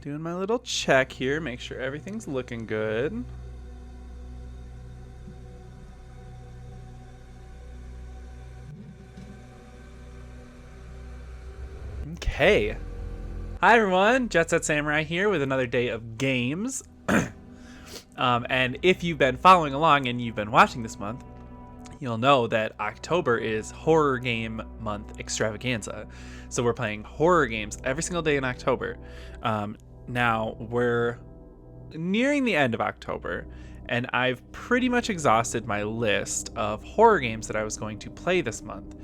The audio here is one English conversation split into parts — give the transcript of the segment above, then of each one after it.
Doing my little check here, make sure everything's looking good. Okay. Hi everyone, JetSetSamurai here with another day of games. And if you've been following along and you've been watching this month, you'll know that October is Horror Game Month Extravaganza. So we're playing horror games every single day in October. Now we're nearing the end of October, and I've pretty much exhausted my list of horror games that I was going to play this month.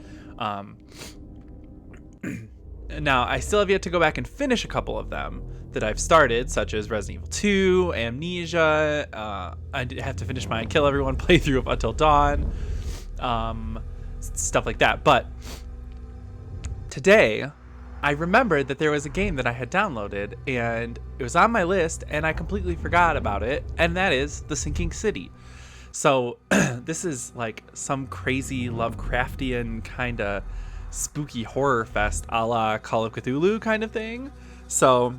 Now, I still have yet to go back and finish a couple of them that I've started, such as Resident Evil 2, Amnesia. I have to finish my Kill Everyone playthrough of Until Dawn, stuff like that. But today, I remembered that there was a game that I had downloaded, and it was on my list, and I completely forgot about it, and that is The Sinking City. So this is like some crazy Lovecraftian kind of spooky horror fest a la Call of Cthulhu kind of thing. So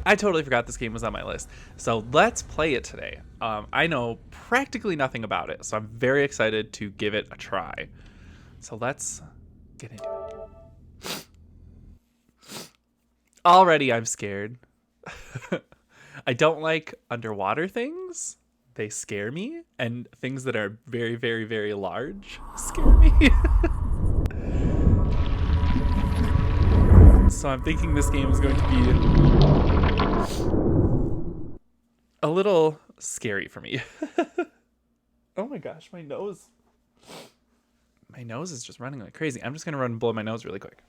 I totally forgot this game was on my list. So let's play it today. I know practically nothing about it, so I'm very excited to give it a try. So let's get into it. Already I'm scared. I don't like underwater things. They scare me, and things that are very, very, very large scare me. So I'm thinking this game is going to be a little scary for me. Oh my gosh, my nose. My nose is just running like crazy. I'm just going to run and blow my nose really quick.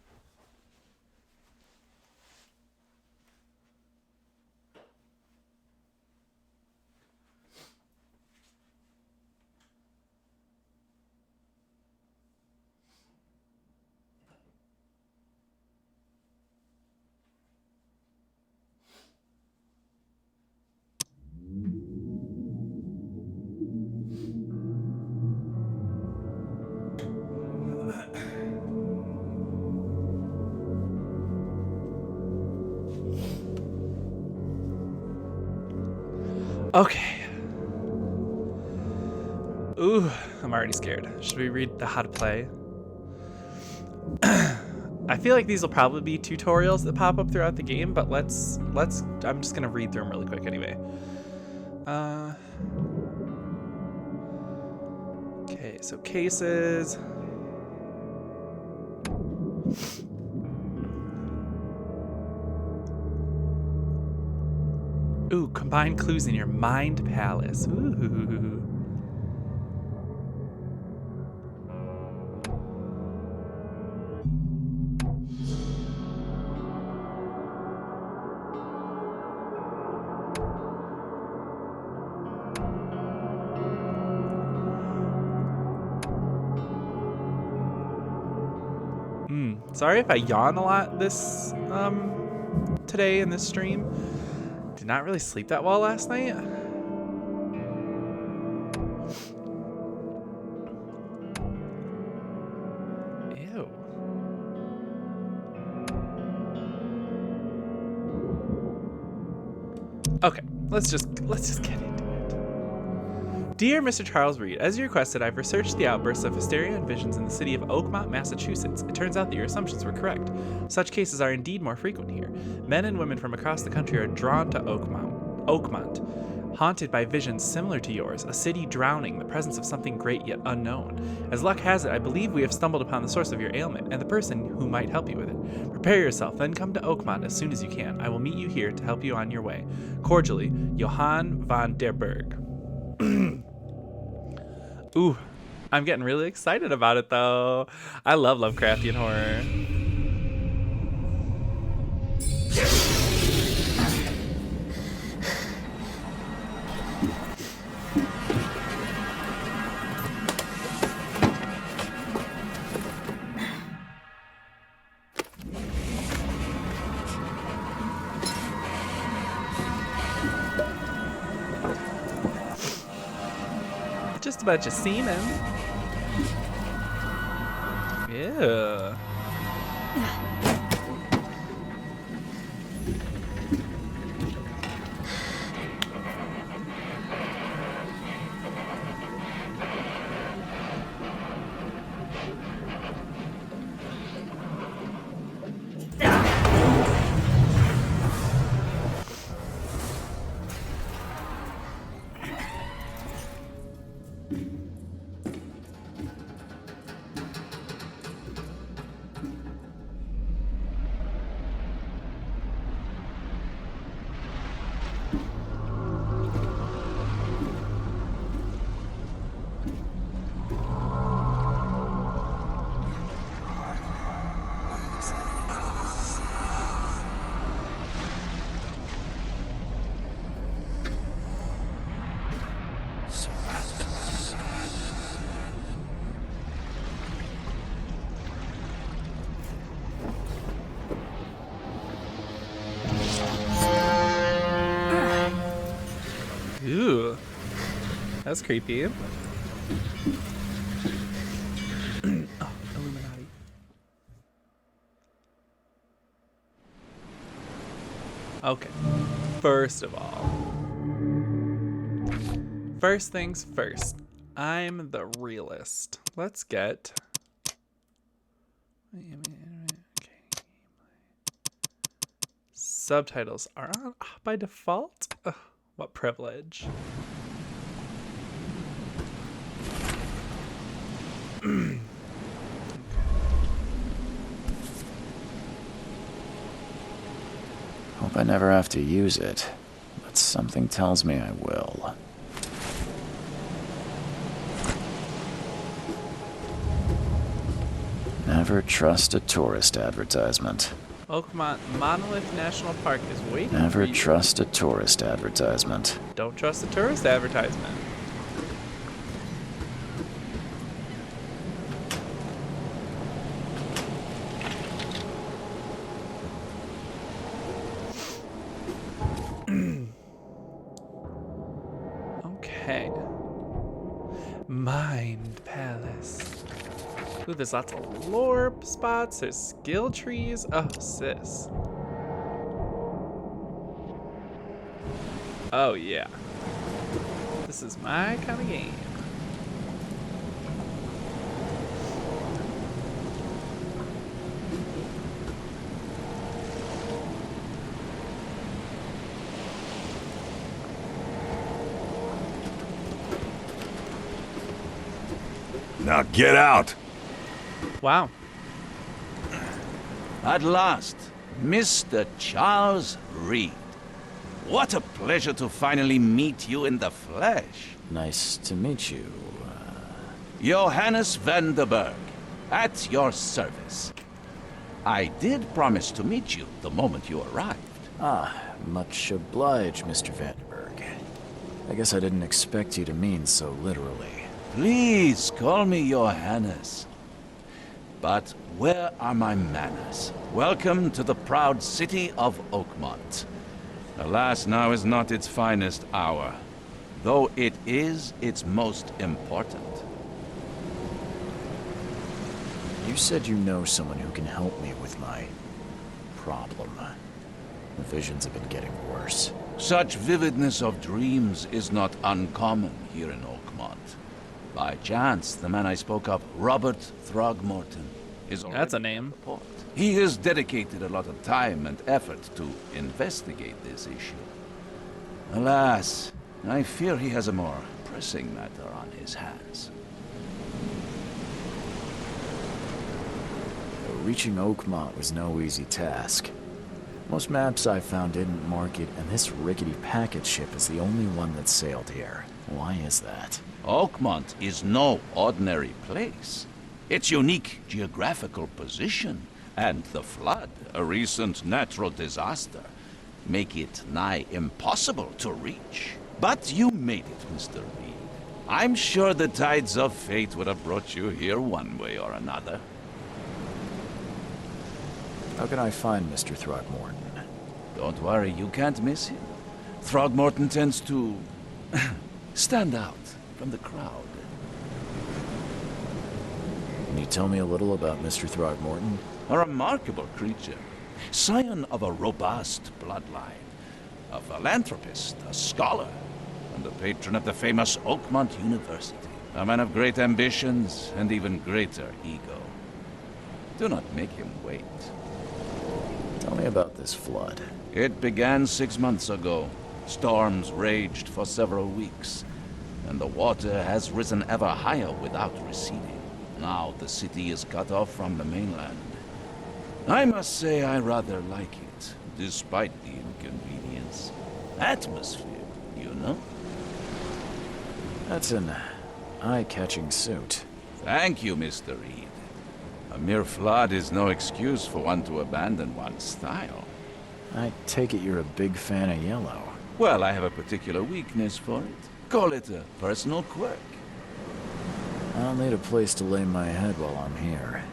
Okay. Ooh, I'm already scared. Should we read the how to play? I feel like these will probably be tutorials that pop up throughout the game, but let's I'm just gonna read through them really quick anyway. Okay, so cases. Ooh, combine clues in your mind palace. Ooh. Sorry if I yawn a lot this today in this stream. Did not really sleep that well last night. Ew. Okay, let's just get into it. Dear Mr. Charles Reed, as you requested, I've researched the outbursts of hysteria and visions in the city of Oakmont, Massachusetts. It turns out that your assumptions were correct. Such cases are indeed more frequent here. Men and women from across the country are drawn to Oakmont, haunted by visions similar to yours, a city drowning, the presence of something great yet unknown. As luck has it, I believe we have stumbled upon the source of your ailment and the person who might help you with it. Prepare yourself, then come to Oakmont as soon as you can. I will meet you here to help you on your way. Cordially, Johann van der Berg. Ooh, I'm getting really excited about it though. I love Lovecraftian horror. Just a bunch of semen. Yeah. was creepy. Oh, Illuminati. Okay. First of all. First things first. I'm the realist. Let's get... Subtitles are on by default? Ugh, what privilege. Hope I never have to use it, but something tells me I will. Never trust a tourist advertisement. Oakmont Monolith National Park is waiting for Never you. trust a tourist advertisement. Don't trust the tourist advertisement. Okay. Mind Palace. Ooh, there's lots of lore spots. There's skill trees. Oh, sis. Oh, yeah. This is my kind of game. Now get out! Wow. At last, Mr. Charles Reed. What a pleasure to finally meet you in the flesh. Nice to meet you. Johannes van der Berg, at your service. I did promise to meet you the moment you arrived. Much obliged, Mr. Vandenberg. I guess I didn't expect you to mean so literally. Please call me Johannes. But where are my manners? Welcome to the proud city of Oakmont. Alas, now is not its finest hour, though it is its most important. You said you know someone who can help me with my problem. The visions have been getting worse. Such vividness of dreams is not uncommon here in Oakmont. By chance, the man I spoke of, Robert Throgmorton, is already That's a name. in the port. He has dedicated a lot of time and effort to investigate this issue. Alas, I fear he has a more pressing matter on his hands. Reaching Oakmont was no easy task. Most maps I found didn't mark it, and this rickety packet ship is the only one that sailed here. Why is that? Oakmont is no ordinary place. Its unique geographical position and the flood, a recent natural disaster, make it nigh impossible to reach. But you made it, Mr. Reed. I'm sure the tides of fate would have brought you here one way or another. How can I find Mr. Throgmorton? Don't worry, you can't miss him. Throgmorton tends to stand out from the crowd. Can you tell me a little about Mr. Throgmorton? A remarkable creature, scion of a robust bloodline, a philanthropist, a scholar, and a patron of the famous Oakmont University. A man of great ambitions and even greater ego. Do not make him wait. Tell me about this flood. It began 6 months ago. Storms raged for several weeks, and the water has risen ever higher without receding. Now the city is cut off from the mainland. I must say I rather like it, despite the inconvenience. Atmosphere, you know? That's an eye-catching suit. Thank you, Mr. Reed. A mere flood is no excuse for one to abandon one's style. I take it you're a big fan of yellow. Well, I have a particular weakness for it. Call it a personal quirk. I'll need a place to lay my head while I'm here.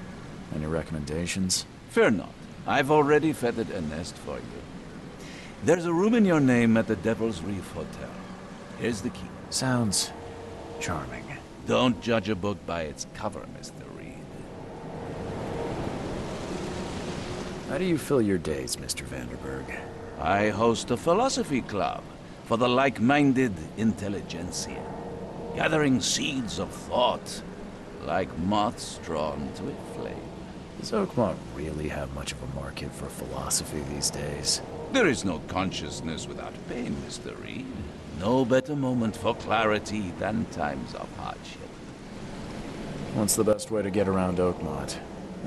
Any recommendations? Fear not. I've already feathered a nest for you. There's a room in your name at the Devil's Reef Hotel. Here's the key. Sounds Charming. Don't judge a book by its cover, Mr. Reed. How do you fill your days, Mr. Vanderberg? I host a philosophy club for the like-minded intelligentsia, gathering seeds of thought like moths drawn to a flame. Does Oakmont really have much of a market for philosophy these days? There is no consciousness without pain, Mr. Reed. No better moment for clarity than times of hardship. What's the best way to get around Oakmont?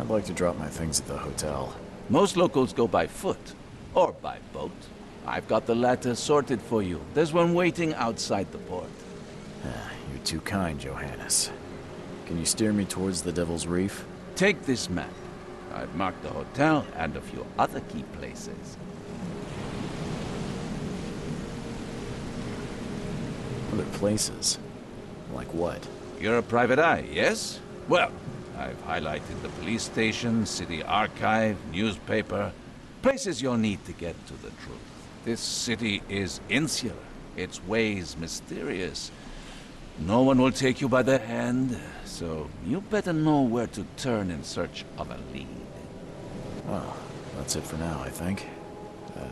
I'd like to drop my things at the hotel. Most locals go by foot, or by boat. I've got the latter sorted for you. There's one waiting outside the port. You're too kind, Johannes. Can you steer me towards the Devil's Reef? Take this map. I've marked the hotel and a few other key places. Other places? Like what? You're a private eye, yes? Well, I've highlighted the police station, city archive, newspaper, places you'll need to get to the truth. This city is insular, its ways mysterious. No one will take you by the hand, so you better know where to turn in search of a lead. Well, that's it for now, I think.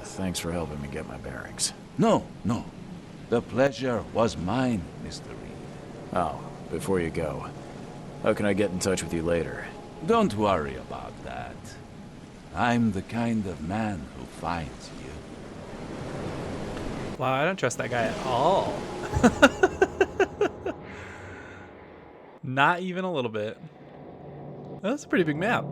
Thanks for helping me get my bearings. No. The pleasure was mine, Mr. Reed. Oh, before you go, how can I get in touch with you later? Don't worry about that. I'm the kind of man who finds you. Wow, I don't trust that guy at all. Not even a little bit. That's a pretty big map.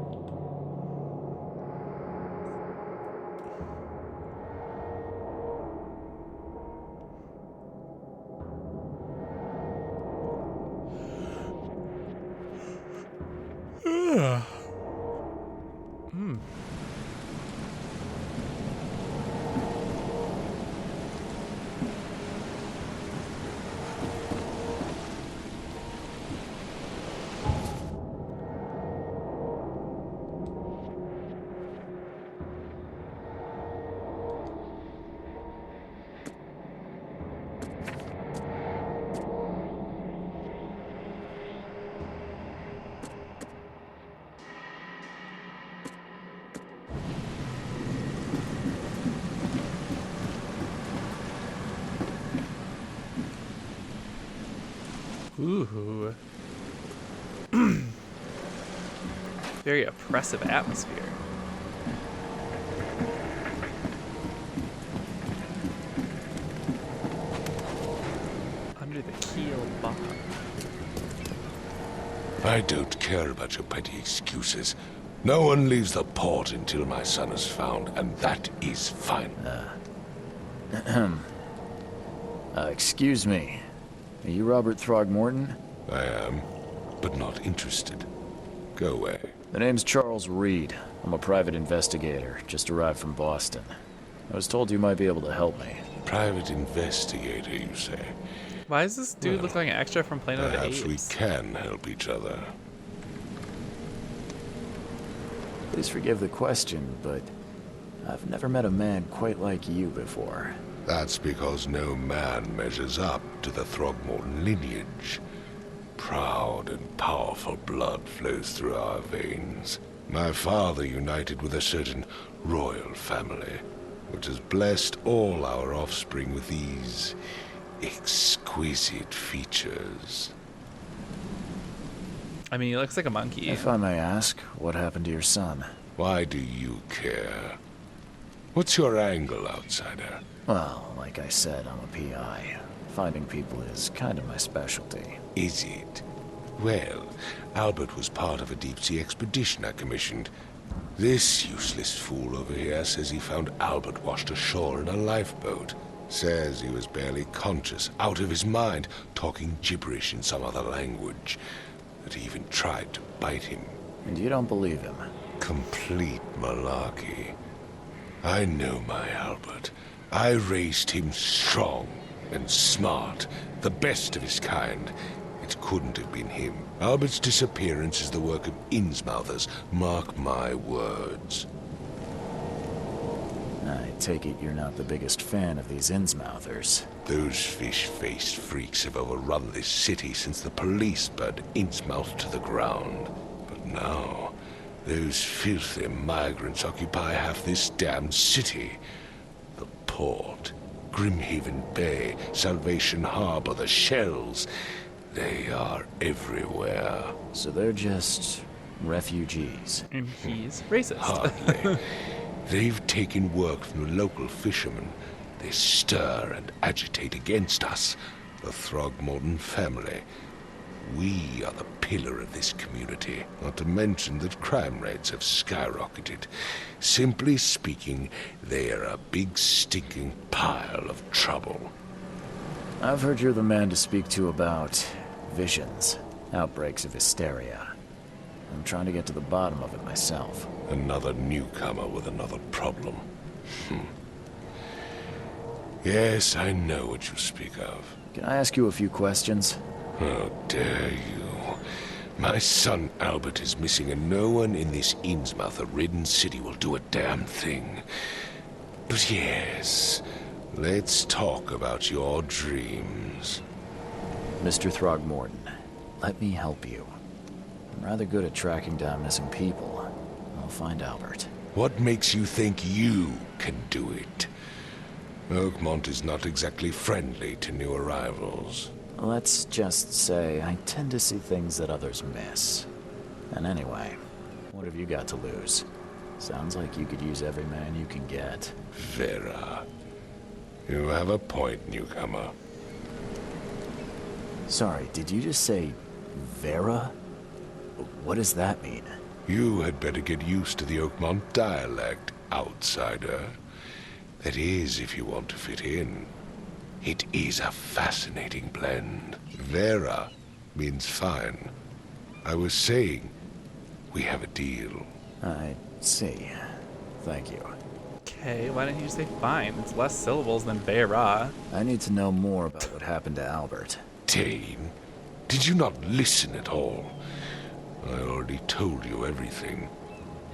Ooh. Very oppressive atmosphere. Under the keel bomb. I don't care about your petty excuses. No one leaves the port until my son is found, and that is fine. Excuse me. Are you Robert Throgmorton? I am, but not interested. Go away. The name's Charles Reed. I'm a private investigator, just arrived from Boston. I was told you might be able to help me. Private investigator, you say? Why does this dude look like an extra from Planet of the Perhaps we Apes? can help each other. Please forgive the question, but I've never met a man quite like you before. That's because no man measures up to the Throgmorton lineage. Proud and powerful blood flows through our veins. My father united with a certain royal family, which has blessed all our offspring with these exquisite features. I mean, he looks like a monkey. If I may ask, what happened to your son? Why do you care? What's your angle, outsider? Well, like I said, I'm a PI. Finding people is kind of my specialty. Is it? Well, Albert was part of a deep-sea expedition I commissioned. This useless fool over here says he found Albert washed ashore in a lifeboat. Says he was barely conscious, out of his mind, talking gibberish in some other language. That he even tried to bite him. And you don't believe him? Complete malarkey. I know my Albert. I raised him strong and smart, the best of his kind. It couldn't have been him. Albert's disappearance is the work of Innsmouthers. Mark my words. I take it you're not the biggest fan of these Innsmouthers. Those fish-faced freaks have overrun this city since the police burned Innsmouth to the ground. But now, those filthy migrants occupy half this damned city. The port, Grimhaven Bay, Salvation Harbor, the shells. They are everywhere. So they're just refugees. And he's racist. Hardly. They've taken work from the local fishermen. They stir and agitate against us, the Throgmorton family. We are the pillar of this community, not to mention that crime rates have skyrocketed. Simply speaking, they are a big stinking pile of trouble. I've heard you're the man to speak to about visions, outbreaks of hysteria. I'm trying to get to the bottom of it myself. Another newcomer with another problem. Yes, I know what you speak of. Can I ask you a few questions? How dare you? My son Albert is missing, and no one in this Innsmouth-ridden city will do a damn thing. But yes, let's talk about your dreams. Mr. Throgmorton, let me help you. I'm rather good at tracking down missing people. I'll find Albert. What makes you think you can do it? Oakmont is not exactly friendly to new arrivals. Let's just say I tend to see things that others miss. And anyway, what have you got to lose? Sounds like you could use every man you can get. Vera. You have a point, newcomer. Sorry, did you just say Vera? What does that mean? You had better get used to the Oakmont dialect, outsider. That is, if you want to fit in. It is a fascinating blend. Vera means fine. I was saying, we have a deal. I see. Thank you. Okay, why didn't you just say fine? It's less syllables than Beira. I need to know more about what happened to Albert. Dane, did you not listen at all? I already told you everything.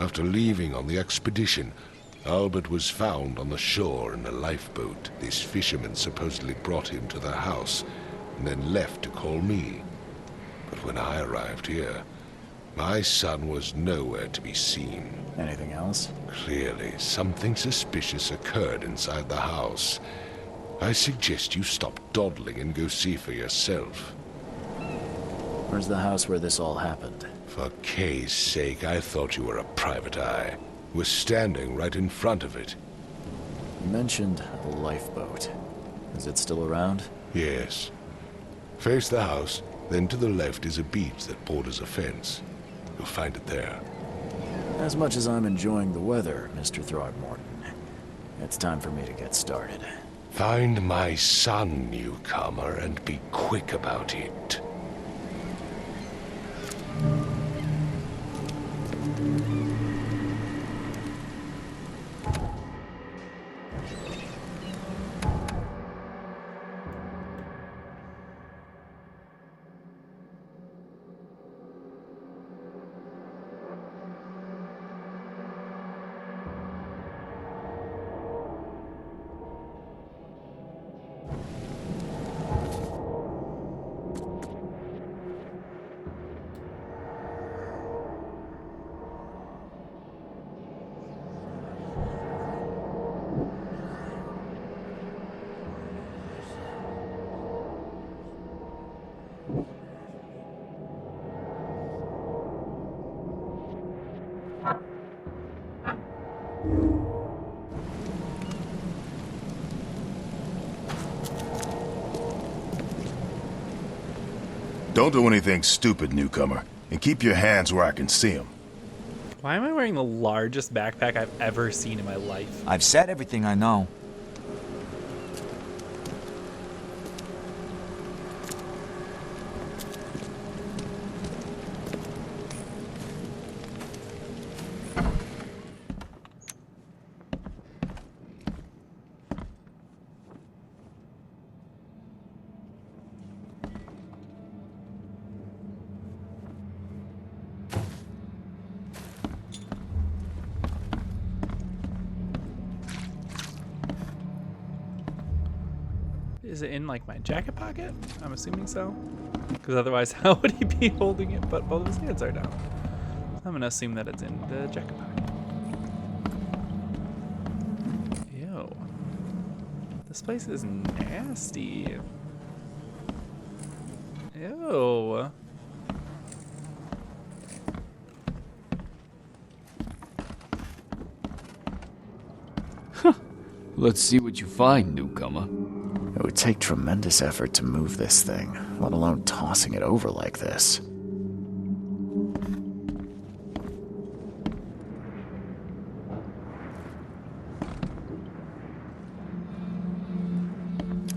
After leaving on the expedition, Albert was found on the shore in a lifeboat. This fisherman supposedly brought him to the house, and then left to call me. But when I arrived here, my son was nowhere to be seen. Anything else? Clearly, something suspicious occurred inside the house. I suggest you stop dawdling and go see for yourself. Where's the house where this all happened? For Kay's sake, I thought you were a private eye. We're standing right in front of it. You mentioned a lifeboat. Is it still around? Yes. Face the house, then to the left is a beach that borders a fence. You'll find it there. As much as I'm enjoying the weather, Mr. Throgmorton, it's time for me to get started. Find my son, newcomer, and be quick about it. Don't do anything stupid, newcomer, and keep your hands where I can see them. Why am I wearing the largest backpack I've ever seen in my life? I've said everything I know. Is it in like my jacket pocket? I'm assuming so. Because otherwise, how would he be holding it but both of his hands are down? I'm gonna assume that it's in the jacket pocket. Ew. This place is nasty. Ew. Let's see what you find, newcomer. It would take tremendous effort to move this thing, let alone tossing it over like this.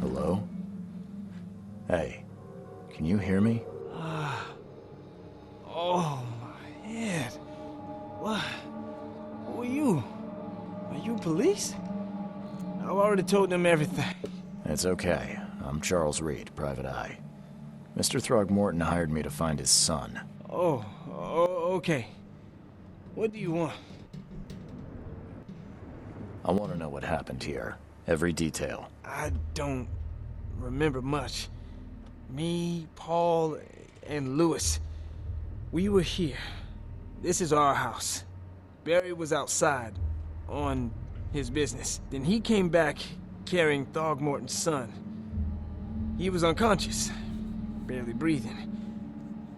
Hello? Hey, can you hear me? Oh, my head. What? Who are you? Are you police? I've already told them everything. It's okay. I'm Charles Reed, Private Eye. Mr. Throgmorton hired me to find his son. Oh, okay. What do you want? I want to know what happened here. Every detail. I don't remember much. Me, Paul, and Lewis. We were here. This is our house. Barry was outside, on his business. Then he came back carrying Throgmorton's son. He was unconscious, barely breathing.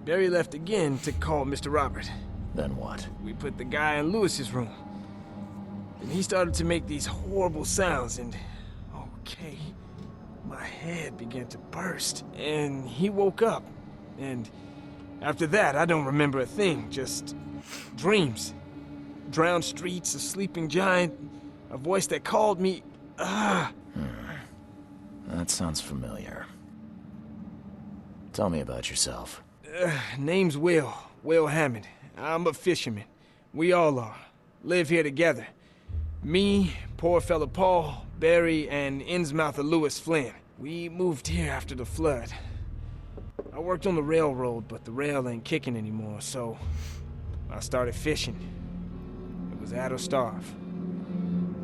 Barry left again to call Mr. Robert. Then what? We put the guy in Lewis's room. And he started to make these horrible sounds and... okay. My head began to burst. And he woke up. And after that, I don't remember a thing. Just dreams. Drowned streets, a sleeping giant, a voice that called me. That sounds familiar. Tell me about yourself. Name's Will Hammond. I'm a fisherman. We all are. Live here together. Me, poor fella Paul, Barry, and Innsmouther Lewis Flynn. We moved here after the flood. I worked on the railroad, but the rail ain't kicking anymore, so I started fishing. It was add or starve.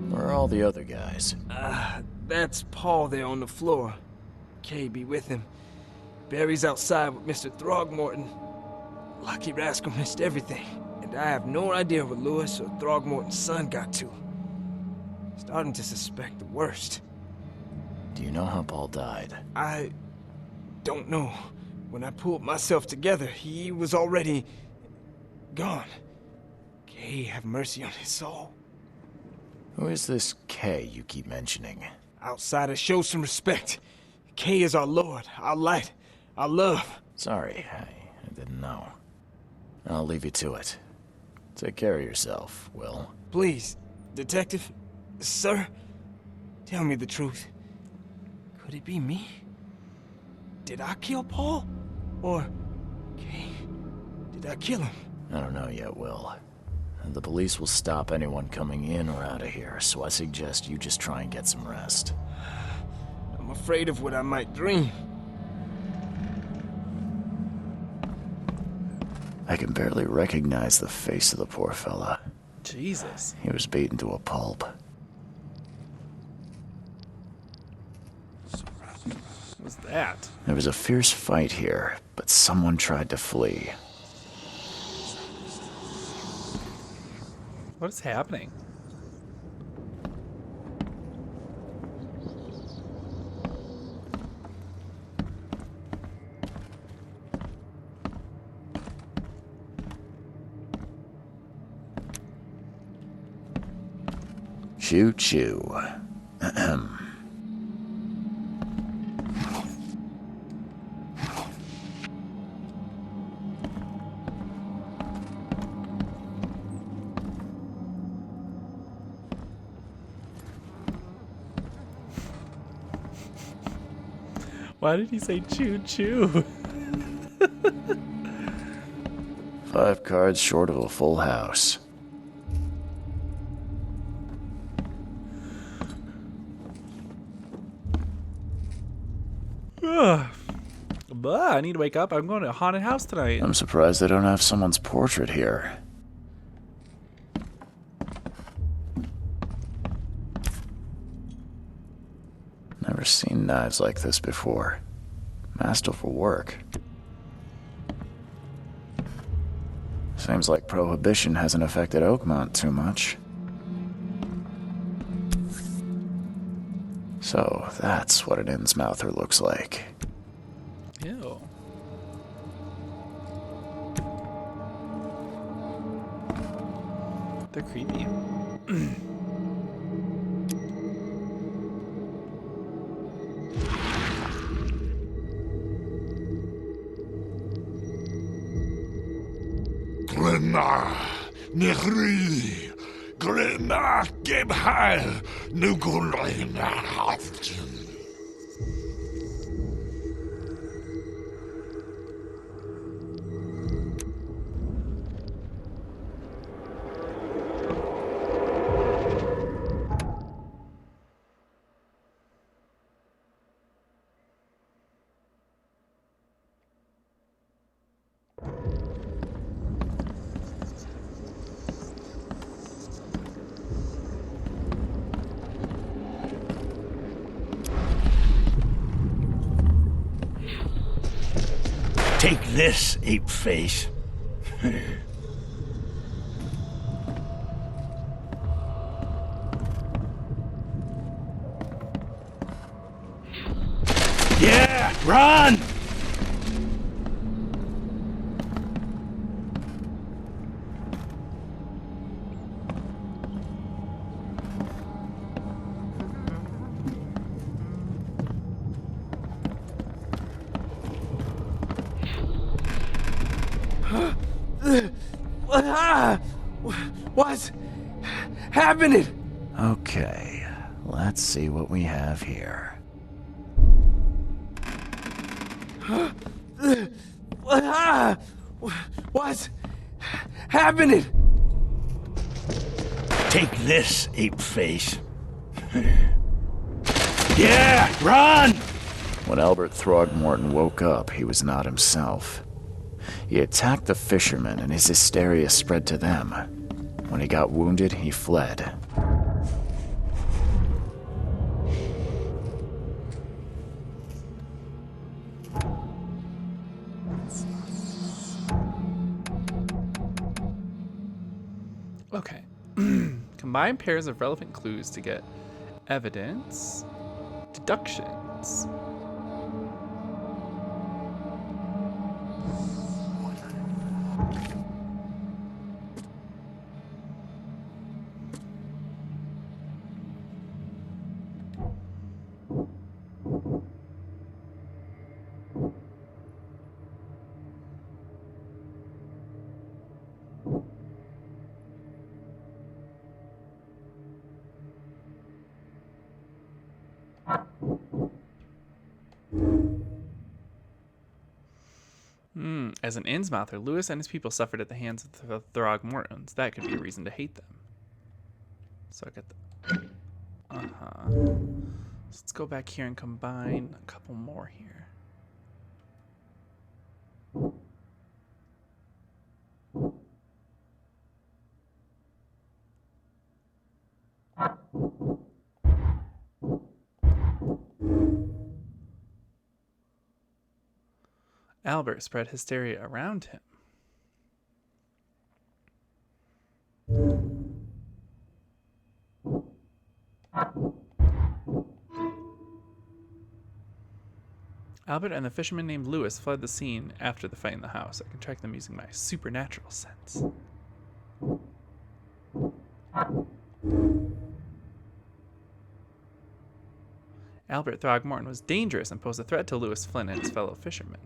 Where are all the other guys? That's Paul there on the floor. Kay be with him. Barry's outside with Mr. Throgmorton. Lucky rascal missed everything. And I have no idea what Lewis or Throgmorton's son got to. Starting to suspect the worst. Do you know how Paul died? I don't know. When I pulled myself together, he was already gone. Kay have mercy on his soul. Who is this K you keep mentioning? Outsiders, show some respect. Kay is our lord, our light, our love. Sorry, I didn't know. I'll leave you to it. Take care of yourself, Will. Please, detective, sir, tell me the truth. Could it be me? Did I kill Paul? Or, Kay, did I kill him? I don't know yet, Will. The police will stop anyone coming in or out of here, so I suggest you just try and get some rest. I'm afraid of what I might dream. I can barely recognize the face of the poor fella. Jesus. He was beaten to a pulp. What was that? There was a fierce fight here, but someone tried to flee. What is happening? Choo choo. Ahem. Why did he say choo choo? 5 cards short of a full house. Ugh. Blah, I need to wake up. I'm going to a haunted house tonight. I'm surprised they don't have someone's portrait here. Never seen knives like this before. Masterful work. Seems like Prohibition hasn't affected Oakmont too much. So, that's what an Innsmouther looks like. Ew. They're creepy. Glenna, Nehri, Glenna, Gebhal, Nugulina, Haftin. Take this, ape face. Yeah, run! What's happening? Okay, let's see what we have here. What's happening? Take this, ape face. Yeah, run! When Albert Throgmorton woke up, he was not himself. He attacked the fishermen, and his hysteria spread to them. When he got wounded, he fled. Okay. Combine pairs of relevant clues to get evidence. Deductions. As an Innsmouther, Lewis and his people suffered at the hands of the Throgmortons. That could be a reason to hate them. So I get the... So let's go back here and combine a couple more here. Albert spread hysteria around him. Albert and the fisherman named Lewis fled the scene after the fight in the house. I can track them using my supernatural sense. Albert Throgmorton was dangerous and posed a threat to Lewis Flynn and his fellow fishermen.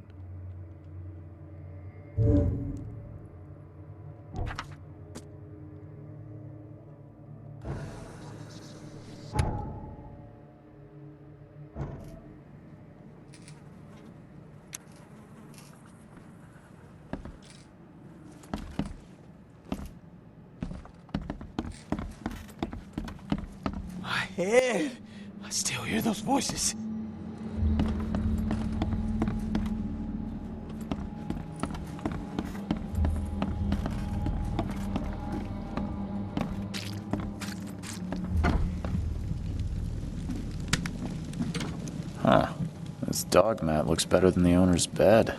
My head. I still hear those voices. Huh. This dog mat looks better than the owner's bed.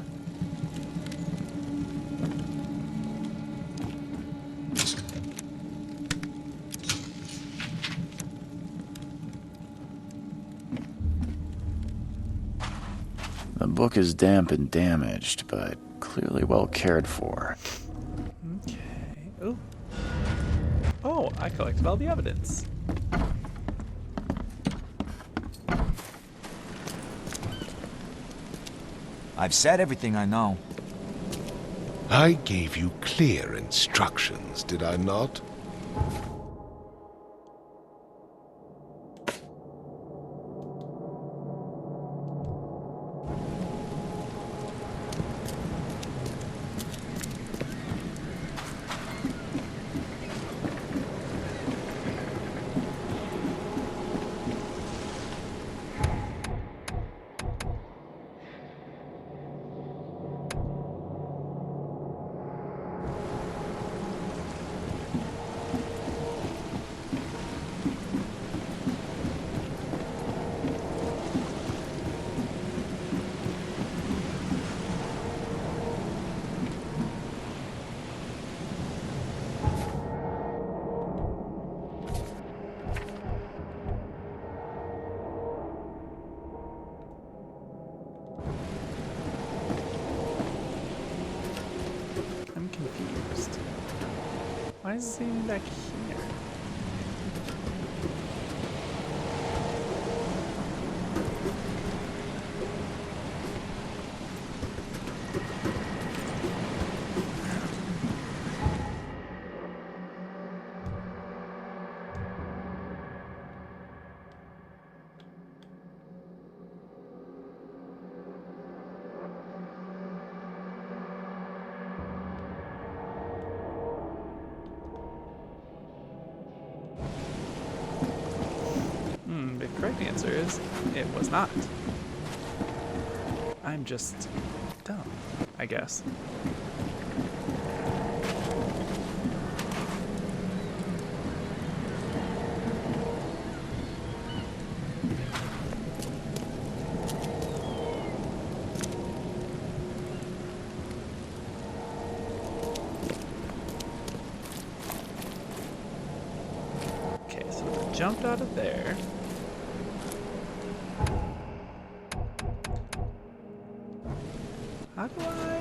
The book is damp and damaged, but clearly well cared for. Okay. Oh. Oh, I collected all the evidence. I've said everything I know. I gave you clear instructions, did I not? I'm confused. Why is it even back here? The correct answer is it was not. I'm just dumb, I guess. Okay, so I jumped out of there. How do I?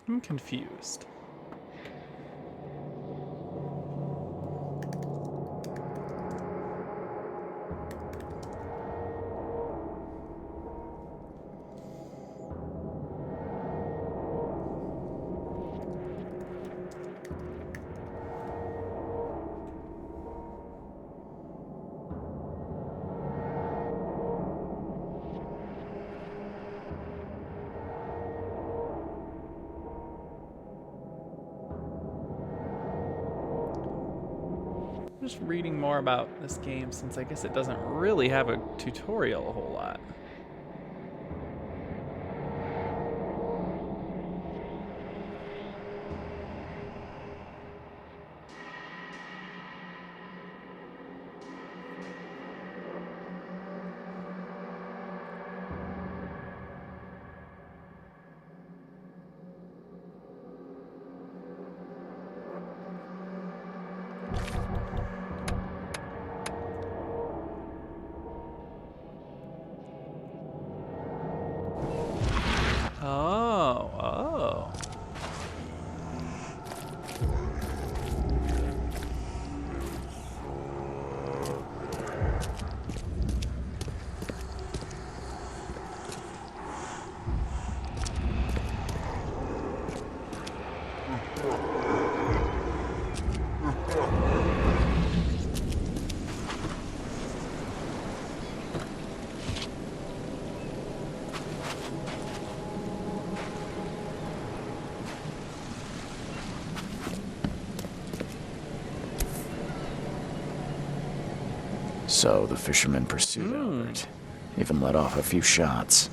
I'm confused. Just reading more about this game since I guess it doesn't really have a tutorial a whole lot. So the fisherman pursued Albert, even let off a few shots.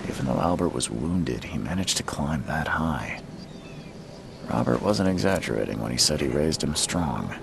Even though Albert was wounded, he managed to climb that high. Robert wasn't exaggerating when he said he raised him strong.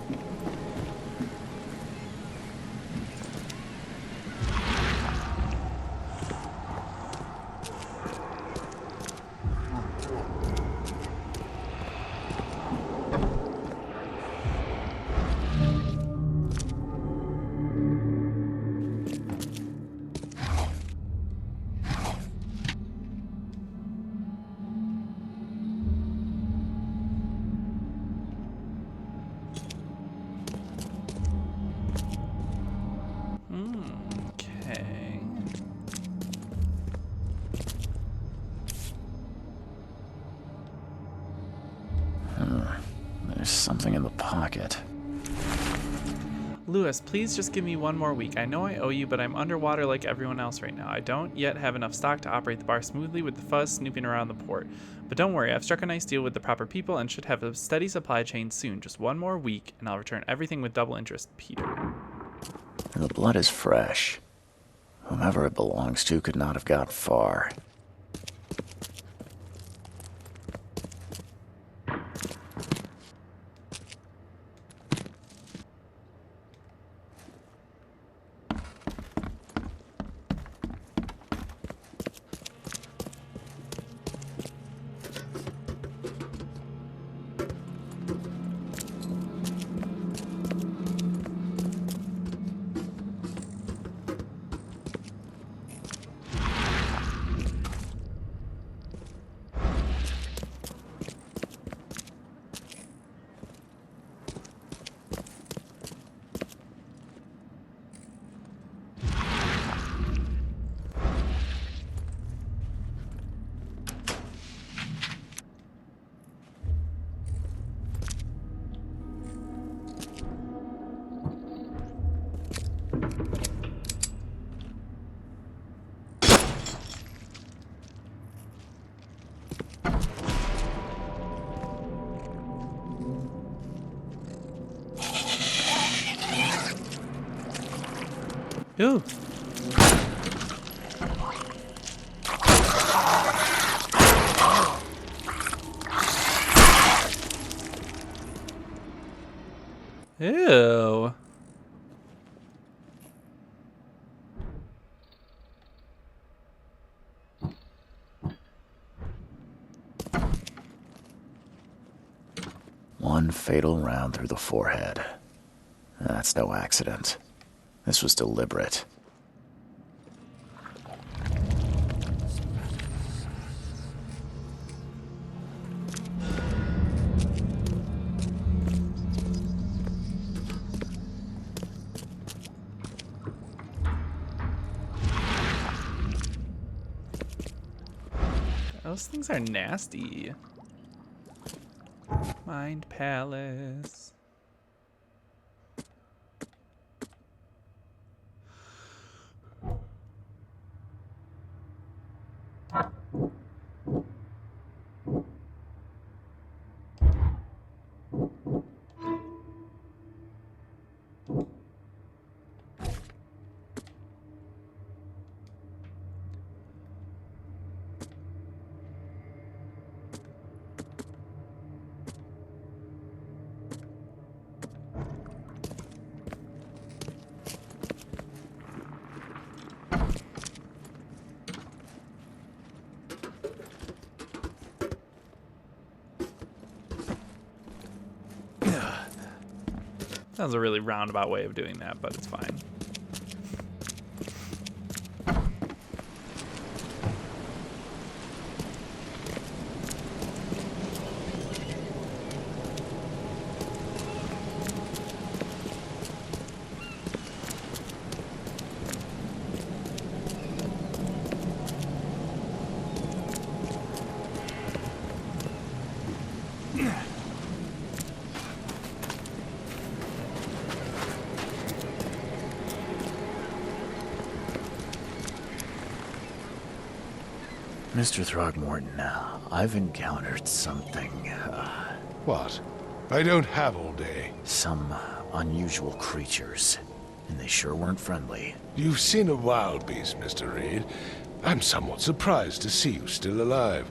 Okay. There's something in the pocket. Lewis, please just give me one more week. I know I owe you, but I'm underwater like everyone else right now. I don't yet have enough stock to operate the bar smoothly with the fuzz snooping around the port. But don't worry, I've struck a nice deal with the proper people and should have a steady supply chain soon. Just one more week, and I'll return everything with double interest, Peter. The blood is fresh. Whomever it belongs to could not have got far. Ooh. Ew. One fatal round through the forehead. That's no accident. This was deliberate. Those things are nasty. Mind Palace. That was a really roundabout way of doing that, but it's fine. Mr. Throgmorton, I've encountered something, What? I don't have all day. some unusual creatures, and they sure weren't friendly. You've seen a wild beast, Mr. Reed. I'm somewhat surprised to see you still alive.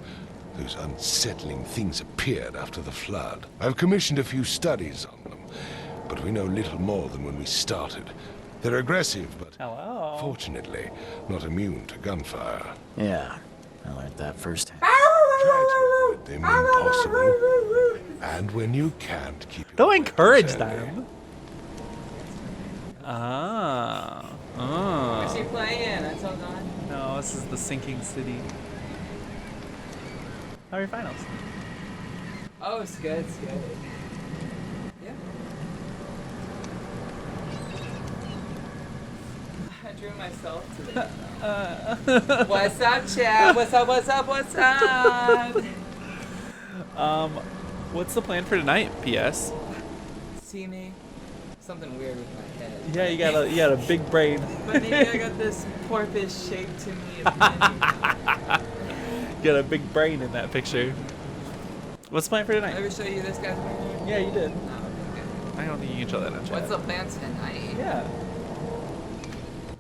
Those unsettling things appeared after the flood. I've commissioned a few studies on them, but we know little more than when we started. They're aggressive, but Hello. fortunately, not immune to gunfire. Yeah, I learned that firsthand. Try to avoid them when possible, and when you can't, keep your Don't weapons encourage handy. them. Ah. Oh. Is she playing? I told Don. No, this is the sinking city. How are your finals? Oh, it's good. It's good. Yeah. I drew myself to this. What's up, chat? What's up? What's up? What's up? What's the plan for tonight? P.S. See me? Something weird with my head. Yeah, you got a big brain. But maybe I got this porpoise shape to me of many. You got a big brain in that picture. What's the plan for Did I tonight? ever show you this guy's brain? Yeah, you did. Oh, okay. I don't think you can show that on chat. What's the plan tonight? Yeah.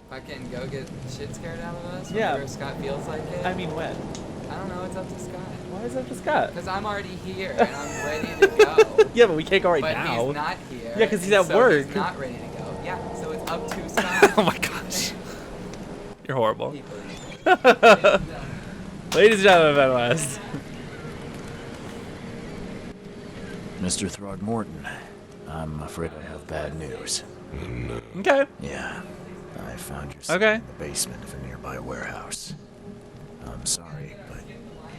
Fucking go get shit scared out of us Yeah. whenever Scott feels like it? I mean, when? I don't know. It's up to Scott. Why is that for Scott? Because I'm already here and I'm ready to go. Yeah, but we can't go right but now. he's not here. Yeah, 'cause he's and at so work. He's not ready to go. Yeah, so it's up to Scott. Oh my gosh. You're horrible. People. Ladies and gentlemen, Van West. Mr. Throgmorton, I'm afraid I have bad news. Okay. Yeah, I found your son Okay. in the basement of a nearby warehouse. I'm sorry, but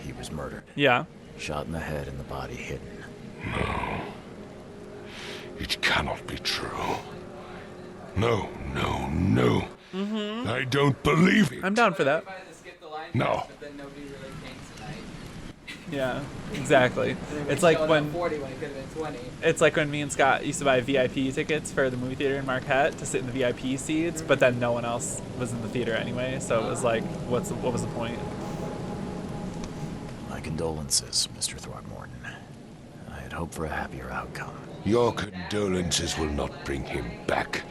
he was murdered. Yeah. Shot in the head and the body hidden. It cannot be true. No, no, no. I don't believe it. I'm down for that. If I had to skip the line No. but then nobody really came tonight. Yeah, exactly. Everybody It's like showed up when 40 when it could have been 20. it's like when me and Scott used to buy VIP tickets for the movie theater in Marquette to sit in the VIP seats, but then no one else was in the theater anyway. So it was like, what was the point? My condolences, Mr. Throgmorton. I had hoped for a happier outcome. Your condolences will not bring him back.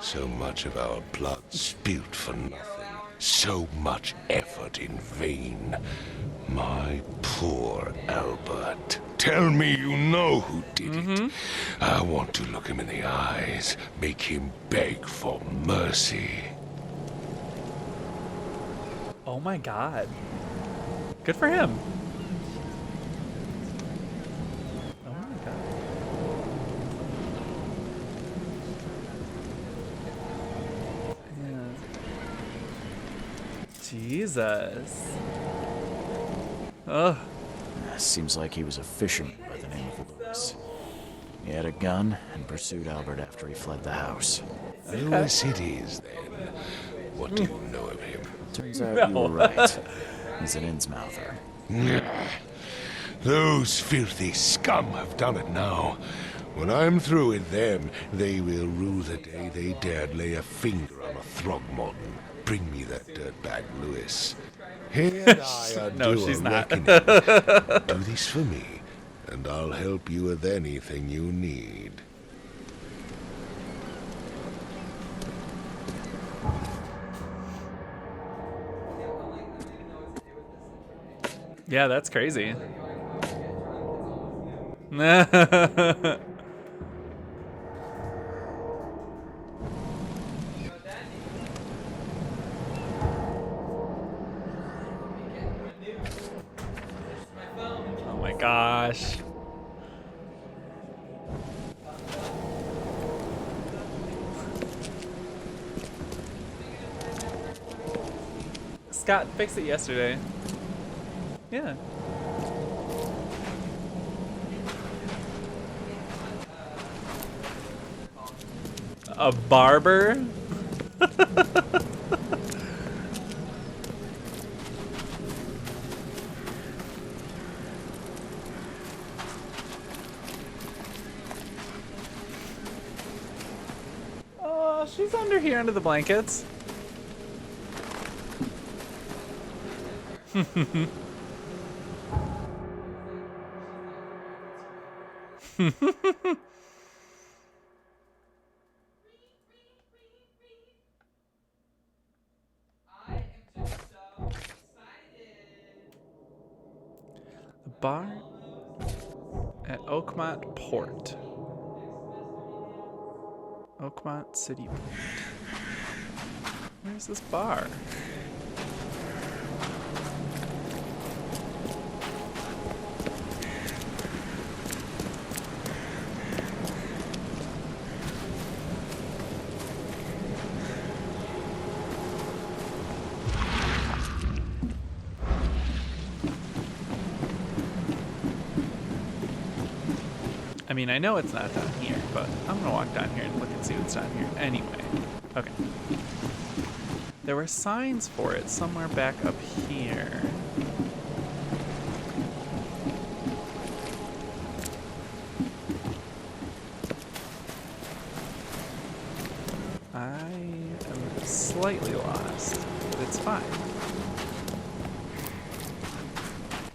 So much of our blood spilt for nothing. So much effort in vain. My poor Albert. Tell me you know who did it. I want to look him in the eyes, make him beg for mercy. Oh my God. Good for him. Oh my God. Yeah. Jesus. Ugh. Seems like he was a fisherman by the name of Lewis. He had a gun and pursued Albert after he fled the house. Lewis it is, then. What do you know of him? Turns out you were right. He's an Innsmouther. Those filthy scum have done it now. When I'm through with them, they will rue the day they dared lay a finger on a Throgmorton. Bring me that dirtbag Lewis. He and I are No, due she's a not. reckoning. Do this for me, and I'll help you with anything you need. Yeah, that's crazy. Oh my gosh. Scott fixed it yesterday. Yeah. A barber? Oh, she's under here under the blankets. The bar at Oakmont Port. Oakmont City Port. Where's this bar? I mean, I know it's not down here, but I'm gonna walk down here and look and see what's down here anyway. Okay. There were signs for it somewhere back up here. I am slightly lost, but it's fine.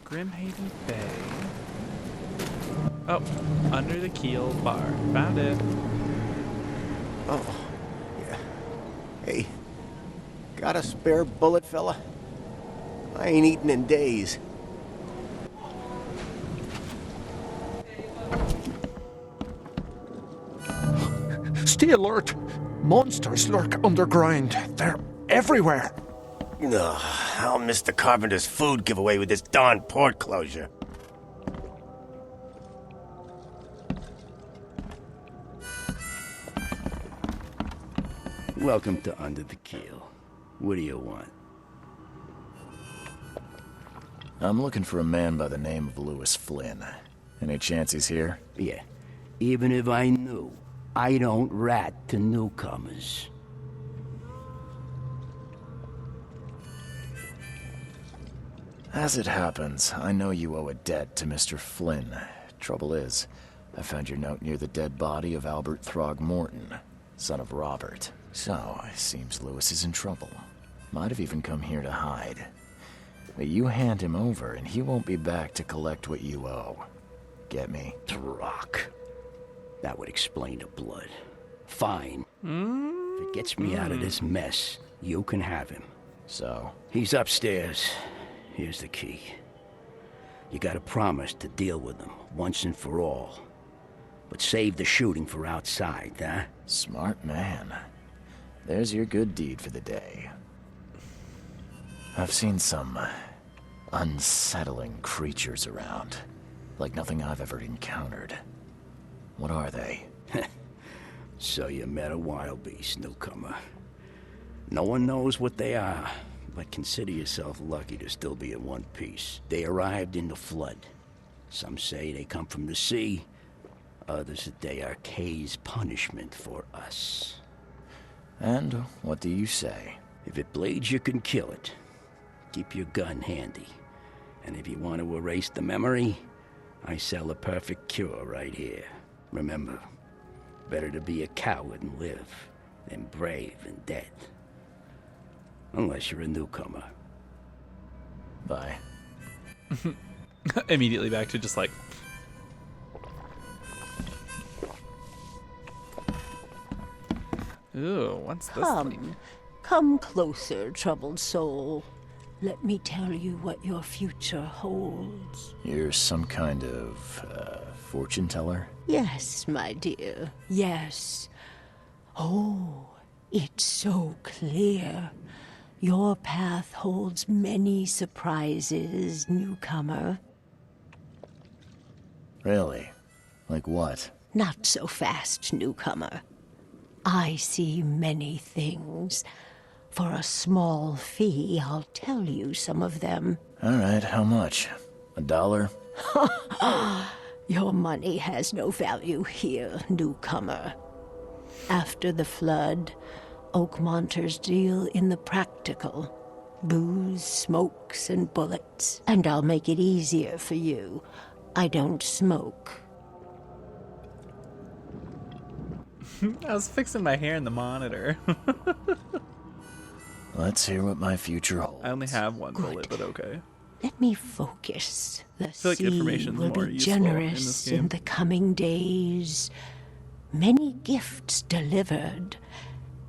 Grimhaven Bay. Oh, under the keel bar. Found it. Oh, yeah. Hey, got a spare bullet, fella? I ain't eaten in days. Stay alert! Monsters lurk underground. They're everywhere. Ugh, I'll miss the carpenter's food giveaway with this darn port closure. Welcome to Under the Keel. What do you want? I'm looking for a man by the name of Lewis Flynn. Any chance he's here? Yeah. Even if I knew, I don't rat to newcomers. As it happens, I know you owe a debt to Mr. Flynn. Trouble is, I found your note near the dead body of Albert Throgmorton, son of Robert. So, it seems Lewis is in trouble. Might have even come here to hide. But you hand him over and he won't be back to collect what you owe. Get me? Throck. That would explain the blood. Fine. If it gets me out of this mess, you can have him. So? He's upstairs. Here's the key. You gotta promise to deal with him, once and for all. But save the shooting for outside, huh? Smart man. There's your good deed for the day. I've seen some unsettling creatures around. Like nothing I've ever encountered. What are they? So you met a wild beast, newcomer. No one knows what they are, but consider yourself lucky to still be in one piece. They arrived in the flood. Some say they come from the sea. Others that they are Kay's punishment for us. And what do you say? If it bleeds, you can kill it. Keep your gun handy. And if you want to erase the memory, I sell a perfect cure right here. Remember, better to be a coward and live than brave and dead. Unless you're a newcomer. Bye. Immediately back to just like... Ooh, what's this thing? Come closer, troubled soul. Let me tell you what your future holds. You're some kind of, fortune teller? Yes, my dear, yes. Oh, it's so clear. Your path holds many surprises, newcomer. Really? Like what? Not so fast, newcomer. I see many things. For a small fee, I'll tell you some of them. All right, how much? $1? Your money has no value here, newcomer. After the flood, Oakmonters deal in the practical. Booze, smokes, and bullets. And I'll make it easier for you. I don't smoke. I was fixing my hair in the monitor. Let's hear what my future holds. I only have one bullet, but okay. Let me focus. The feel like sea information's will more be useful in this generous game. in the coming days. Many gifts delivered,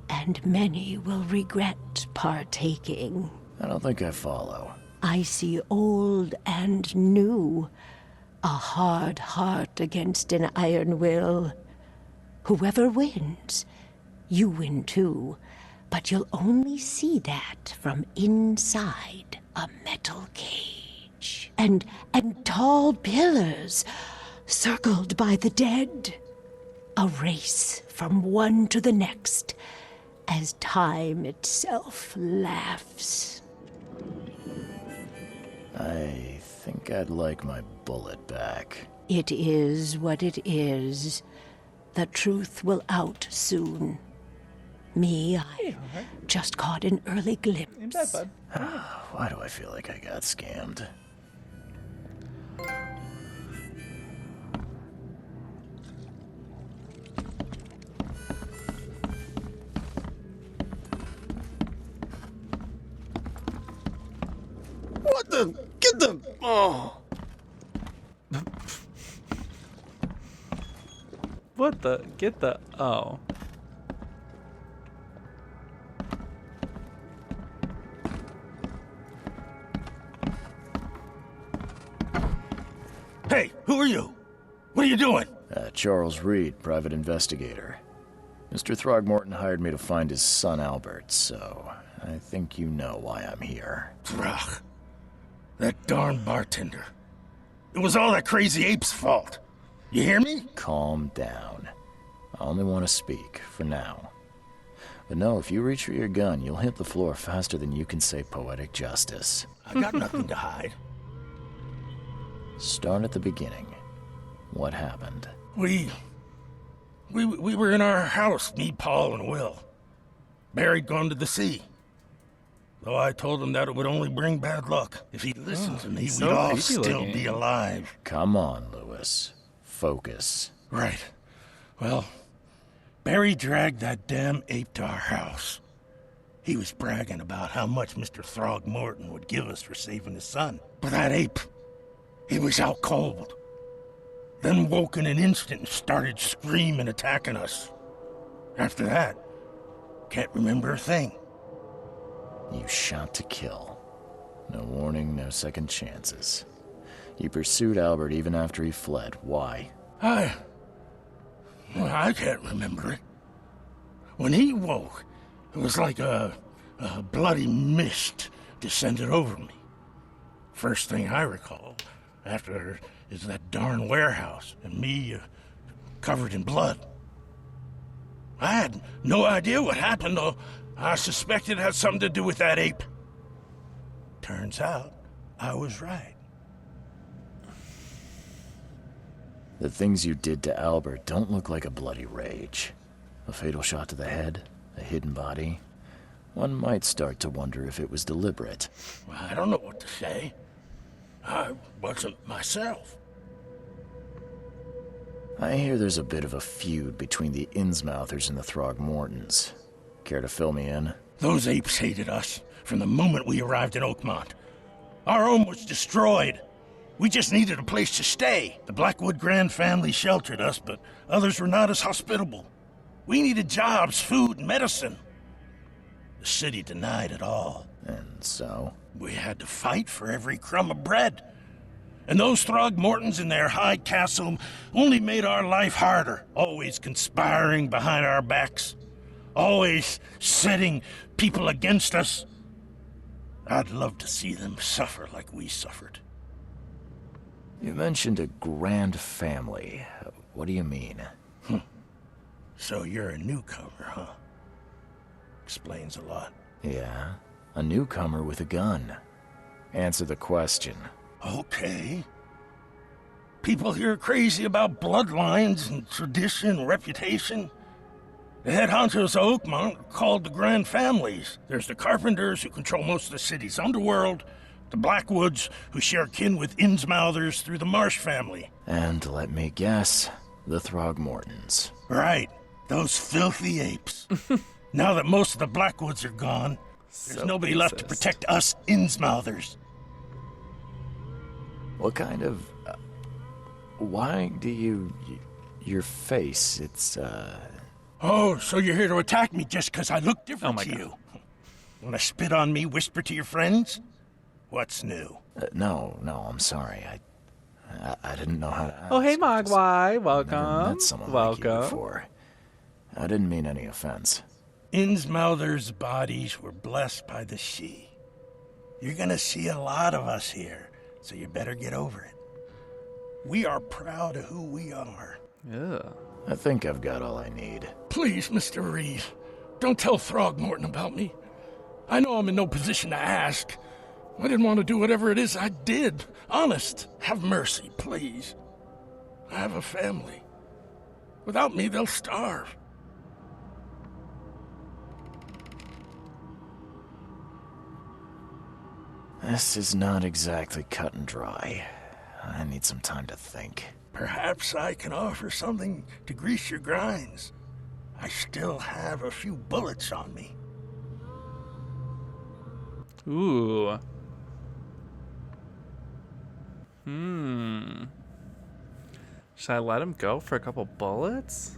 and many will regret partaking. I don't think I follow. I see old and new. A hard heart against an iron will. Whoever wins, you win too. But you'll only see that from inside a metal cage. And tall pillars circled by the dead. A race from one to the next as time itself laughs. I think I'd like my bullet back. It is what it is. The truth will out soon. Me, I just caught an early glimpse. Ain't bad, bud. Why do I feel like I got scammed? What the? Get the. Oh. What the? Get the. Oh. Hey, who are you? What are you doing? Charles Reed, private investigator. Mr. Throgmorton hired me to find his son Albert, so I think you know why I'm here. Throg. That darn bartender. It was all that crazy ape's fault. You hear me? Calm down. I only want to speak, for now. But no, if you reach for your gun, you'll hit the floor faster than you can say poetic justice. I got nothing to hide. Start at the beginning. What happened? We were in our house, me, Paul, and Will. Barry'd gone to the sea. Though I told him that it would only bring bad luck. If he'd listened to me, we'd so all creepy still looking. be alive. Come on, Lewis. Focus. Right. Well, Barry dragged that damn ape to our house. He was bragging about how much Mr. Throgmorton would give us for saving his son. But that ape, he was out cold. Then woke in an instant and started screaming, attacking us. After that, can't remember a thing. You shot to kill. No warning, no second chances. You pursued Albert even after he fled. Why? I can't remember it. When he woke, it was like a bloody mist descended over me. First thing I recall after is that darn warehouse and me covered in blood. I had no idea what happened, though. I suspected it had something to do with that ape. Turns out, I was right. The things you did to Albert don't look like a bloody rage. A fatal shot to the head, a hidden body. One might start to wonder if it was deliberate. I don't know what to say. I wasn't myself. I hear there's a bit of a feud between the Innsmouthers and the Throgmortons. Care to fill me in? Those apes hated us from the moment we arrived in Oakmont. Our home was destroyed. We just needed a place to stay. The Blackwood Grand family sheltered us, but others were not as hospitable. We needed jobs, food, and medicine. The city denied it all. And so? We had to fight for every crumb of bread. And those Throgmortons in their high castle only made our life harder, always conspiring behind our backs, always setting people against us. I'd love to see them suffer like we suffered. You mentioned a grand family. What do you mean? So you're a newcomer, huh? Explains a lot. Yeah, a newcomer with a gun. Answer the question. Okay. People here are crazy about bloodlines and tradition and reputation. The head honchos of Oakmont are called the Grand Families. There's the Carpenters, who control most of the city's underworld, the Blackwoods, who share kin with Innsmouthers through the Marsh family. And let me guess, the Throgmortons. Right. Those filthy apes. Now that most of the Blackwoods are gone, There's nobody left to protect us Innsmouthers. What kind of... why do you... your face, it's, Oh, so you're here to attack me just because I look different to you? Wanna spit on me, whisper to your friends? What's new? No, I'm sorry. I didn't know how to ask. Oh, hey, Mogwai. Welcome. Never met someone like you before. I didn't mean any offense. Innsmouthers' bodies were blessed by the sea. You're gonna see a lot of us here, so you better get over it. We are proud of who we are. Yeah. I think I've got all I need. Please, Mr. Reed, don't tell Throgmorton about me. I know I'm in no position to ask. I didn't want to do whatever it is I did. Honest, have mercy, please. I have a family. Without me, they'll starve. This is not exactly cut and dry. I need some time to think. Perhaps I can offer something to grease your grinds. I still have a few bullets on me. Ooh. Should I let him go for a couple bullets?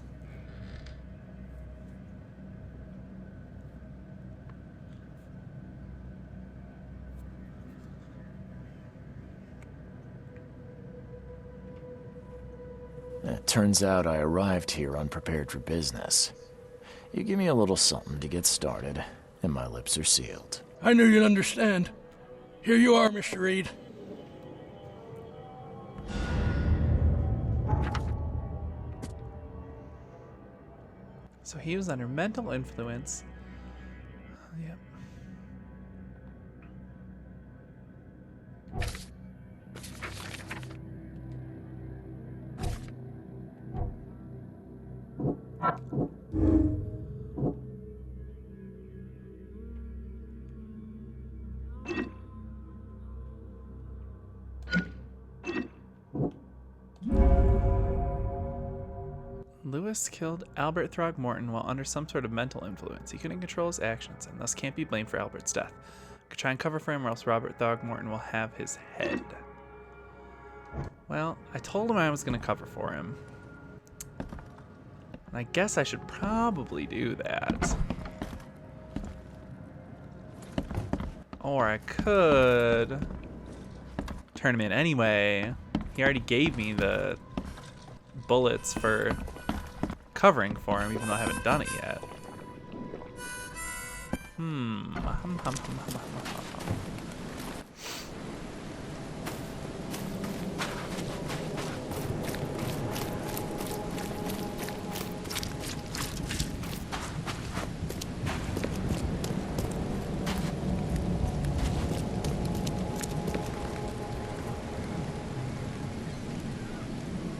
It turns out I arrived here unprepared for business. You give me a little something to get started, and my lips are sealed. I knew you'd understand. Here you are, Mr. Reed. So he was under mental influence. Yep. Lewis killed Albert Throgmorton while under some sort of mental influence. He couldn't control his actions and thus can't be blamed for Albert's death. Could try and cover for him or else Robert Throgmorton will have his head. Well, I told him I was going to cover for him. And I guess I should probably do that. Or I could turn him in anyway. He already gave me the bullets for covering for him, even though I haven't done it yet.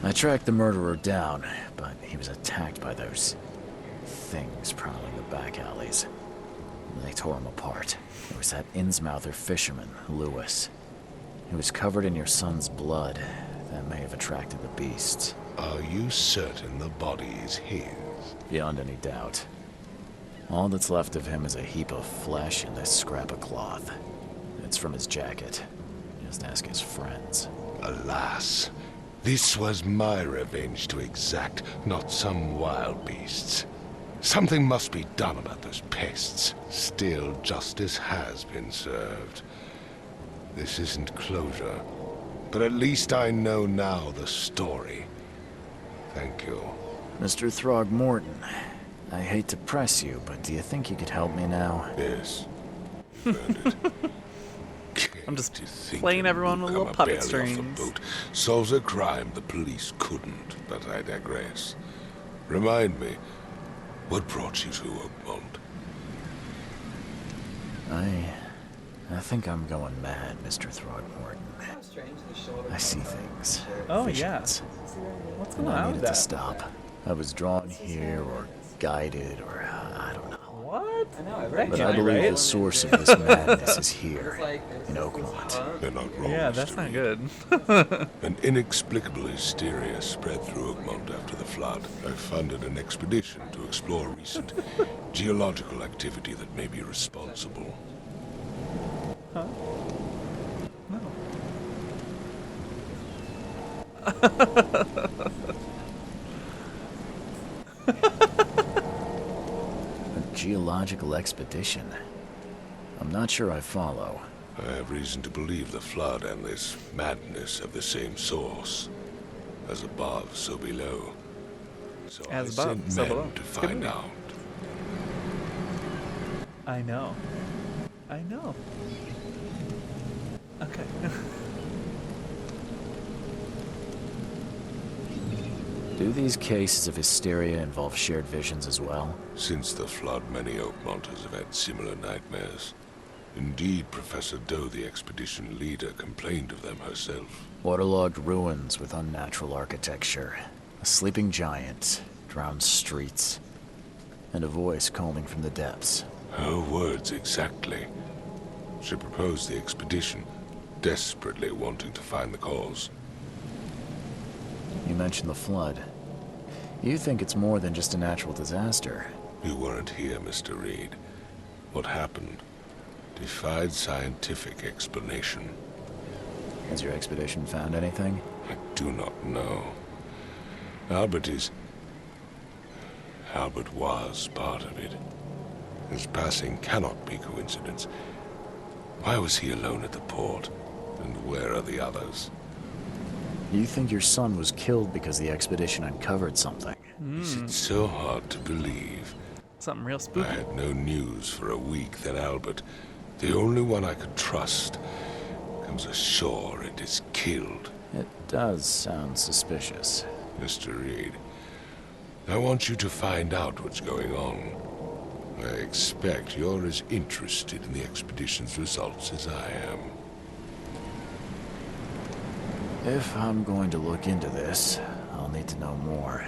I tracked the murderer down, but he was attacked by those things prowling the back alleys. They tore him apart. There was that Innsmouther fisherman, Lewis. He was covered in your son's blood. That may have attracted the beasts. Are you certain the body is his? Beyond any doubt. All that's left of him is a heap of flesh and this scrap of cloth. It's from his jacket. Just ask his friends. Alas. This was my revenge to exact, not some wild beast's. Something must be done about those pests. Still, justice has been served. This isn't closure, but at least I know now the story. Thank you. Mr. Throgmorton, I hate to press you, but do you think you could help me now? Yes. I'm just playing everyone with little puppet strings. Solves a crime the police couldn't, but I digress. Remind me, what brought you to Oakmont? I think I'm going mad, Mr. Throgmorton. I see things. Oh, visions. yeah. What's going I on needed with to that? stop. I was drawn here, or guided, or I don't know. What? I know, I read But it. I believe the source of this madness is here, in Oakmont. They're not wrong. Yeah, that's not good. An inexplicable hysteria spread through Oakmont after the flood. I funded an expedition to explore recent geological activity that may be responsible. Huh? No. A geological expedition? I'm not sure I follow. I have reason to believe the flood and this madness have the same source. As above, so below. So As I above, sent so men below. to It's a good find movie. out. I know. I know. Okay. Do these cases of hysteria involve shared visions as well? Since the flood, many Oakmonters have had similar nightmares. Indeed, Professor Doe, the expedition leader, complained of them herself. Waterlogged ruins with unnatural architecture, a sleeping giant, drowned streets, and a voice calling from the depths. Her words exactly. She proposed the expedition, desperately wanting to find the cause. You mentioned the flood. You think it's more than just a natural disaster? You weren't here, Mr. Reed. What happened defied scientific explanation. Has your expedition found anything? I do not know. Albert was part of it. His passing cannot be coincidence. Why was he alone at the port? And where are the others? You think your son was killed because the expedition uncovered something? Is it so hard to believe? Something real spooky. I had no news for a week. Then Albert, the only one I could trust, comes ashore and is killed. It does sound suspicious. Mr. Reed, I want you to find out what's going on. I expect you're as interested in the expedition's results as I am. If I'm going to look into this, I'll need to know more.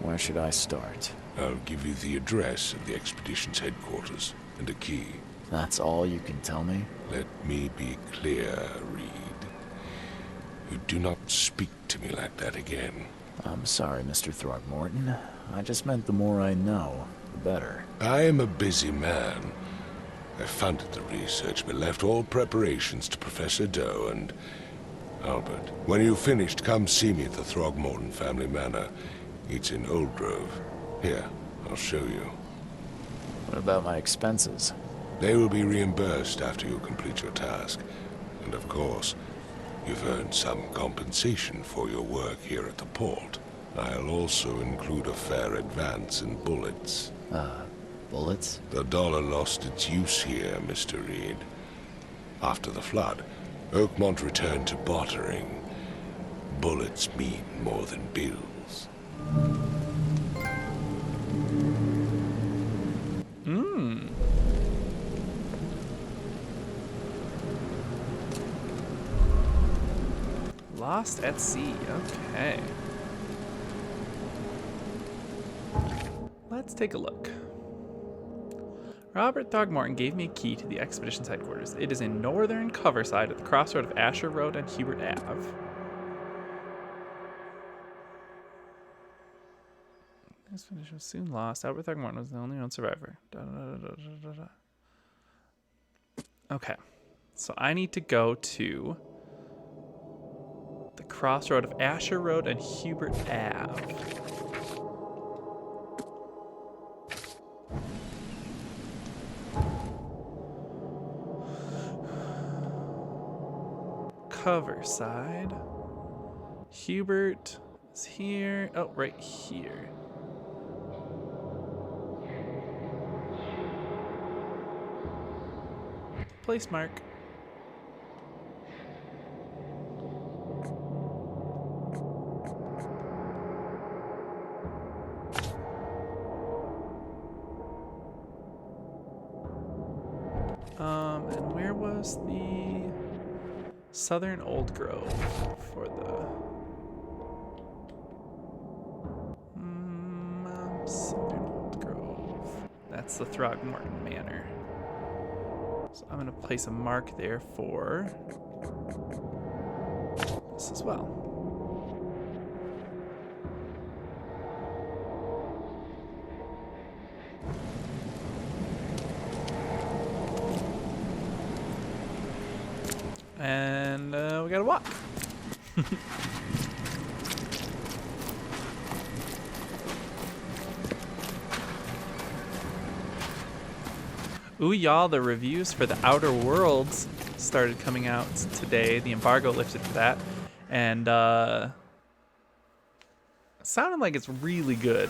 Where should I start? I'll give you the address of the expedition's headquarters and a key. That's all you can tell me? Let me be clear, Reed. You do not speak to me like that again. I'm sorry, Mr. Throgmorton. I just meant the more I know, the better. I am a busy man. I funded the research, but left all preparations to Professor Doe and Albert. When you've finished, come see me at the Throgmorton family manor. It's in Old Grove. Here, I'll show you. What about my expenses? They will be reimbursed after you complete your task. And of course, you've earned some compensation for your work here at the port. I'll also include a fair advance in bullets. Bullets? The dollar lost its use here, Mr. Reed. After the flood, Oakmont returned to bartering. Bullets mean more than bills. Lost at sea. Okay. Let's take a look. Robert Throgmorton gave me a key to the expedition's headquarters. It is in northern Coverside at the crossroad of Asher Road and Hubert Ave. This expedition was soon lost. Albert Throgmorton was the only known survivor. Okay. So I need to go to the crossroad of Asher Road and Hubert Ave. Coverside. Hubert is here. Oh, right here. Place mark. And where was the Southern Old Grove for the Southern Old Grove? That's that's the Throgmorton Manor. So I'm going to place a mark there for this as well. And we gotta walk. Ooh, y'all, the reviews for The Outer Worlds started coming out today. The embargo lifted for that. And it sounded like it's really good.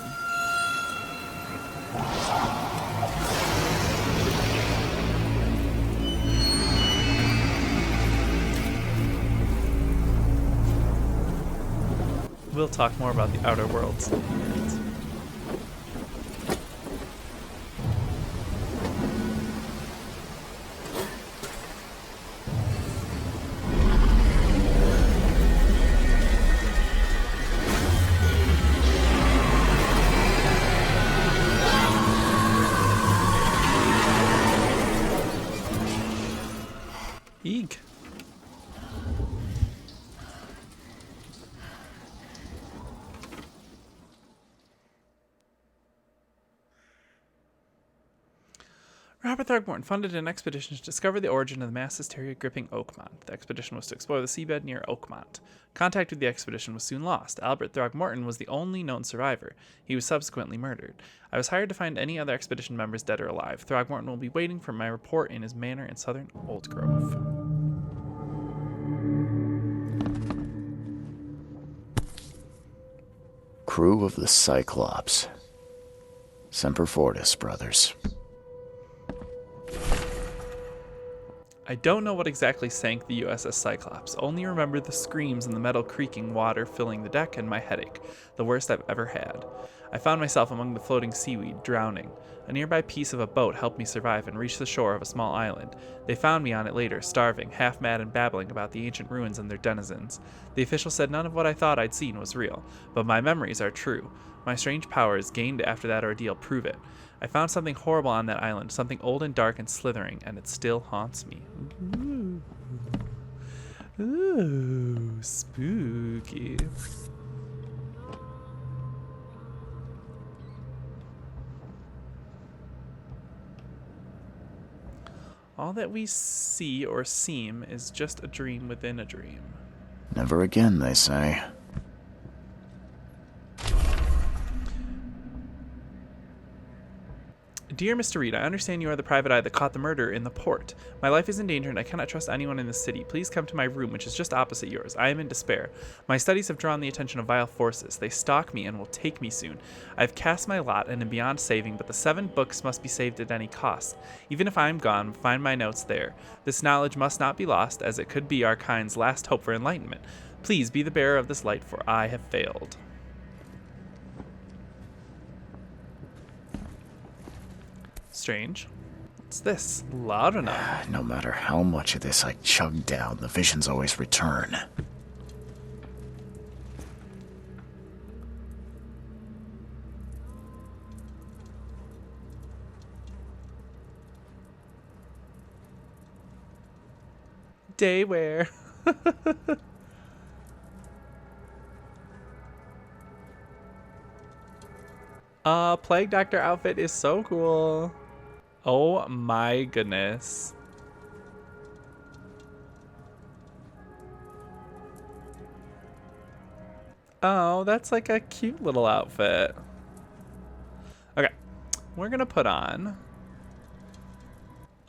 We'll talk more about The Outer Worlds. Eek. Robert Throgmorton funded an expedition to discover the origin of the mass hysteria gripping Oakmont. The expedition was to explore the seabed near Oakmont. Contact with the expedition was soon lost. Albert Throgmorton was the only known survivor. He was subsequently murdered. I was hired to find any other expedition members dead or alive. Throgmorton will be waiting for my report in his manor in southern Old Grove. Crew of the Cyclops. Semper Fortis, brothers. I don't know what exactly sank the USS Cyclops, only remember the screams and the metal creaking water filling the deck and my headache, the worst I've ever had. I found myself among the floating seaweed, drowning. A nearby piece of a boat helped me survive and reach the shore of a small island. They found me on it later, starving, half mad and babbling about the ancient ruins and their denizens. The official said none of what I thought I'd seen was real, but my memories are true. My strange powers gained after that ordeal prove it. I found something horrible on that island, something old and dark and slithering, and it still haunts me. Ooh. Ooh, spooky. All that we see or seem is just a dream within a dream. Never again, they say. Dear Mr. Reed, I understand you are the private eye that caught the murderer in the port. My life is in danger and I cannot trust anyone in the city. Please come to my room, which is just opposite yours. I am in despair. My studies have drawn the attention of vile forces. They stalk me and will take me soon. I have cast my lot and am beyond saving, but the 7 books must be saved at any cost. Even if I am gone, find my notes there. This knowledge must not be lost, as it could be our kind's last hope for enlightenment. Please be the bearer of this light, for I have failed. Strange. What's this? Loud enough. No matter how much of this I chug down, the visions always return. Daywear. Plague Doctor outfit is so cool. Oh my goodness. Oh, that's like a cute little outfit. Okay, we're gonna put on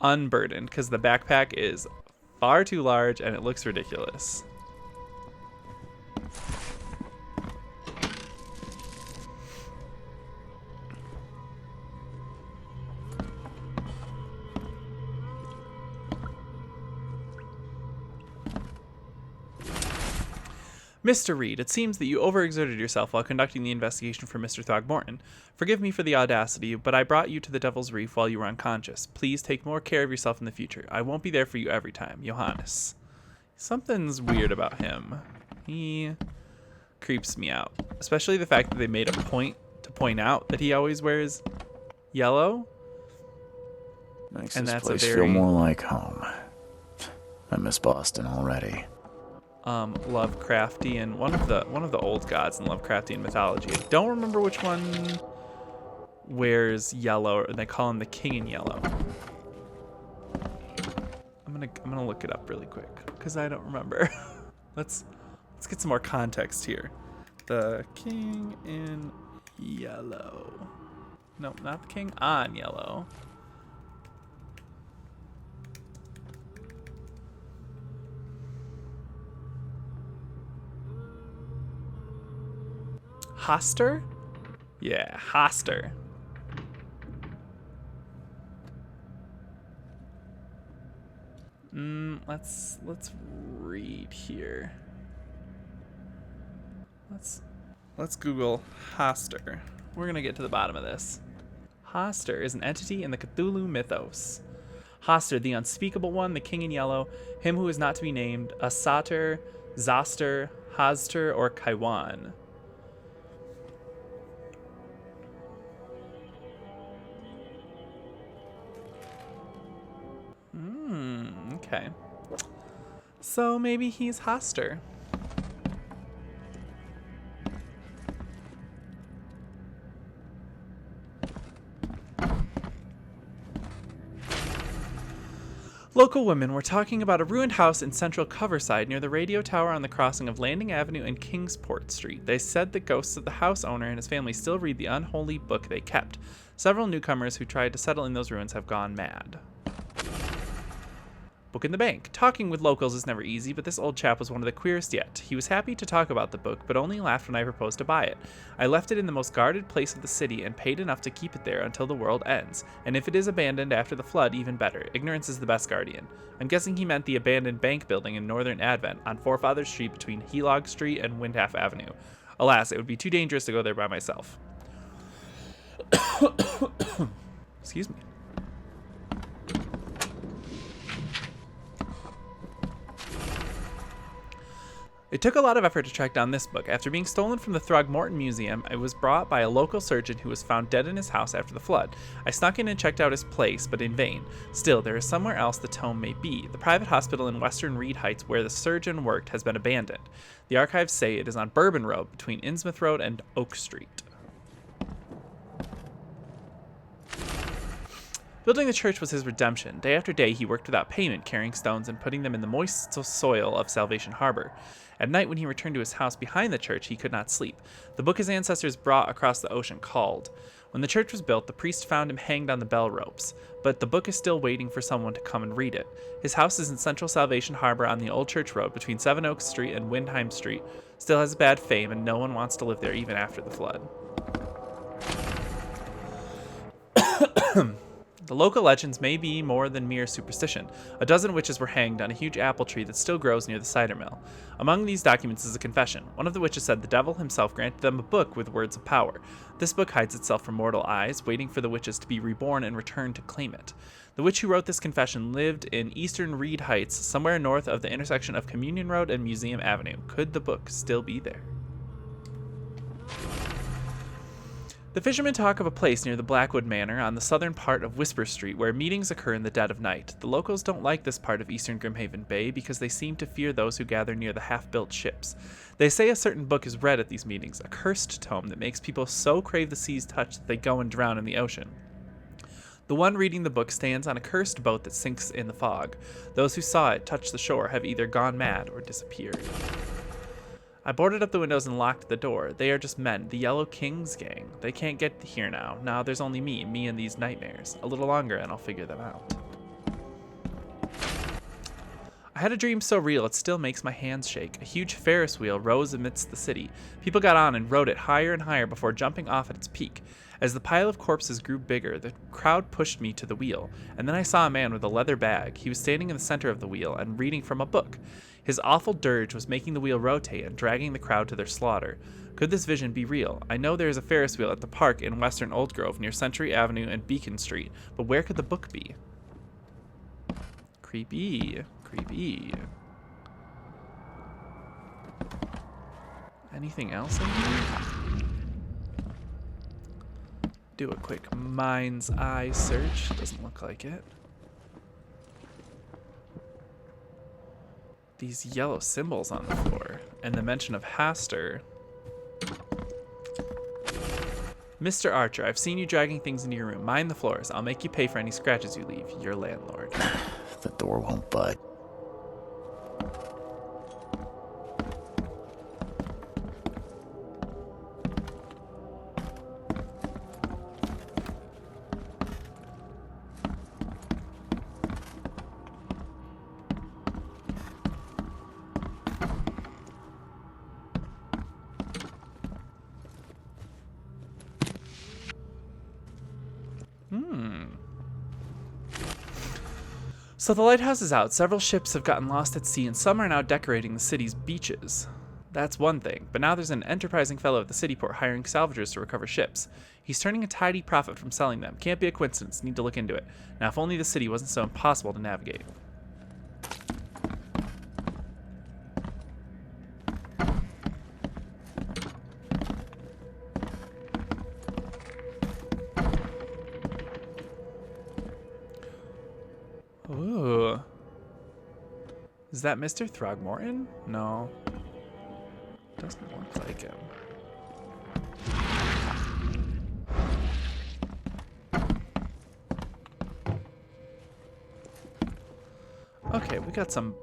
Unburdened because the backpack is far too large and it looks ridiculous. Mr. Reed, it seems that you overexerted yourself while conducting the investigation for Mr. Throgmorton. Forgive me for the audacity, but I brought you to the Devil's Reef while you were unconscious. Please take more care of yourself in the future. I won't be there for you every time. Johannes. Something's weird about him. He creeps me out. Especially the fact that they made a point to point out that he always wears yellow. Makes And this that's a place very- feel more like home. I miss Boston already. Lovecraftian, one of the old gods in Lovecraftian mythology. I don't remember which one wears yellow, and they call him the King in Yellow. I'm gonna look it up really quick because I don't remember. let's get some more context here. The King in Yellow. No, not the King on Yellow. Hoster? Yeah, Hoster. Let's read here. Let's Google Hoster. We're gonna get to the bottom of this. Hoster is an entity in the Cthulhu mythos. Hoster, the unspeakable one, the King in Yellow, him who is not to be named, a Satyr, Zoster, Hazter, or Kaiwan. Okay. So maybe he's Hoster. Local women were talking about a ruined house in central Coverside near the radio tower on the crossing of Landing Avenue and Kingsport Street. They said the ghosts of the house owner and his family still read the unholy book they kept. Several newcomers who tried to settle in those ruins have gone mad. Book in the bank. Talking with locals is never easy, but this old chap was one of the queerest yet. He was happy to talk about the book, but only laughed when I proposed to buy it. I left it in the most guarded place of the city and paid enough to keep it there until the world ends. And if it is abandoned after the flood, even better. Ignorance is the best guardian. I'm guessing he meant the abandoned bank building in Northern Advent on Forefathers Street between Helog Street and Windhalf Avenue. Alas, it would be too dangerous to go there by myself. Excuse me. It took a lot of effort to track down this book. After being stolen from the Throgmorton Museum, it was brought by a local surgeon who was found dead in his house after the flood. I snuck in and checked out his place, but in vain. Still, there is somewhere else the tome may be. The private hospital in Western Reed Heights where the surgeon worked has been abandoned. The archives say it is on Bourbon Road between Innsmouth Road and Oak Street. Building the church was his redemption. Day after day, he worked without payment, carrying stones and putting them in the moist soil of Salvation Harbor. At night, when he returned to his house behind the church, he could not sleep. The book his ancestors brought across the ocean called. When the church was built, the priest found him hanged on the bell ropes, but the book is still waiting for someone to come and read it. His house is in Central Salvation Harbor on the Old Church Road between Seven Oaks Street and Windheim Street. Still has a bad fame, and no one wants to live there even after the flood. The local legends may be more than mere superstition. A dozen witches were hanged on a huge apple tree that still grows near the cider mill. Among these documents is a confession. One of the witches said the devil himself granted them a book with words of power. This book hides itself from mortal eyes, waiting for the witches to be reborn and return to claim it. The witch who wrote this confession lived in eastern Reed Heights, somewhere north of the intersection of Communion Road and Museum Avenue. Could the book still be there? The fishermen talk of a place near the Blackwood Manor on the southern part of Whisper Street where meetings occur in the dead of night. The locals don't like this part of eastern Grimhaven Bay because they seem to fear those who gather near the half-built ships. They say a certain book is read at these meetings, a cursed tome that makes people so crave the sea's touch that they go and drown in the ocean. The one reading the book stands on a cursed boat that sinks in the fog. Those who saw it touch the shore have either gone mad or disappeared. I boarded up the windows and locked the door. They are just men, the Yellow King's gang. They can't get here now. Now there's only me and these nightmares. A little longer and I'll figure them out. I had a dream so real it still makes my hands shake. A huge Ferris wheel rose amidst the city. People got on and rode it higher and higher before jumping off at its peak. As the pile of corpses grew bigger, the crowd pushed me to the wheel, and then I saw a man with a leather bag. He was standing in the center of the wheel and reading from a book. His awful dirge was making the wheel rotate and dragging the crowd to their slaughter. Could this vision be real? I know there is a Ferris wheel at the park in Western Old Grove near Century Avenue and Beacon Street, but where could the book be? Creepy. Creepy. Anything else in here? Do a quick mind's eye search. Doesn't look like it. these yellow symbols on the floor and the mention of Haster. Mr. Archer, I've seen you dragging things into your room. Mind the floors. I'll make you pay for any scratches you leave. Your landlord. The door won't budge. So the lighthouse is out. Several ships have gotten lost at sea, and some are now decorating the city's beaches. That's one thing, but now there's an enterprising fellow at the city port hiring salvagers to recover ships. He's turning a tidy profit from selling them. Can't be a coincidence. Need to look into it. Now, if only the city wasn't so impossible to navigate. Ooh. Is that Mr. Throgmorton? No. Doesn't look like him. Okay, we got some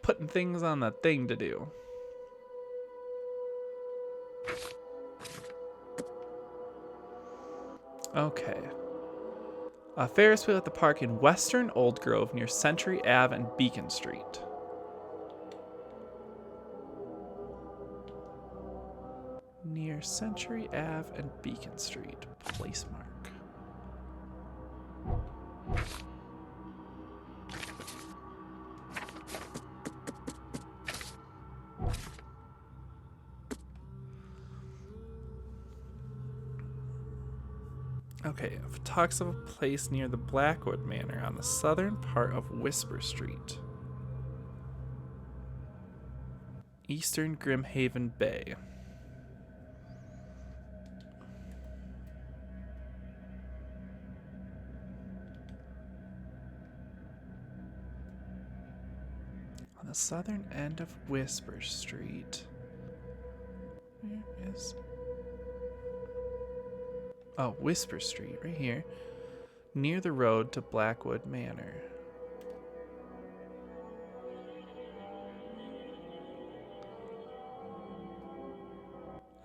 putting things on the thing to do. Okay. A Ferris wheel at the park in Western Old Grove near Century Ave and Beacon Street. Near Century Ave and Beacon Street. Place mark. Okay, it talks of a place near the Blackwood Manor on the southern part of Whisper Street. Eastern Grimhaven Bay. On the southern end of Whisper Street. Where is... Oh, Whisper Street, right here. Near the road to Blackwood Manor.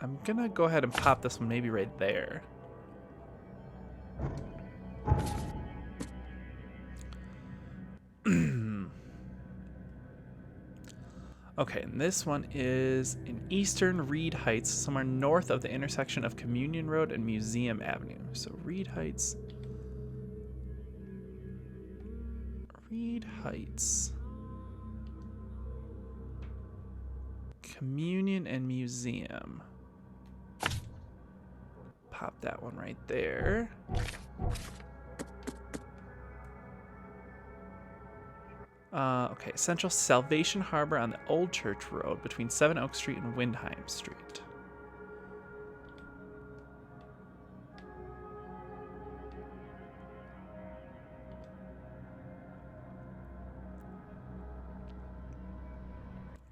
I'm gonna go ahead and pop this one maybe right there. Okay, and this one is in Eastern Reed Heights, somewhere north of the intersection of Communion Road and Museum Avenue. So Reed Heights. Reed Heights. Communion and Museum. Pop that one right there. Okay, Central Salvation Harbor on the Old Church Road between Seven Oak Street and Windheim Street.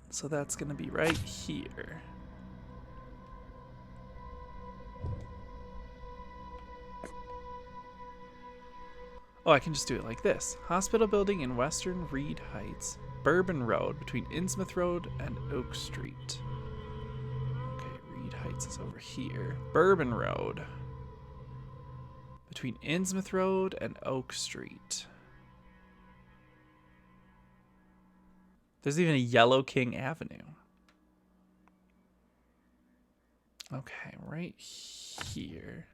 So that's going to be right here. Oh, I can just do it like this. Hospital building in Western Reed Heights. Bourbon Road between Innsmouth Road and Oak Street. Okay, Reed Heights is over here. Bourbon Road between Innsmouth Road and Oak Street. There's even a Yellow King Avenue. Okay, right here.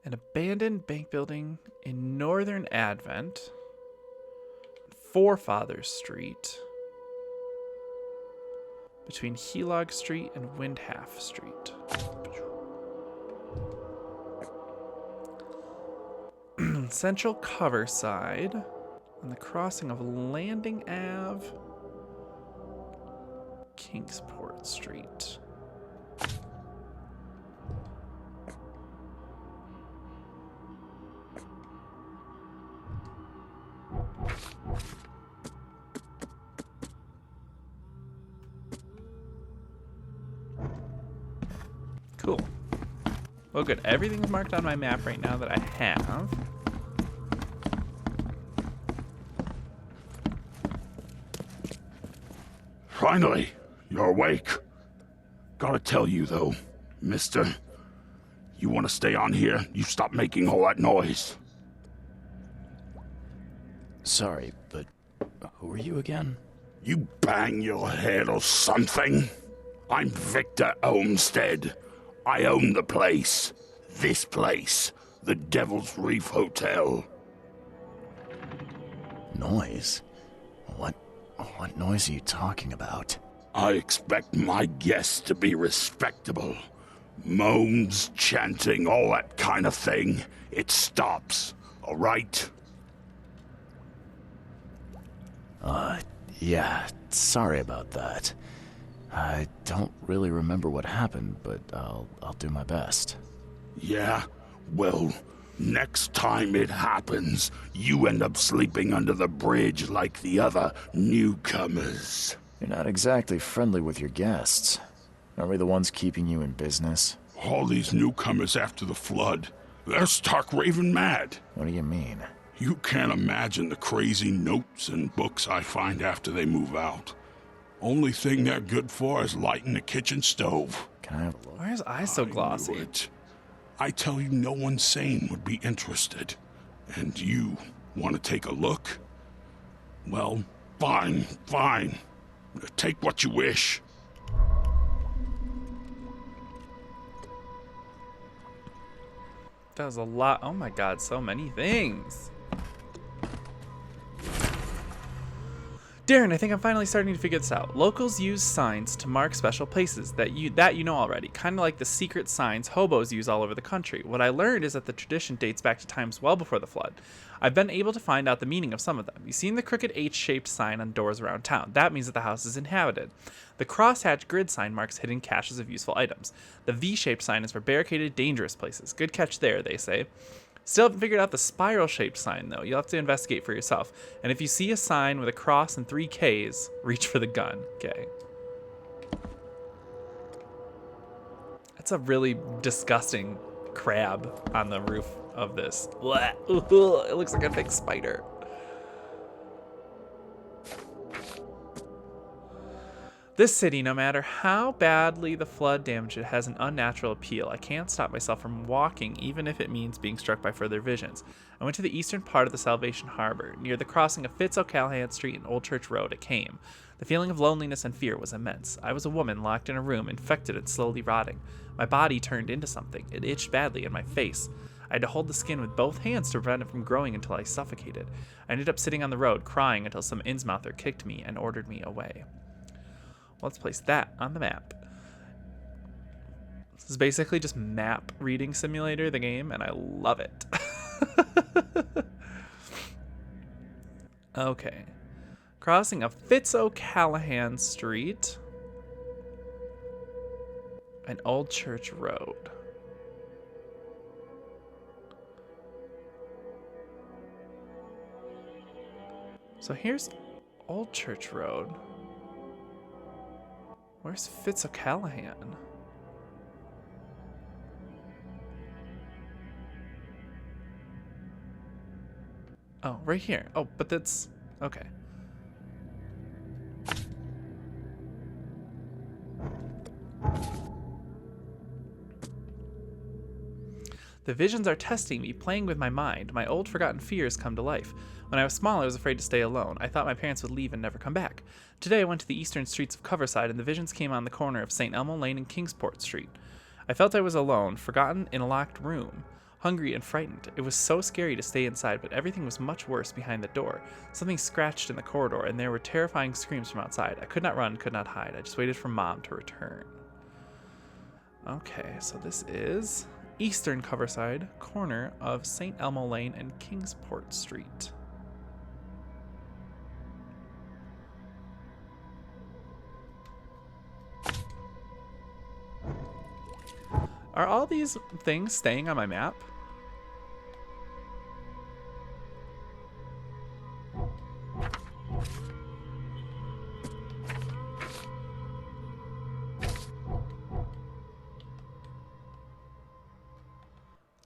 An abandoned bank building in Northern Advent, Forefathers Street, between Helog Street and Windhalf Street. Central Coverside, on the crossing of Landing Ave, Kingsport Street. Cool. Well, good. Everything's marked on my map right now that I have. Finally, you're awake. Gotta tell you, though, mister, you want to stay on here, you stop making all that noise. Sorry, but who are you again? You bang your head or something? I'm Victor Olmsted. I own the place. This place. The Devil's Reef Hotel. Noise? What noise are you talking about? I expect my guests to be respectable. Moans, chanting, all that kind of thing. It stops, all right? Yeah, sorry about that. I don't really remember what happened, but I'll do my best. Yeah? Well, next time it happens, you end up sleeping under the bridge like the other newcomers. You're not exactly friendly with your guests. Aren't we the ones keeping you in business? All these newcomers after the flood, they're stark raving mad. What do you mean? You can't imagine the crazy notes and books I find after they move out. Only thing they're good for is lighting the kitchen stove. Can I have a look? Why is eye so glossy? I knew it. I tell you, no one sane would be interested. And you want to take a look? Well, fine. Take what you wish. That was a lot. Oh my god, so many things. Darren, I think I'm finally starting to figure this out. Locals use signs to mark special places that you know already, kind of like the secret signs hobos use all over the country. What I learned is that the tradition dates back to times well before the flood. I've been able to find out the meaning of some of them. You've seen the crooked H-shaped sign on doors around town. That means that the house is inhabited. The crosshatch grid sign marks hidden caches of useful items. The V-shaped sign is for barricaded, dangerous places. Good catch there, they say. Still haven't figured out the spiral-shaped sign, though. You'll have to investigate for yourself. And if you see a sign with a cross and 3 Ks, reach for the gun. Okay. That's a really disgusting crab on the roof of this. Blah. It looks like a big spider. This city, no matter how badly the flood damaged it, has an unnatural appeal. I can't stop myself from walking, even if it means being struck by further visions. I went to the eastern part of the Salvation Harbor. Near the crossing of Fitz O'Callahan Street and Old Church Road, it came. The feeling of loneliness and fear was immense. I was a woman locked in a room, infected and slowly rotting. My body turned into something. It itched badly in my face. I had to hold the skin with both hands to prevent it from growing until I suffocated. I ended up sitting on the road, crying until some Innsmouther kicked me and ordered me away. Let's place that on the map. This is basically just map reading simulator, the game, and I love it. Okay. Crossing of Fitz O'Callahan Street and Old Church Road. So here's Old Church Road. Where's Fitz O'Callahan? Oh, right here. Oh, but that's... okay. The visions are testing me, playing with my mind. My old forgotten fears come to life. When I was small, I was afraid to stay alone. I thought my parents would leave and never come back. Today, I went to the eastern streets of Coverside, and the visions came on the corner of St. Elmo Lane and Kingsport Street. I felt I was alone, forgotten in a locked room, hungry and frightened. It was so scary to stay inside, but everything was much worse behind the door. Something scratched in the corridor, and there were terrifying screams from outside. I could not run, could not hide. I just waited for Mom to return. Okay, so this is eastern Coverside, corner of St. Elmo Lane and Kingsport Street. Are all these things staying on my map?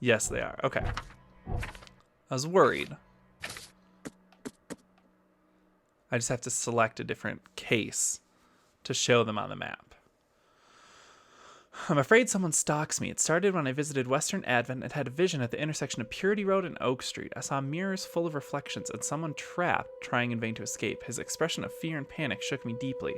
Yes, they are. Okay. I was worried. I just have to select a different case to show them on the map. I'm afraid someone stalks me. It started when I visited Western Advent and had a vision at the intersection of Purity Road and Oak Street. I saw mirrors full of reflections and someone trapped, trying in vain to escape. His expression of fear and panic shook me deeply.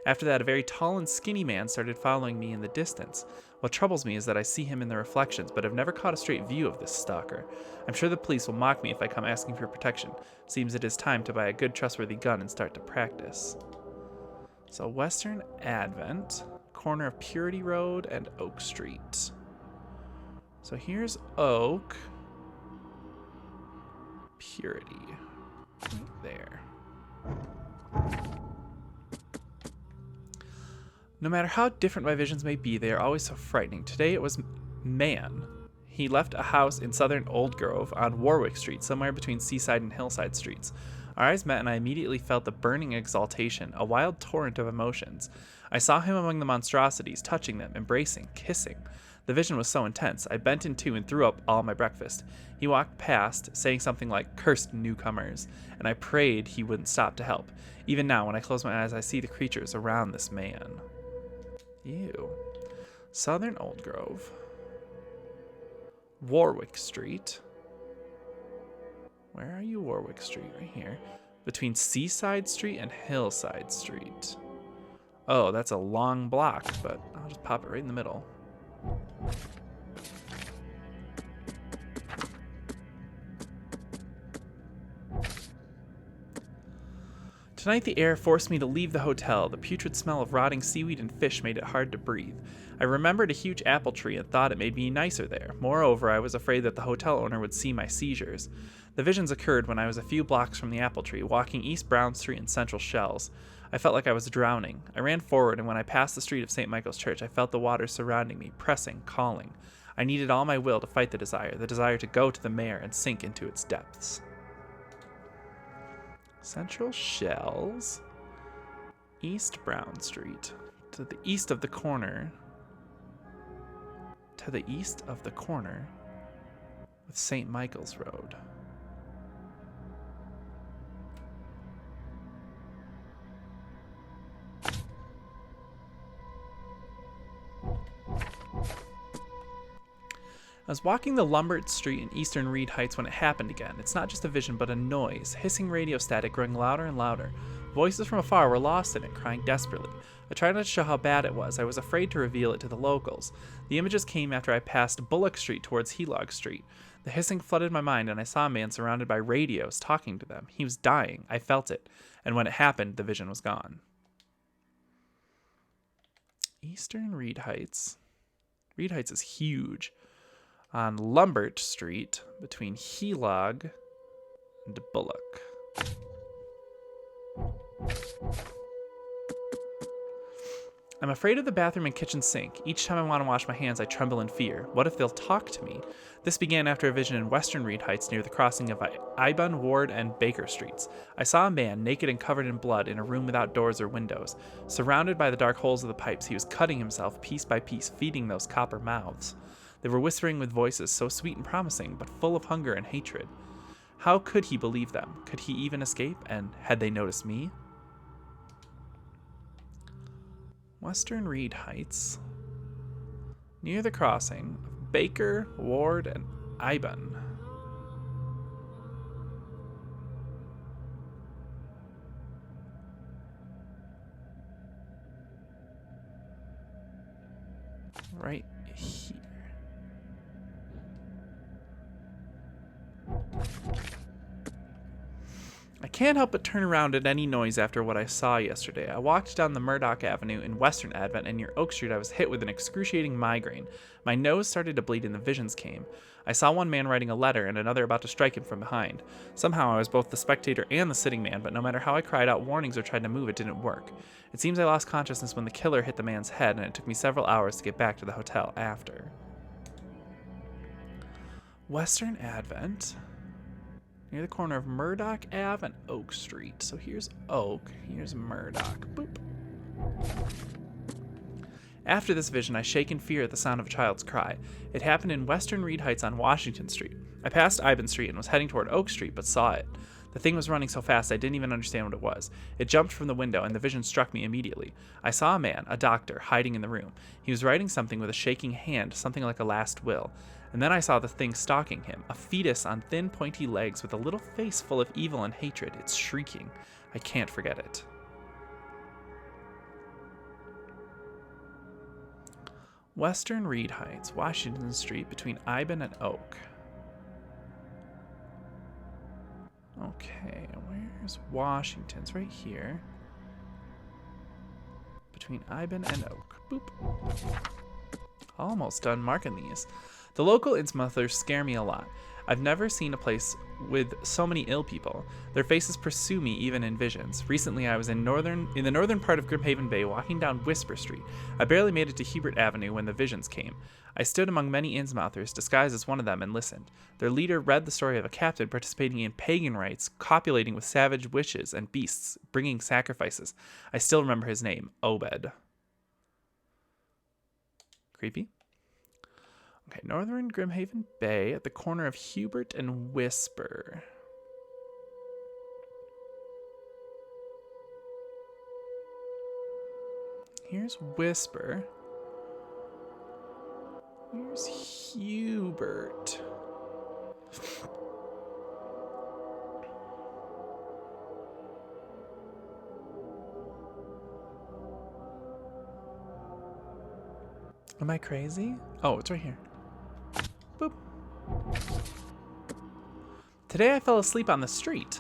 After that, a very tall and skinny man started following me in the distance. What troubles me is that I see him in the reflections, but have never caught a straight view of this stalker. I'm sure the police will mock me if I come asking for protection. Seems it is time to buy a good, trustworthy gun and start to practice. So, Western Advent, corner of Purity Road and Oak Street. So here's Oak. Purity. Right there. No matter how different my visions may be, they are always so frightening. Today it was man. He left a house in southern Old Grove on Warwick Street, somewhere between Seaside and Hillside Streets. Our eyes met and I immediately felt the burning exaltation, a wild torrent of emotions. I saw him among the monstrosities, touching them, embracing, kissing. The vision was so intense, I bent in two and threw up all my breakfast. He walked past, saying something like, "Cursed newcomers," and I prayed he wouldn't stop to help. Even now, when I close my eyes, I see the creatures around this man. Ew. Southern Old Grove. Warwick Street. Where are you, Warwick Street? Right here. Between Seaside Street and Hillside Street. Oh, that's a long block, but I'll just pop it right in the middle. Tonight the air forced me to leave the hotel. The putrid smell of rotting seaweed and fish made it hard to breathe. I remembered a huge apple tree and thought it made me nicer there. Moreover, I was afraid that the hotel owner would see my seizures. The visions occurred when I was a few blocks from the apple tree, walking East Brown Street and Central Shells. I felt like I was drowning. I ran forward, and when I passed the street of St. Michael's Church, I felt the water surrounding me, pressing, calling. I needed all my will to fight the desire to go to the mare and sink into its depths. Central Shells, East Brown Street, to the east of the corner, with St. Michael's Road. I was walking the Lombard Street in Eastern Reed Heights when it happened again. It's not just a vision, but a noise, hissing radio static growing louder and louder. Voices from afar were lost in it, crying desperately. I tried not to show how bad it was. I was afraid to reveal it to the locals. The images came after I passed Bullock Street towards Helog Street. The hissing flooded my mind, and I saw a man surrounded by radios talking to them. He was dying. I felt it. And when it happened, the vision was gone. Eastern Reed Heights. Reed Heights is huge. On Lombard Street, between Helog and Bullock. I'm afraid of the bathroom and kitchen sink. Each time I want to wash my hands, I tremble in fear. What if they'll talk to me? This began after a vision in Western Reed Heights near the crossing of Ibun, Ward, and Baker Streets. I saw a man, naked and covered in blood, in a room without doors or windows. Surrounded by the dark holes of the pipes, he was cutting himself piece by piece, feeding those copper mouths. They were whispering with voices so sweet and promising, but full of hunger and hatred. How could he believe them? Could he even escape? And had they noticed me? Western Reed Heights. Near the crossing of Baker, Ward, and Ibun. Right here. I can't help but turn around at any noise after what I saw yesterday. I walked down the Murdoch Avenue in Western Advent, and near Oak Street I was hit with an excruciating migraine. My nose started to bleed and the visions came. I saw one man writing a letter and another about to strike him from behind. Somehow I was both the spectator and the sitting man, but no matter how I cried out warnings or tried to move, it didn't work. It seems I lost consciousness when the killer hit the man's head, and it took me several hours to get back to the hotel after. Western Advent. Near the corner of Murdoch Ave and Oak Street. So here's Oak, here's Murdoch. Boop. After this vision, I shake in fear at the sound of a child's cry. It happened in Western Reed Heights on Washington Street. I passed Iban Street and was heading toward Oak Street, but saw it. The thing was running so fast I didn't even understand what it was. It jumped from the window, and the vision struck me immediately. I saw a man, a doctor, hiding in the room. He was writing something with a shaking hand, something like a last will. And then I saw the thing stalking him, a fetus on thin, pointy legs with a little face full of evil and hatred. It's shrieking. I can't forget it. Western Reed Heights, Washington Street, between Iban and Oak. Okay, where's Washington? It's right here. Between Iban and Oak. Boop. Almost done marking these. The local Innsmouthers scare me a lot. I've never seen a place with so many ill people. Their faces pursue me even in visions. Recently, I was in the northern part of Grimhaven Bay, walking down Whisper Street. I barely made it to Hubert Avenue when the visions came. I stood among many Innsmouthers, disguised as one of them, and listened. Their leader read the story of a captain participating in pagan rites, copulating with savage witches and beasts, bringing sacrifices. I still remember his name, Obed. Creepy. Okay, northern Grimhaven Bay at the corner of Hubert and Whisper. Here's Whisper. Here's Hubert. Am I crazy? Oh, it's right here. Boop. Today I fell asleep on the street.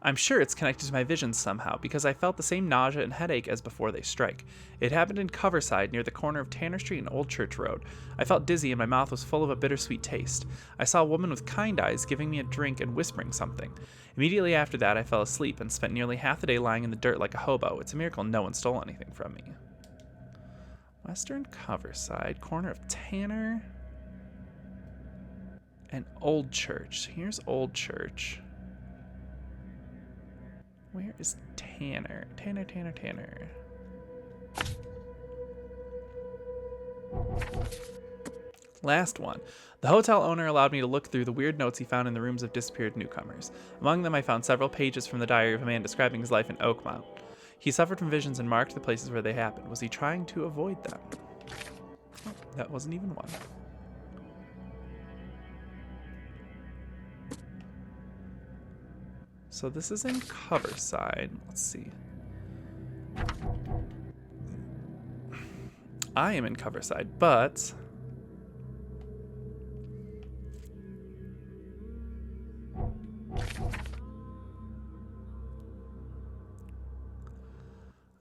I'm sure it's connected to my visions somehow, because I felt the same nausea and headache as before they strike. It happened in Coverside, near the corner of Tanner Street and Old Church Road. I felt dizzy and my mouth was full of a bittersweet taste. I saw a woman with kind eyes giving me a drink and whispering something. Immediately after that, I fell asleep and spent nearly half the day lying in the dirt like a hobo. It's a miracle no one stole anything from me. Western Coverside, corner of Tanner and Old Church. Here's Old Church. Where is Tanner? Tanner. Last one. The hotel owner allowed me to look through the weird notes he found in the rooms of disappeared newcomers. Among them, I found several pages from the diary of a man describing his life in Oakmont. He suffered from visions and marked the places where they happened. Was he trying to avoid them? Oh, that wasn't even one. So this is in Coverside. Let's see. I am in Coverside, but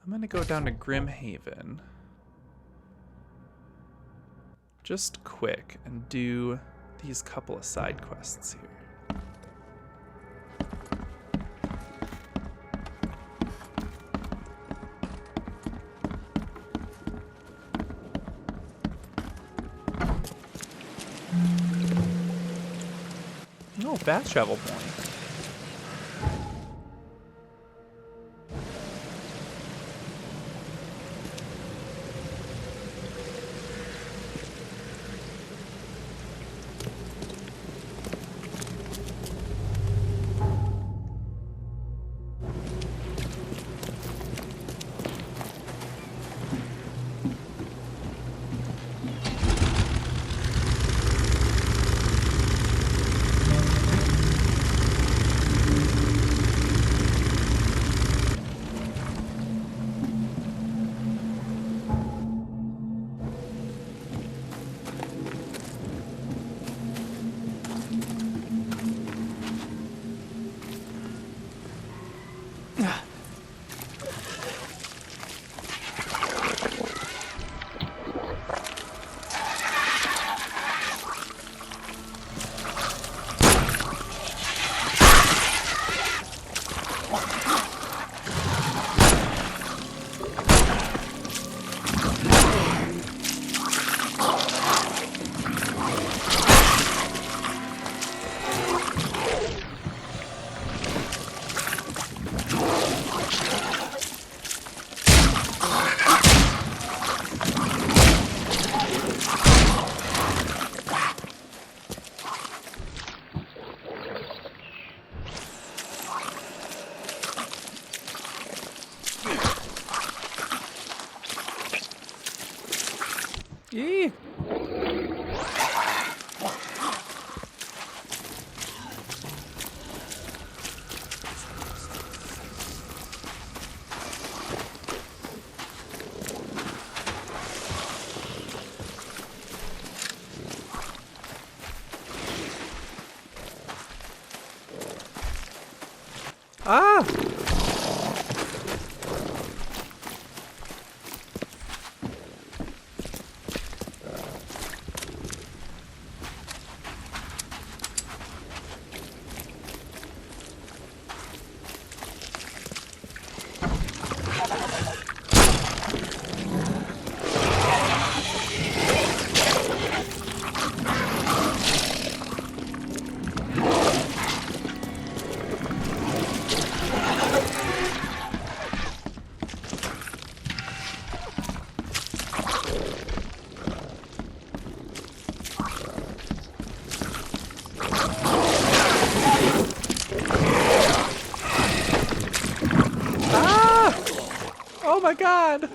I'm gonna go down to Grimhaven just quick and do these couple of side quests here. Oh, fast travel point. Yee. Ah! Oh my god!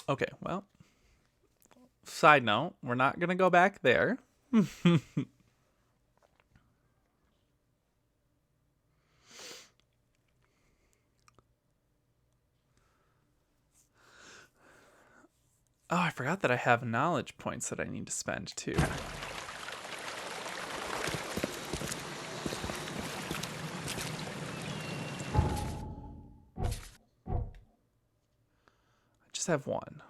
Okay, well, side note, we're not gonna go back there. Oh, I forgot that I have knowledge points that I need to spend too. I just have one.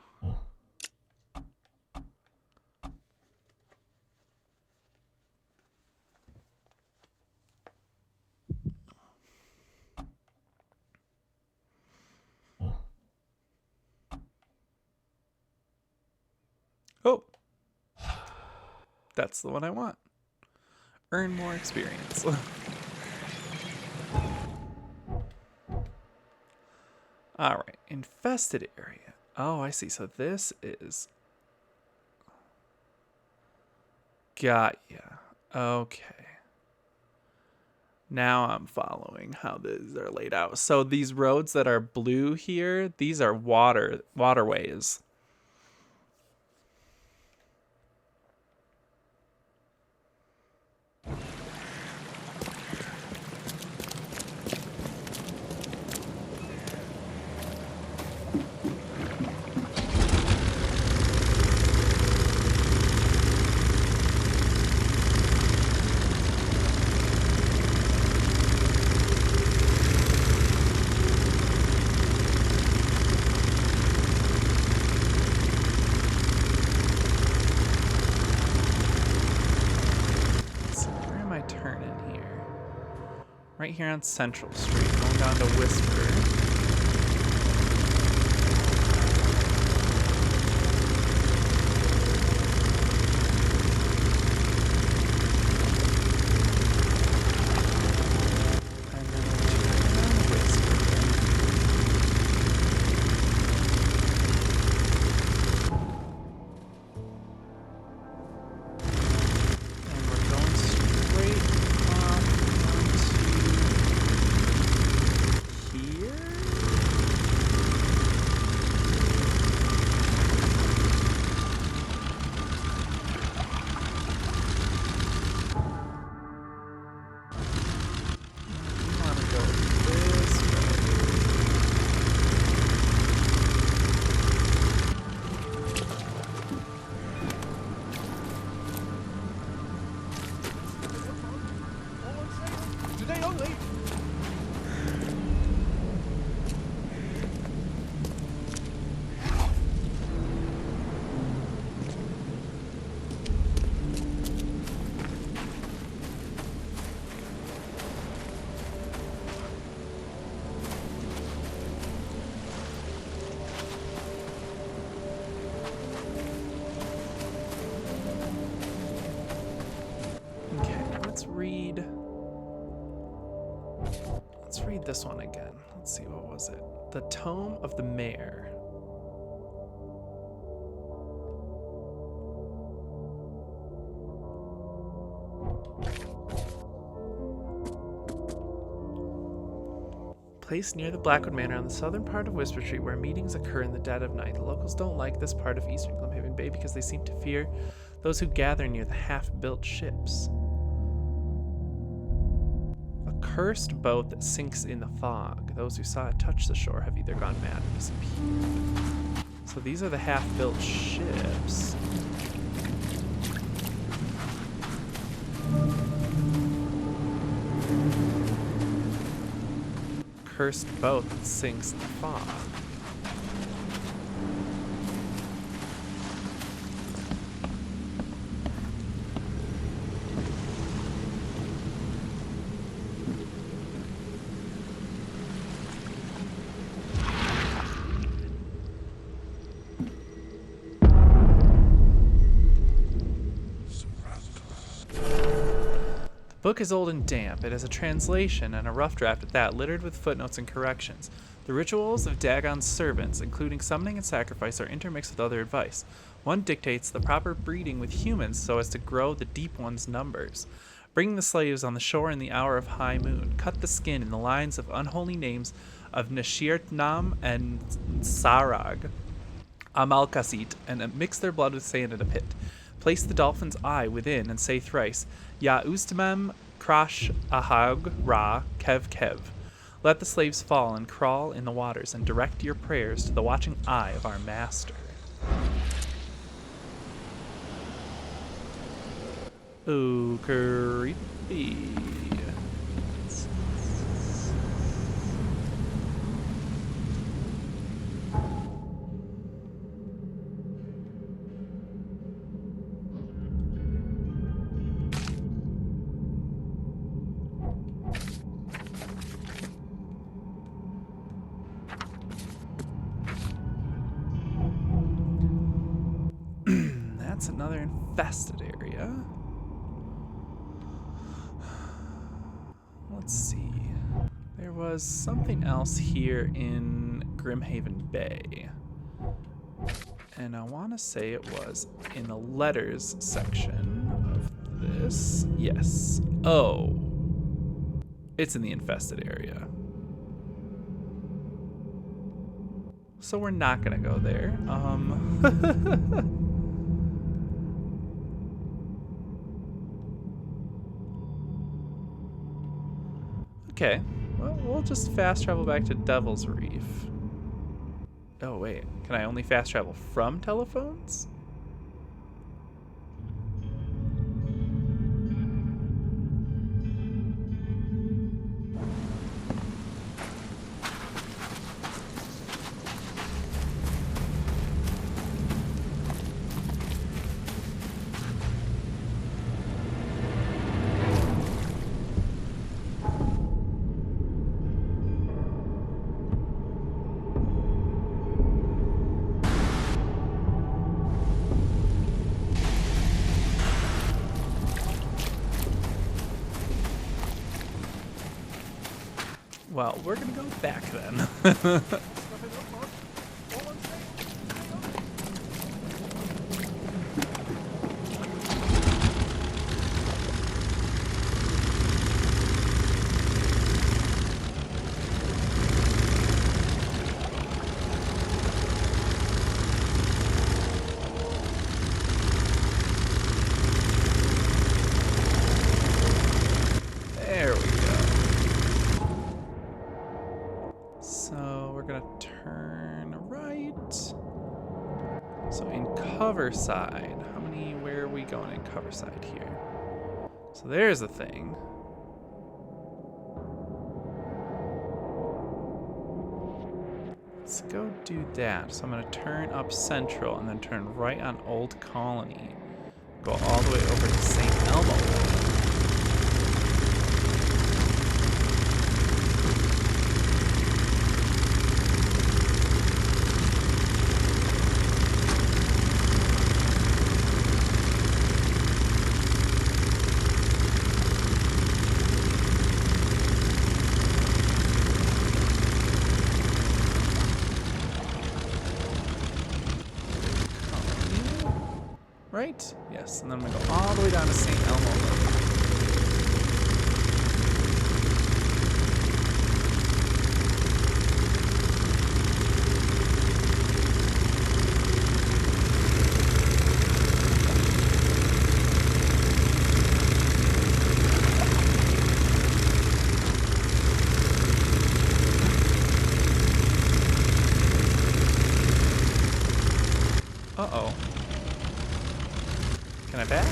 Oh, that's the one I want. Earn more experience. All right, infested area. Oh, I see. So this is... Got ya. Okay. Now I'm following how these are laid out. So these roads that are blue here, these are waterways. Right here on Central Street, going down to Whisper. Let's read this one again. Let's see, what was it? The Tome of the Mayor. Placed near the Blackwood Manor on the southern part of Whisper Street, where meetings occur in the dead of night. The locals don't like this part of eastern Glimhaven Bay because they seem to fear those who gather near the half-built ships. A cursed boat that sinks in the fog. Those who saw it touch the shore have either gone mad or disappeared. So these are the half-built ships. Cursed boat that sinks in the fog. The book is old and damp. It has a translation and a rough draft at that, littered with footnotes and corrections. The rituals of Dagon's servants, including summoning and sacrifice, are intermixed with other advice. One dictates the proper breeding with humans so as to grow the deep one's numbers. Bring the slaves on the shore in the hour of high moon. Cut the skin in the lines of unholy names of Nashirtnam and Sarag, Amalkasit, and mix their blood with sand in a pit. Place the dolphin's eye within and say thrice, Ya Ustamem Krash Ahag Ra Kev Kev. Let the slaves fall and crawl in the waters, and direct your prayers to the watching eye of our master. Ooh, creepy. That's another infested area. Let's see. There was something else here in Grimhaven Bay. And I want to say it was in the letters section of this. Yes. Oh. It's in the infested area. So we're not going to go there. Okay, well, we'll just fast travel back to Devil's Reef. Oh, wait. Can I only fast travel from telephones? Well, we're gonna go back then. There we go. So we're gonna turn right. So in Coverside, where are we going in Coverside here? So there's the thing. Let's go do that. So I'm gonna turn up Central and then turn right on Old Colony. Go all the way over to St. Elmo. Right? Yes, and then I'm gonna go all the way down to St. Elmo Road. Uh-oh. Can I back?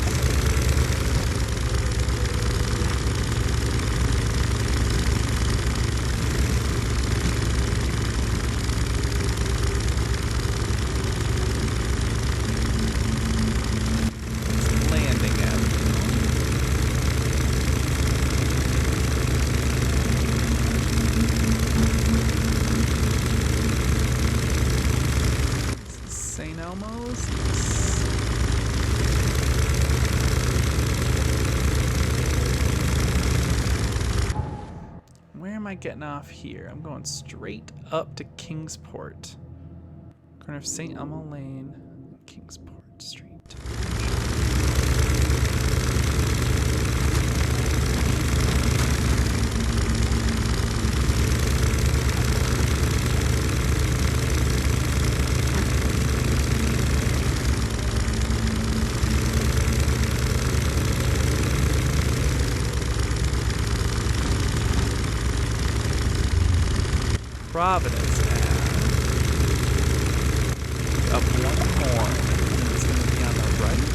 It's landing at me. St. Elmo's? Yes. Where am I getting off here? I'm going straight up to Kingsport. Corner of St. Elmo Lane, Kingsport Street. Providence Ave. Up one more, and then it's going to be on the right.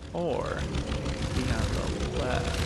Yeah. Or be on the left.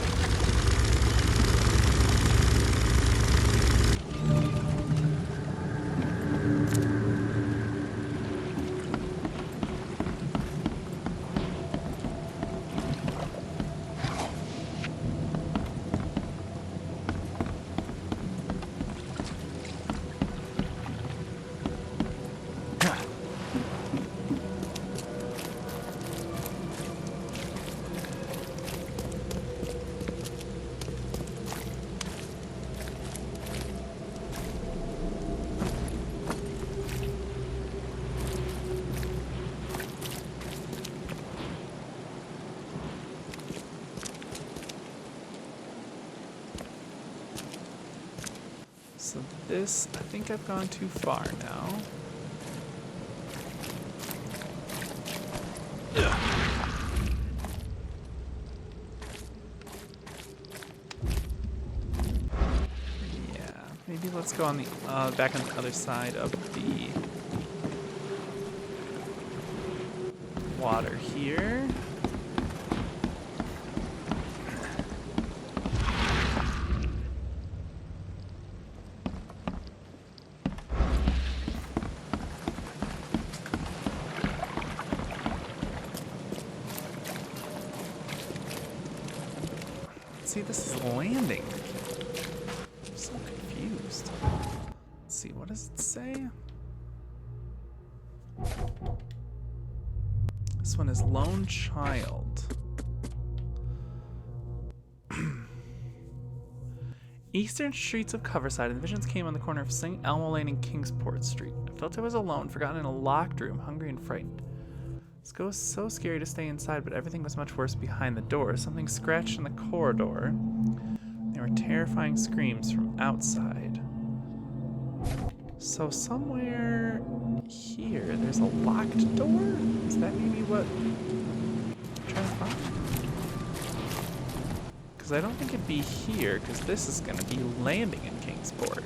So this, I think I've gone too far now. Yeah, maybe let's go on the back on the other side of the water here. See, this is landing. I'm so confused. Let's see, what does it say? This one is Lone Child. Eastern streets of Coverside, and the visions came on the corner of St. Elmo Lane and Kingsport Street. I felt I was alone, forgotten in a locked room, hungry and frightened. This ghost was so scary to stay inside, but everything was much worse behind the door. Something scratched in the corridor. There were terrifying screams from outside. So somewhere here, there's a locked door? Is that maybe what I'm trying to find? Because I don't think it'd be here, because this is going to be landing in Kingsport.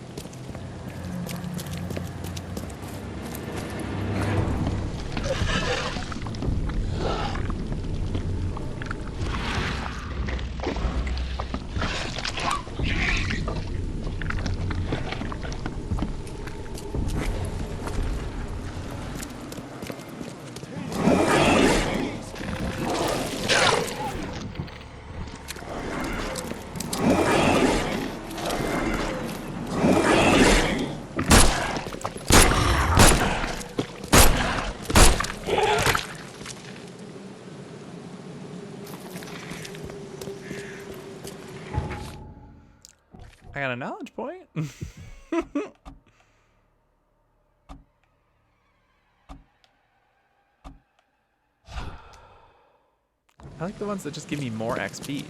I got a knowledge point. I like the ones that just give me more XP.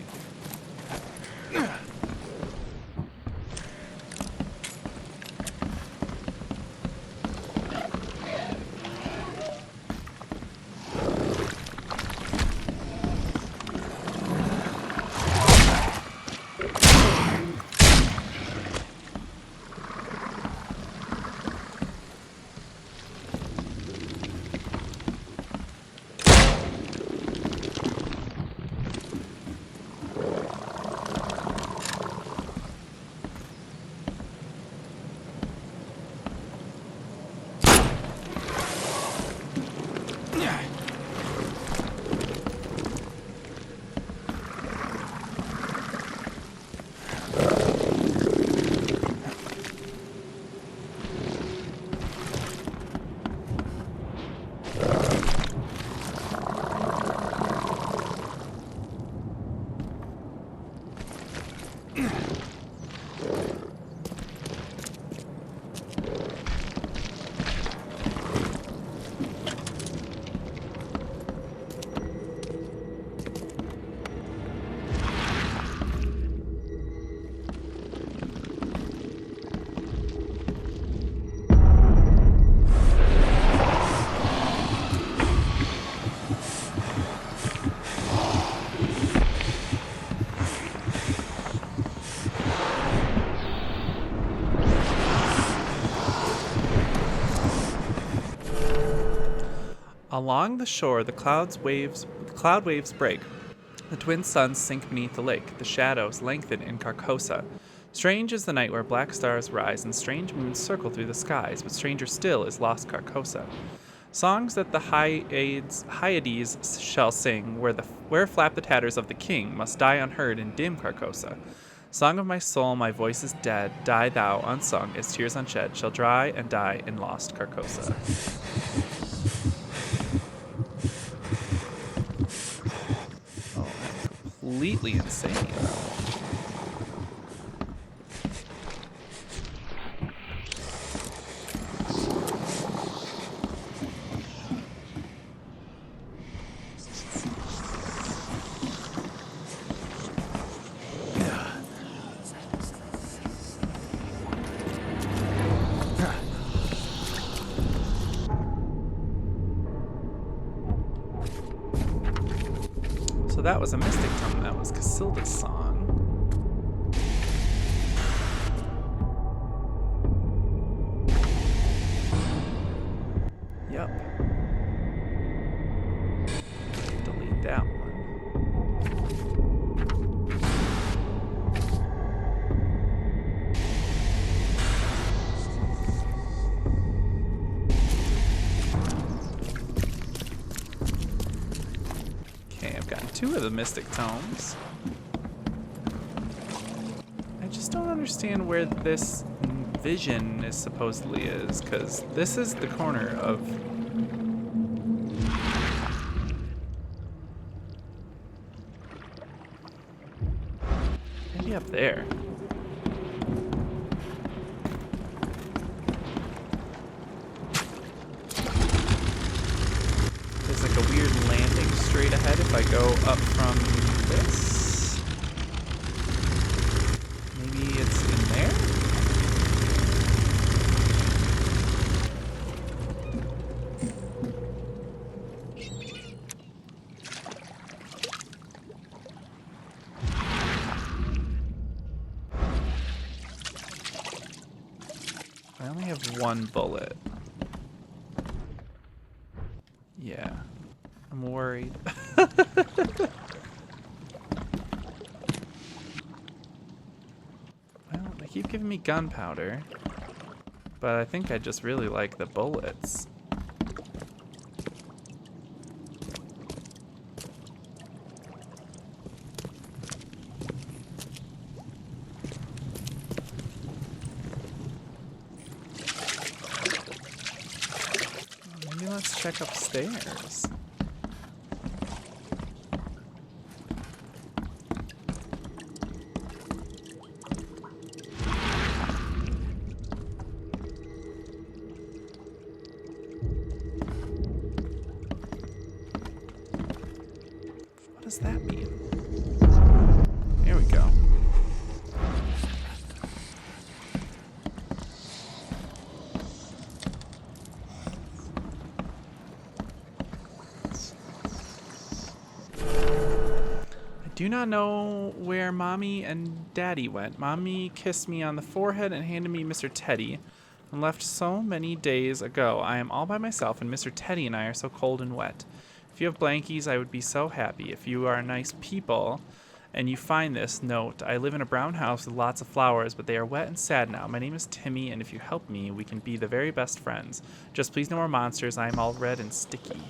Along the shore, the cloud waves break. The twin suns sink beneath the lake. The shadows lengthen in Carcosa. Strange is the night where black stars rise and strange moons circle through the skies, but stranger still is lost Carcosa. Songs that the Hyades shall sing, where flap the tatters of the king, must die unheard in dim Carcosa. Song of my soul, my voice is dead. Die thou, unsung, as tears unshed, shall dry and die in lost Carcosa. Oh, that's completely insane. So that was a Mystic Tome. That was Casilda's song. Yep. Delete that one. Okay, I've gotten 2 of the Mystic Tomes. I just don't understand where this vision is supposedly is, because this is the corner of... Maybe up there. There's like a weird landing straight ahead if I go up from this. Maybe it's in there? I only have 1 bullet. Yeah, I'm worried. Well, they keep giving me gunpowder, but I think I just really like the bullets. Maybe let's check upstairs. What does that mean? Here we go. I do not know where Mommy and Daddy went. Mommy kissed me on the forehead and handed me Mr. Teddy and left so many days ago. I am all by myself, and Mr. Teddy and I are so cold and wet. If you have blankies, I would be so happy. If you are nice people and you find this, note, I live in a brown house with lots of flowers, but they are wet and sad now. My name is Timmy, and if you help me, we can be the very best friends. Just please no more monsters. I am all red and sticky.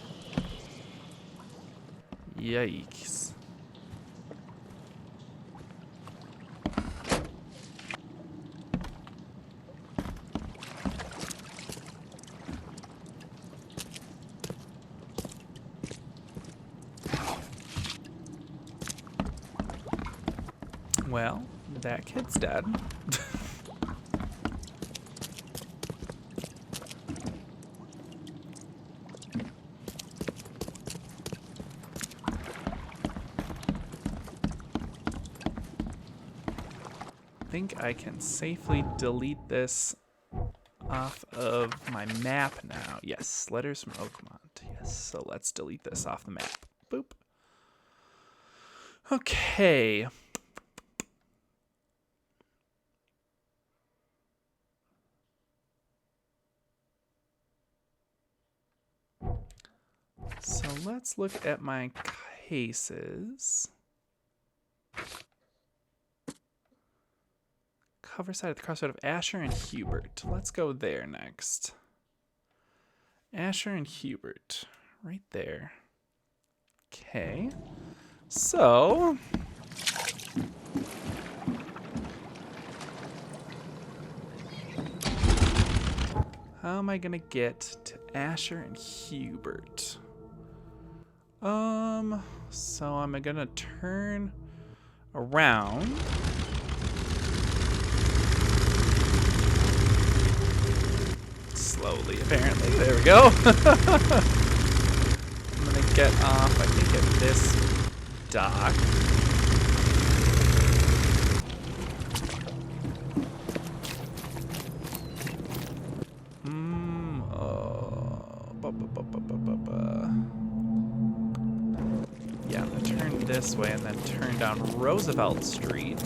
Yikes. Well, that kid's dead. I think I can safely delete this off of my map now. Yes, letters from Oakmont. Yes, so let's delete this off the map. Boop. Okay. So let's look at my cases. Cover side at the crossroad of Asher and Hubert. Let's go there next. Asher and Hubert. Right there. Okay. So... how am I gonna get to Asher and Hubert? So I'm gonna turn around. Slowly, apparently. There we go. I'm gonna get off, I think, at this dock. Yeah, I'm gonna turn this way and then turn down Roosevelt Street.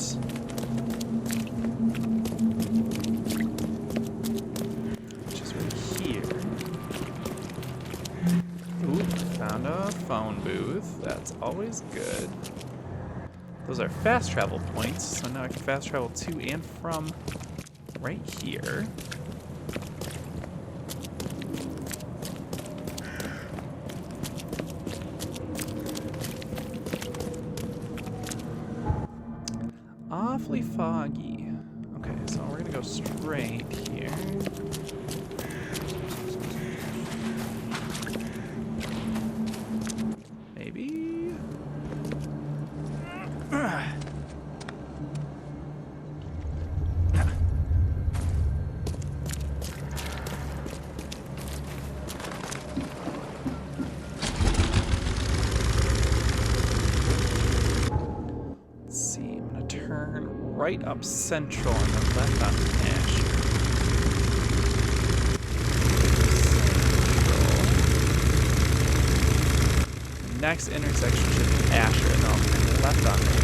Which is right here. Ooh, found a phone booth. That's always good. Those are fast travel points, so now I can fast travel to and from right here. Awfully foggy. Okay, so we're gonna go straight here. Maybe? Right up Central and then left on Asher. Central. Next intersection should be Asher, and then I'll turn left on there.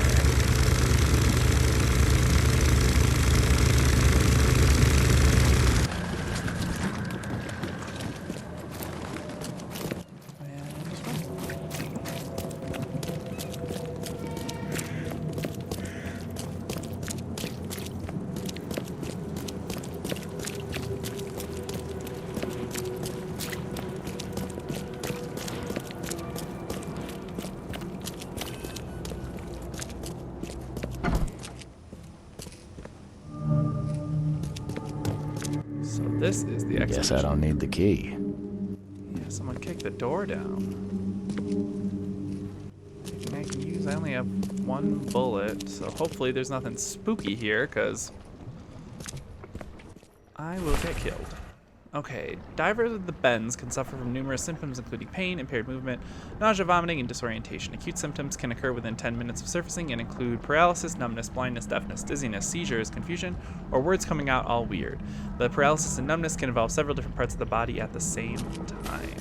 This is the exit. Guess I don't need the key. Yeah, someone kicked the door down. Anything I can use? I only have one bullet, so hopefully there's nothing spooky here, because I will get killed. Okay, divers of the bends can suffer from numerous symptoms including pain, impaired movement, nausea, vomiting, and disorientation. Acute symptoms can occur within 10 minutes of surfacing and include paralysis, numbness, blindness, deafness, dizziness, seizures, confusion, or words coming out all weird. The paralysis and numbness can involve several different parts of the body at the same time.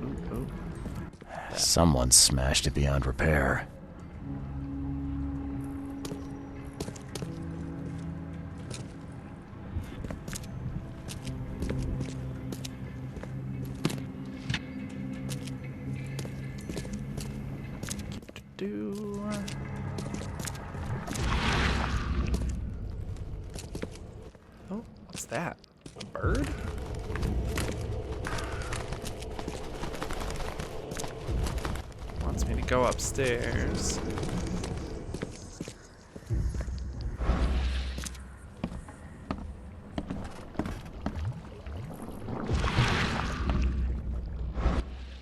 Ooh, ooh. Someone smashed it beyond repair. Oh, what's that? A bird? Wants me to go upstairs.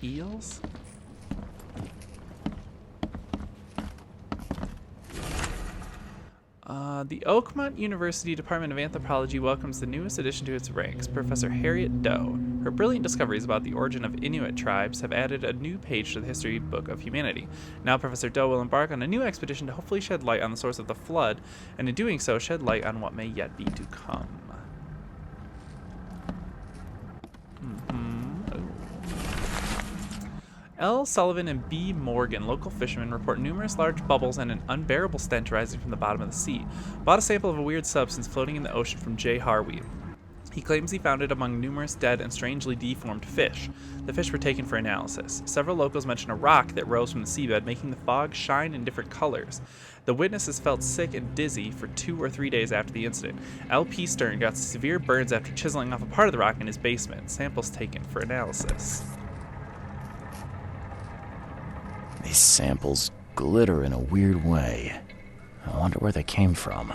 Eels? The Oakmont University Department of Anthropology welcomes the newest addition to its ranks, Professor Harriet Doe. Her brilliant discoveries about the origin of Inuit tribes have added a new page to the history book of humanity. Now Professor Doe will embark on a new expedition to hopefully shed light on the source of the flood, and in doing so, shed light on what may yet be to come. L. Sullivan and B. Morgan, local fishermen, report numerous large bubbles and an unbearable stench rising from the bottom of the sea. Bought a sample of a weird substance floating in the ocean from J. Harvey. He claims he found it among numerous dead and strangely deformed fish. The fish were taken for analysis. Several locals mention a rock that rose from the seabed, making the fog shine in different colors. The witnesses felt sick and dizzy for 2 or 3 days after the incident. L.P. Stern got severe burns after chiseling off a part of the rock in his basement. Samples taken for analysis. These samples glitter in a weird way. I wonder where they came from.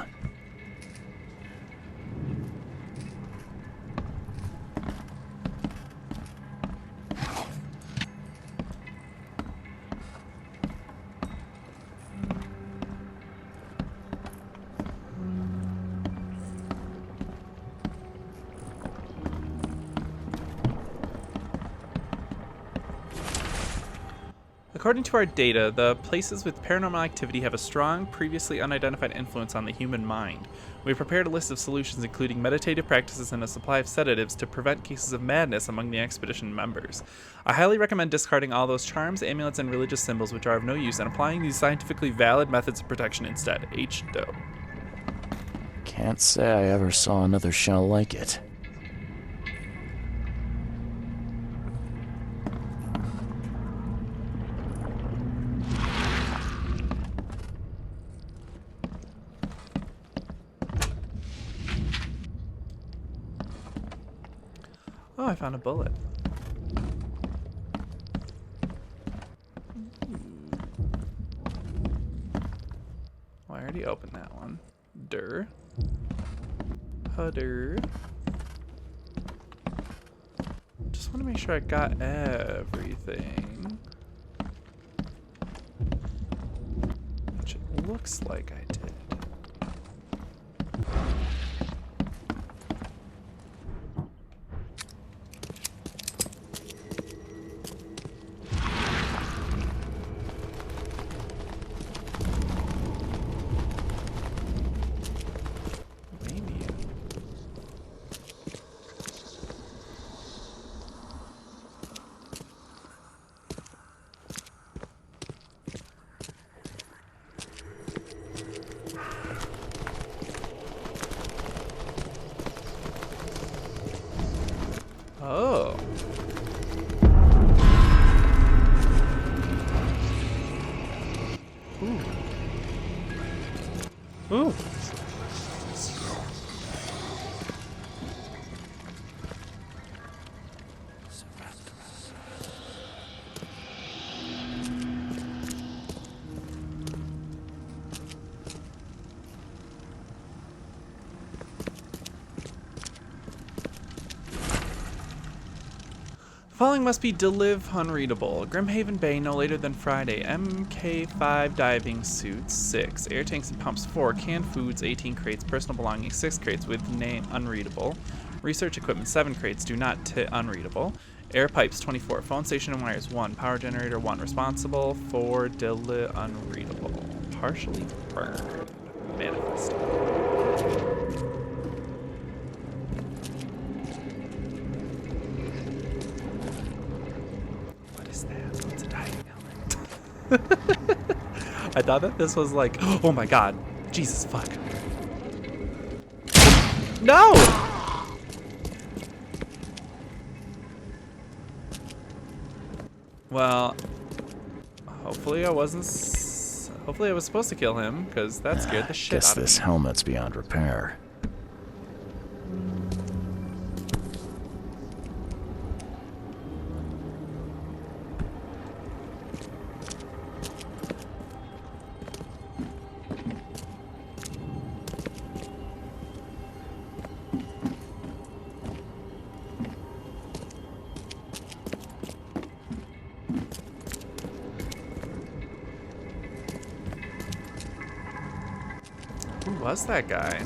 According to our data, the places with paranormal activity have a strong, previously unidentified influence on the human mind. We have prepared a list of solutions including meditative practices and a supply of sedatives to prevent cases of madness among the expedition members. I highly recommend discarding all those charms, amulets, and religious symbols which are of no use and applying these scientifically valid methods of protection instead. H. Doe. Can't say I ever saw another shell like it. Oh, I found a bullet. Oh, I already opened that one. Dur. Hudder. Just want to make sure I got everything. Which it looks like I did. Oh. Ooh. Ooh. Following must be Deliv unreadable. Grimhaven Bay no later than Friday. MK5 diving suits 6. Air tanks and pumps 4. Canned foods 18 crates. Personal belongings 6 crates with name unreadable. Research equipment 7 crates. Do not unreadable. Air pipes 24. Phone station and wires 1. Power generator 1. Responsible for Deliv unreadable. Partially burned. Manifested. I thought that this was like, oh my god, Jesus fuck. No! Well, hopefully I was supposed to kill him, because that scared the shit Guess out of me. this helmet's beyond repair. Who was that guy?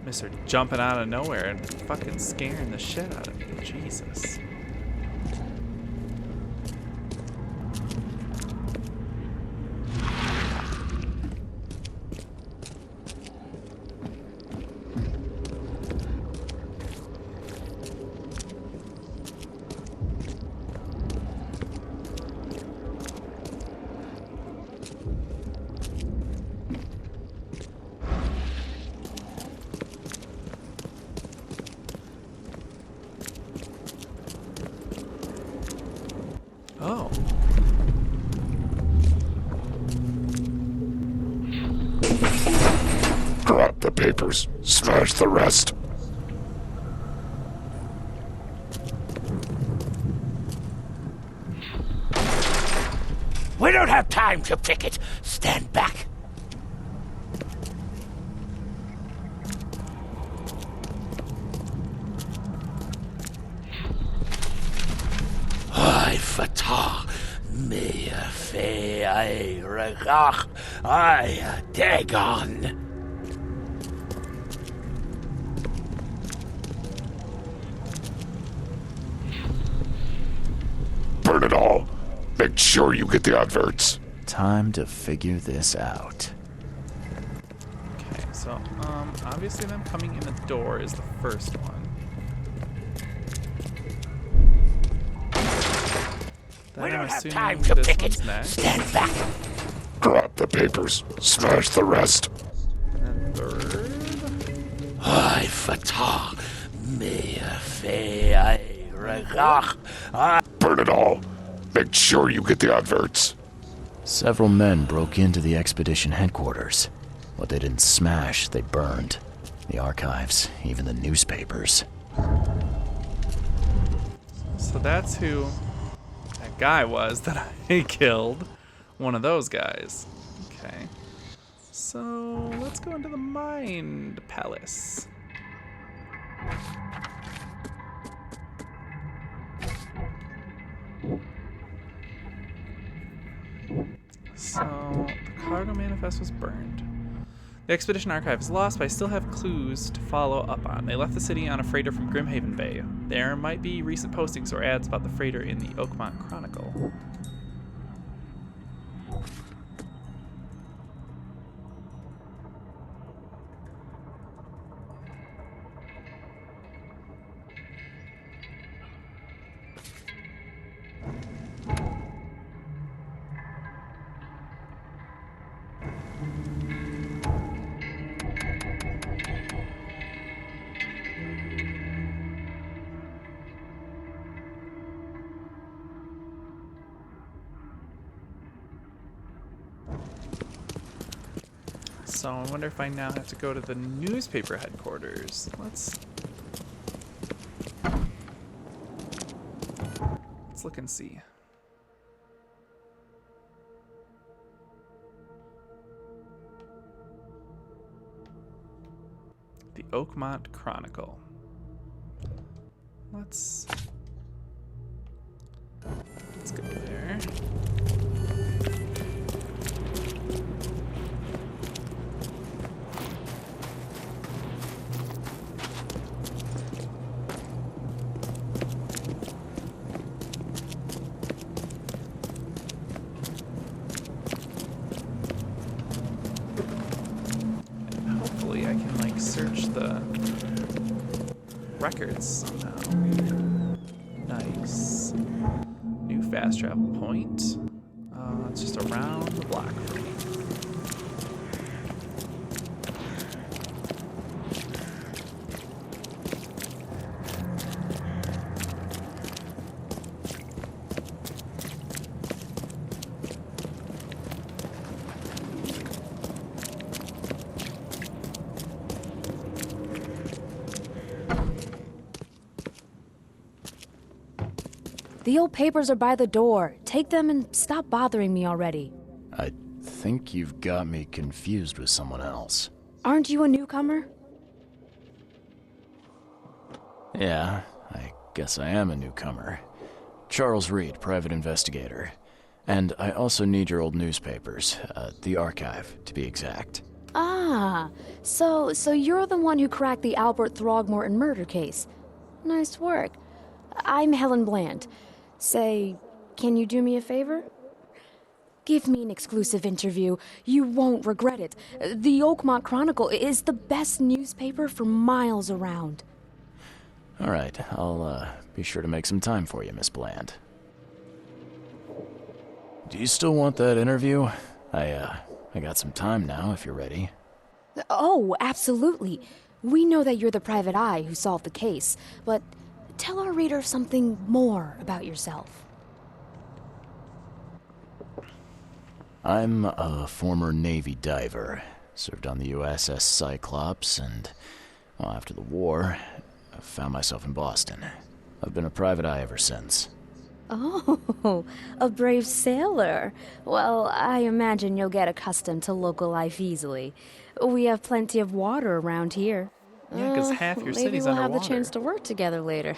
Mr. Jumping out of nowhere and fucking scaring the shit out of me. Jesus. Oh. Grab the papers. Smash the rest. We don't have time to pick it. Stand back. I fatah me fe I regach I dagon. Burn it all. Make sure you get the adverts. Time to figure this out. Okay, so, obviously them coming in the door is the first one. Then We I'm don't have assuming time to this pick one's it. next. Stand back. Grab the papers. Smash the rest. And then third. I fatah me fe I regach I. Burn it all. Make sure you get the adverts. Several men broke into the expedition headquarters. What they didn't smash, they burned. The archives, even the newspapers. So that's who that guy was that I killed. One of those guys. Okay. So let's go into the Mind Palace. So the cargo manifest was burned. The expedition archive is lost, but I still have clues to follow up on. They left the city on a freighter from Grimhaven Bay. There might be recent postings or ads about the freighter in the Oakmont Chronicle. So I wonder if I now have to go to the newspaper headquarters. Let's look and see. The Oakmont Chronicle. Let's go there. Hopefully I can like search the records somehow. Nice. New fast travel point. It's just around the block for me. The old papers are by the door. Take them and stop bothering me already. I think you've got me confused with someone else. Aren't you a newcomer? Yeah, I guess I am a newcomer. Charles Reed, private investigator. And I also need your old newspapers, the archive, to be exact. Ah, so you're the one who cracked the Albert Throgmorton murder case. Nice work. I'm Helen Bland. Say, can you do me a favor? Give me an exclusive interview. You won't regret it. The Oakmont Chronicle is the best newspaper for miles around. All right, I'll be sure to make some time for you, Miss Bland. Do you still want that interview? I got some time now, if you're ready. Oh, absolutely. We know that you're the private eye who solved the case, but tell our reader something more about yourself. I'm a former Navy diver. Served on the USS Cyclops, and well, after the war, I found myself in Boston. I've been a private eye ever since. Oh, a brave sailor. Well, I imagine you'll get accustomed to local life easily. We have plenty of water around here. Yeah, because half your maybe city's we'll underwater. have the chance to work together later.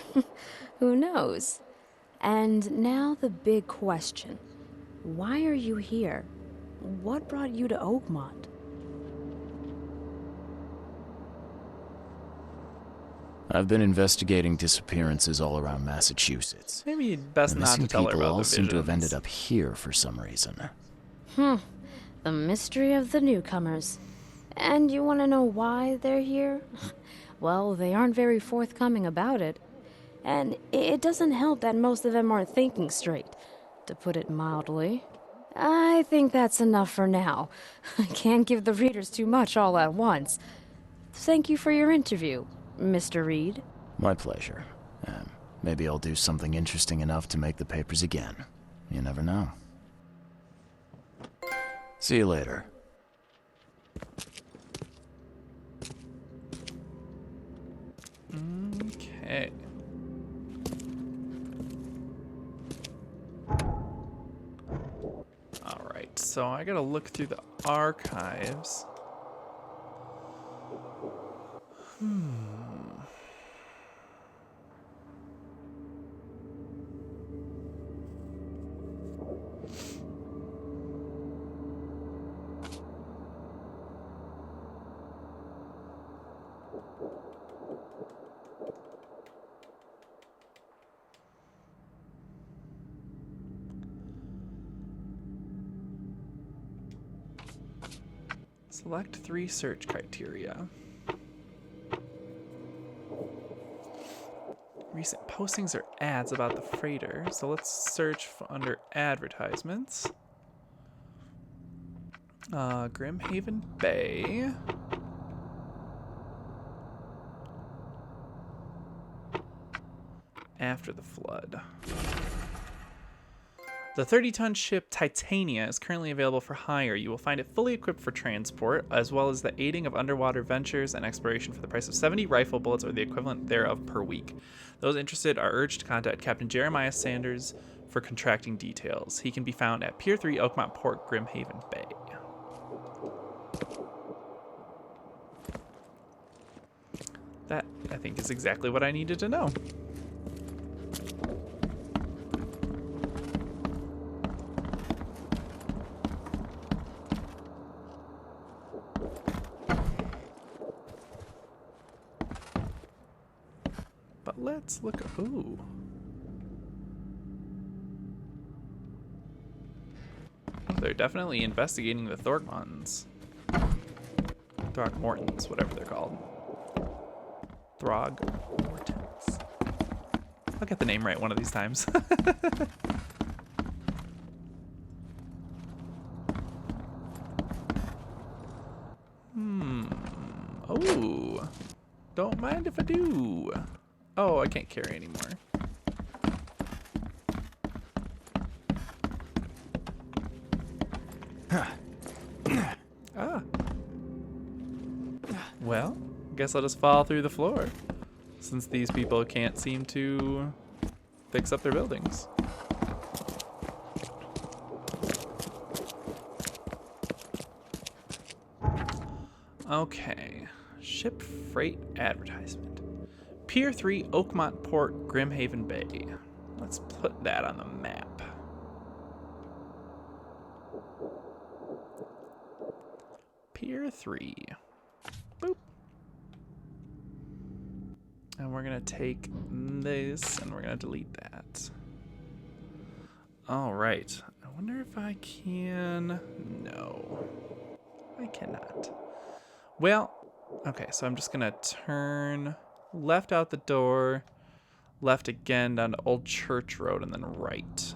Who knows? And now the big question. Why are you here? What brought you to Oakmont? I've been investigating disappearances all around Massachusetts. Maybe best The not missing to tell her people about all the seem to have visions. ended up here for some reason. The mystery of the newcomers. And you want to know why they're here? Well, they aren't very forthcoming about it. And it doesn't help that most of them aren't thinking straight, to put it mildly. I think that's enough for now. I can't give the readers too much all at once. Thank you for your interview, Mr. Reed. My pleasure. Maybe I'll do something interesting enough to make the papers again. You never know. See you later. Okay. Alright, so I gotta look through the archives. Select 3 search criteria. Recent postings or ads about the freighter. So let's search under advertisements. Grimhaven Bay. After the flood. The 30-ton ship Titania is currently available for hire. You will find it fully equipped for transport, as well as the aiding of underwater ventures and exploration for the price of 70 rifle bullets or the equivalent thereof per week. Those interested are urged to contact Captain Jeremiah Sanders for contracting details. He can be found at Pier 3, Oakmont Port, Grimhaven Bay. That, I think, is exactly what I needed to know. But let's look. Ooh. Oh, they're definitely investigating the Throckmortons, whatever they're called. Throgmortons. I'll get the name right one of these times. Oh. Don't mind if I do. Oh, I can't carry anymore. Ah. Well, guess I'll just fall through the floor, since these people can't seem to fix up their buildings. Okay. Ship freight advertisement. Pier 3, Oakmont Port, Grimhaven Bay. Let's put that on the map. Pier 3. Boop. And we're going to take this and we're going to delete that. All right. I wonder if I can... No. I cannot. Well, okay, so I'm just going to turn left out the door, left again down to Old Church Road, and then right.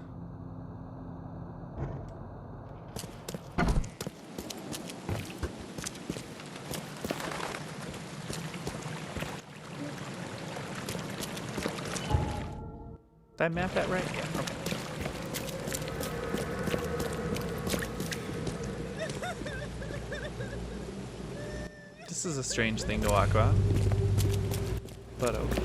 Did I map that right? Yeah, okay. This is a strange thing to walk on. But okay.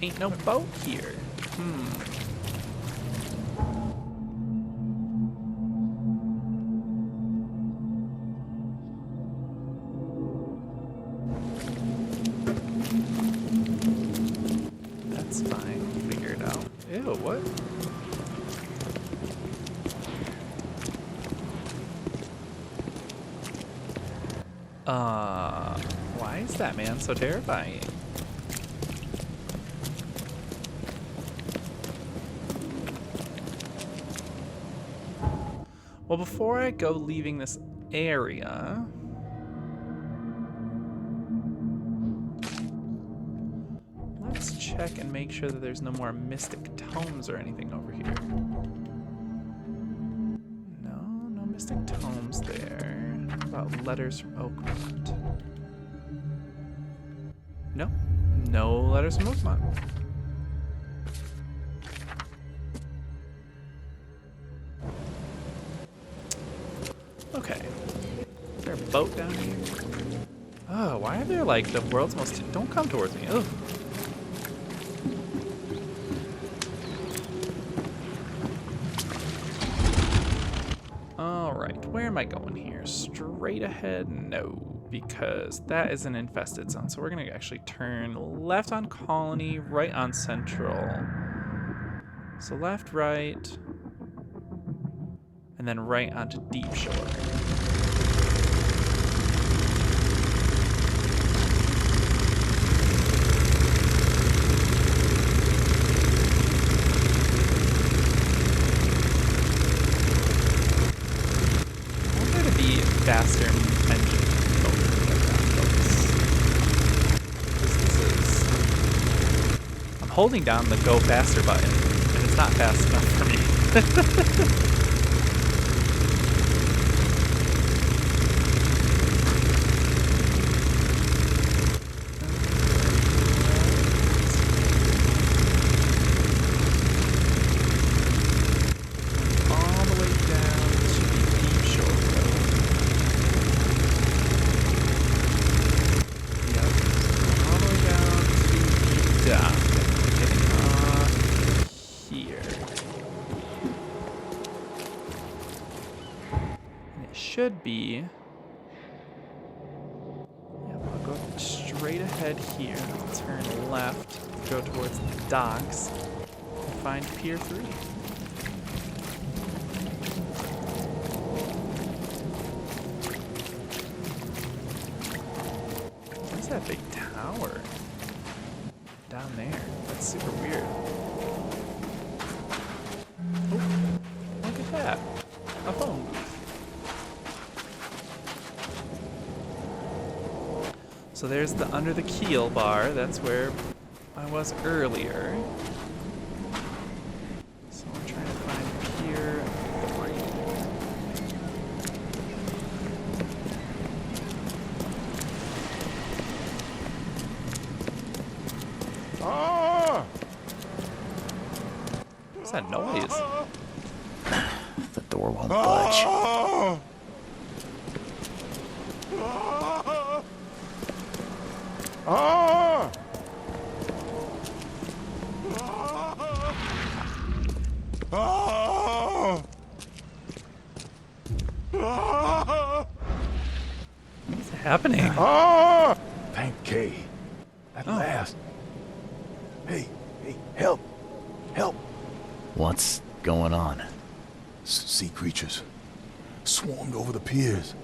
Ain't no boat here. That's fine. We'll figure it out. Ew, what? Why is that man so terrifying? Well, before I go leaving this area, let's check and make sure that there's no more mystic tomes or anything over here. No mystic tomes there. What about letters from Oakmont? No letters from Oakmont. Okay. Is there a boat down here? Oh, why are there like the world's most... Don't come towards me. Ugh. Alright, where am I going here? Straight ahead? No, because that is an infested zone. So we're going to actually turn left on Colony, right on Central. So left, right... and then right onto Deep Shore. I want there to be faster engine motor around boats. I'm holding down the go faster button, and it's not fast enough for me. Should be. Yeah, I'll go straight ahead here. I'll turn left, go towards the docks, and find Pier 3. Where's that big tower? Down there. That's super weird. Oh, look at that. A phone booth. So there's the under the keel bar. That's where I was earlier. So I'm trying to find Pier 3. Ah! What's that noise? The door won't budge. Ah! Ah! Ah! What's happening? Ah! Thank Kay. At last. Hey, help! Help! What's going on? Sea creatures. Swarmed over the piers.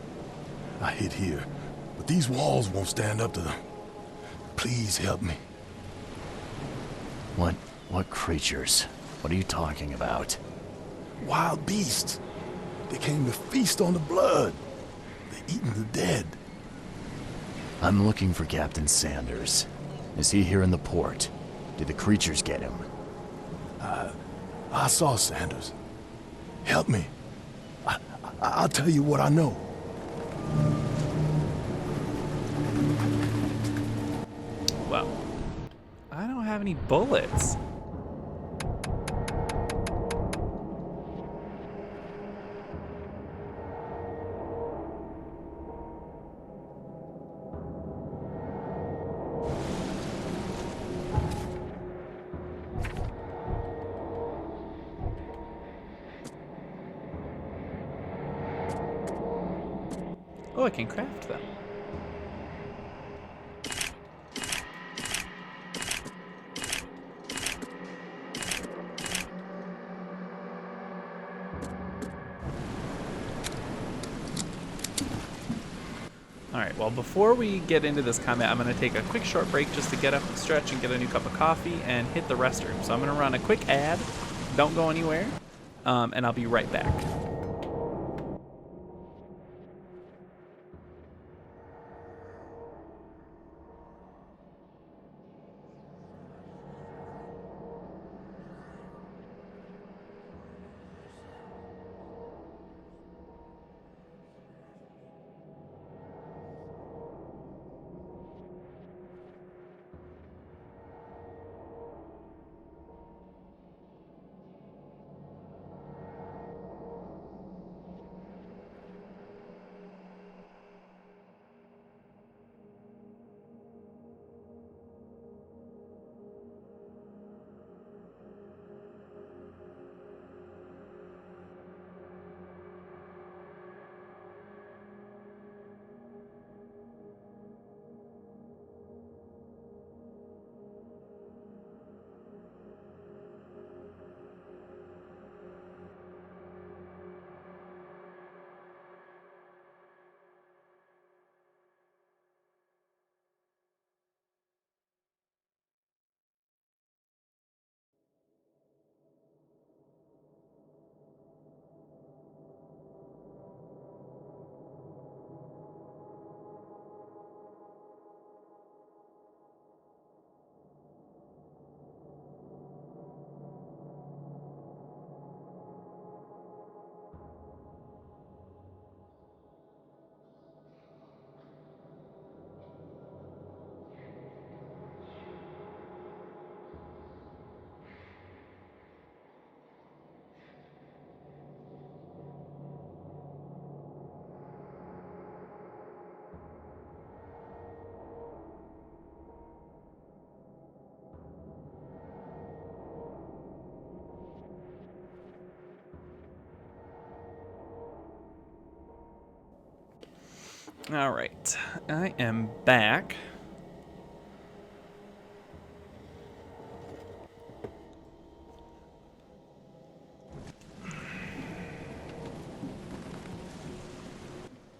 I hid here, but these walls won't stand up to them. Please help me. What creatures? What are you talking about? Wild beasts. They came to feast on the blood. They're eating the dead. I'm looking for Captain Sanders. Is he here in the port? Did the creatures get him? I saw Sanders. Help me. I'll tell you what I know. Well, have any bullets. Oh, I can craft them. Alright, well, before we get into this combat, I'm going to take a quick short break just to get up and stretch and get a new cup of coffee and hit the restroom. So I'm going to run a quick ad. Don't go anywhere. And I'll be right back. All right, I am back.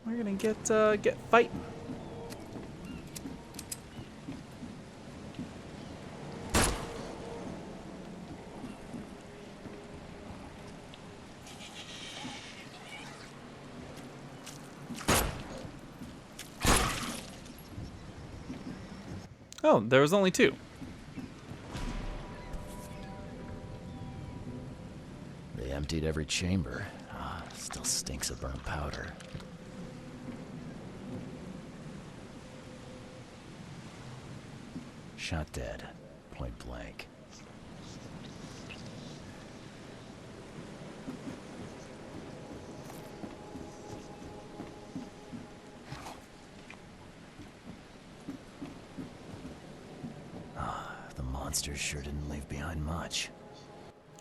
We're gonna get fighting. Oh, there was only two. They emptied every chamber. Still stinks of burnt powder. Shot dead. Point blank. The monsters sure didn't leave behind much.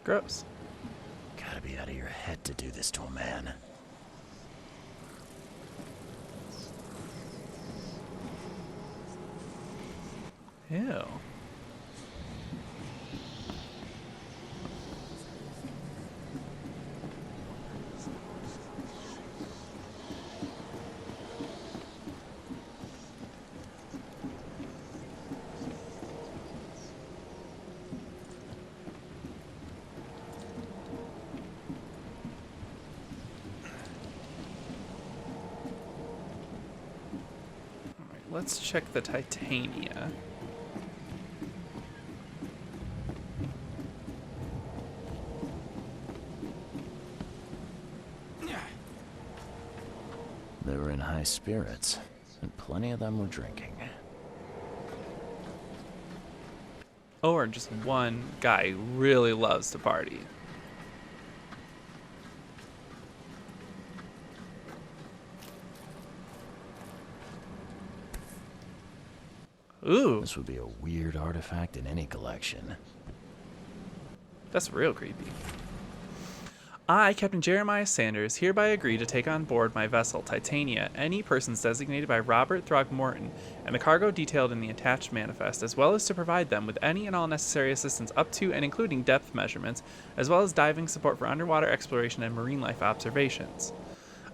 Gross. Gotta be out of your head to do this to a man. Ew. Let's check the Titania. They were in high spirits, and plenty of them were drinking. Or just one guy who really loves to party. Ooh. This would be a weird artifact in any collection. That's real creepy. I, Captain Jeremiah Sanders, hereby agree to take on board my vessel, Titania, any persons designated by Robert Throgmorton and the cargo detailed in the attached manifest, as well as to provide them with any and all necessary assistance up to and including depth measurements, as well as diving support for underwater exploration and marine life observations.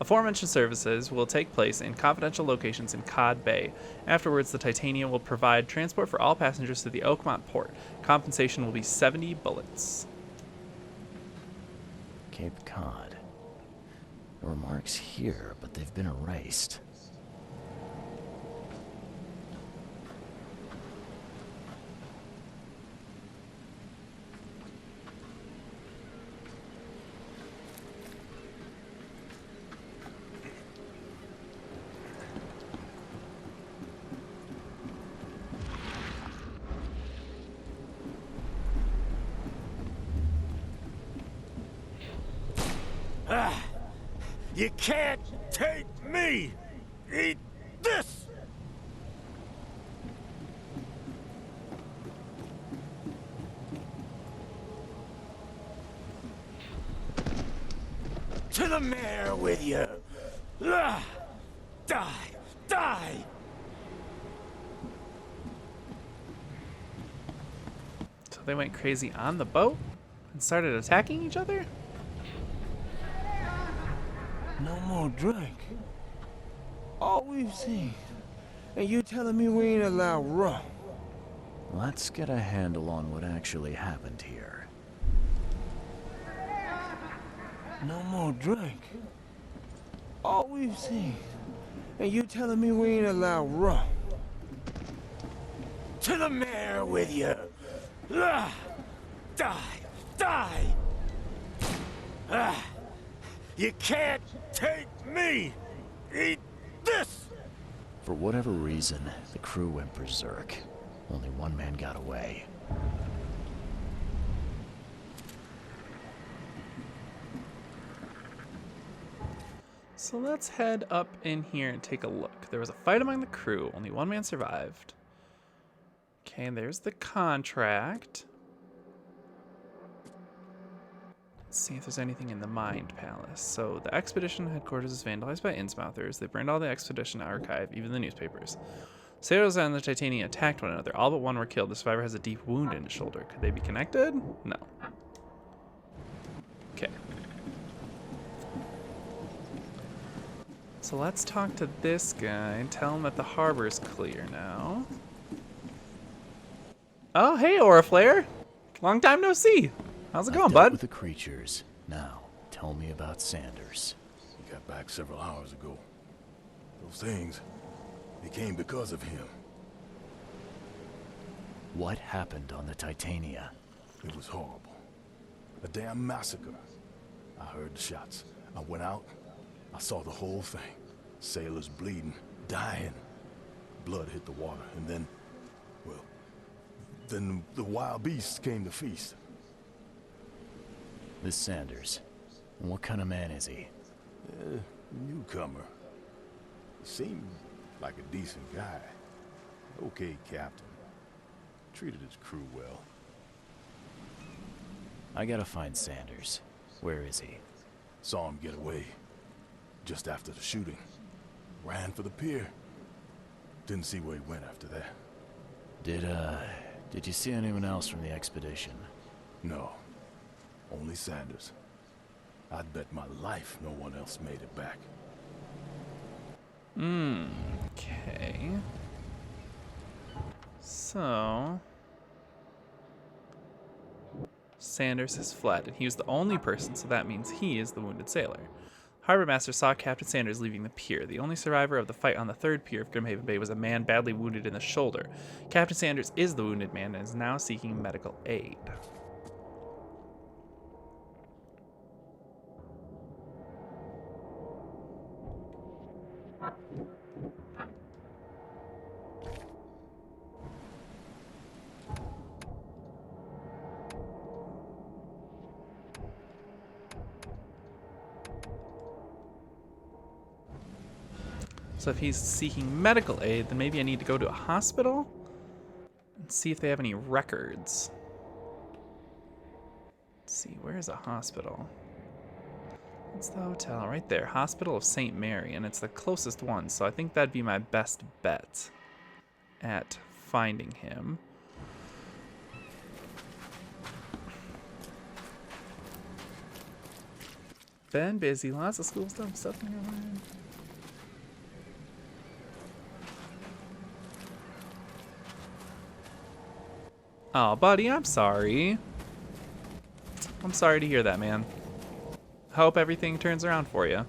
Aforementioned services will take place in confidential locations in Cod Bay. Afterwards, the Titania will provide transport for all passengers to the Oakmont port. Compensation will be 70 bullets. Cape Cod. There were marks here, but they've been erased. You can't take me! Eat this! To the mayor with you! Die! Die! So they went crazy on the boat and started attacking each other? No more drink. All we've seen. And you telling me we ain't allowed rum? Let's get a handle on what actually happened here. No more drink. All we've seen. And you telling me we ain't allowed rum? To the mayor with you! Die! You can't take me! Eat this! For whatever reason, the crew went berserk. Only one man got away. So let's head up in here and take a look. There was a fight among the crew. Only one man survived. Okay, and there's the contract. Let's see if there's anything in the Mind Palace. So the expedition headquarters is vandalized by Innsmouthers. They burned all the expedition archive, even the newspapers. Sailors and the Titania attacked one another. All but one were killed. The survivor has a deep wound in his shoulder. Could they be connected? No. Okay. So let's talk to this guy and tell him that the harbor's clear now. Oh, hey, Auraflare. Long time no see. How's it going, bud? With the creatures. Now, tell me about Sanders. He got back several hours ago. Those things, they came because of him. What happened on the Titania? It was horrible. A damn massacre. I heard the shots. I went out. I saw the whole thing. Sailors bleeding, dying. Blood hit the water, and then, well, then the wild beasts came to feast. This Sanders. What kind of man is he? Newcomer. He seemed like a decent guy. Okay, Captain. Treated his crew well. I gotta find Sanders. Where is he? Saw him get away. Just after the shooting. Ran for the pier. Didn't see where he went after that. Did you see anyone else from the expedition? No. Only Sanders. I'd bet my life no one else made it back. Okay. So Sanders has fled, and he was the only person, so that means he is the wounded sailor. Harbor Master saw Captain Sanders leaving the pier. The only survivor of the fight on the third pier of Grimhaven Bay was a man badly wounded in the shoulder. Captain Sanders is the wounded man and is now seeking medical aid. So if he's seeking medical aid, then maybe I need to go to a hospital and see if they have any records. Let's see, where's a hospital? It's the hotel right there, Hospital of St. Mary, and it's the closest one, so I think that'd be my best bet at finding him. Been busy, lots of school stuff in your mind. Oh, buddy, I'm sorry. I'm sorry to hear that, man. Hope everything turns around for you.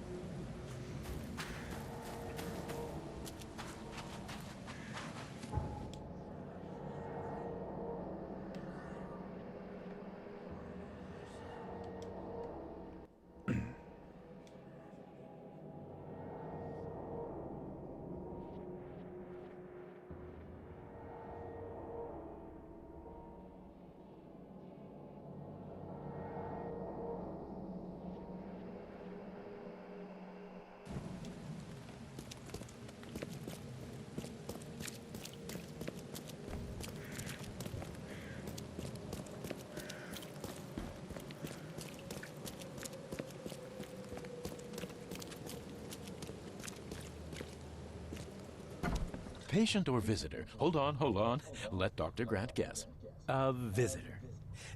Patient or visitor? Hold on. Let Dr. Grant guess. A visitor.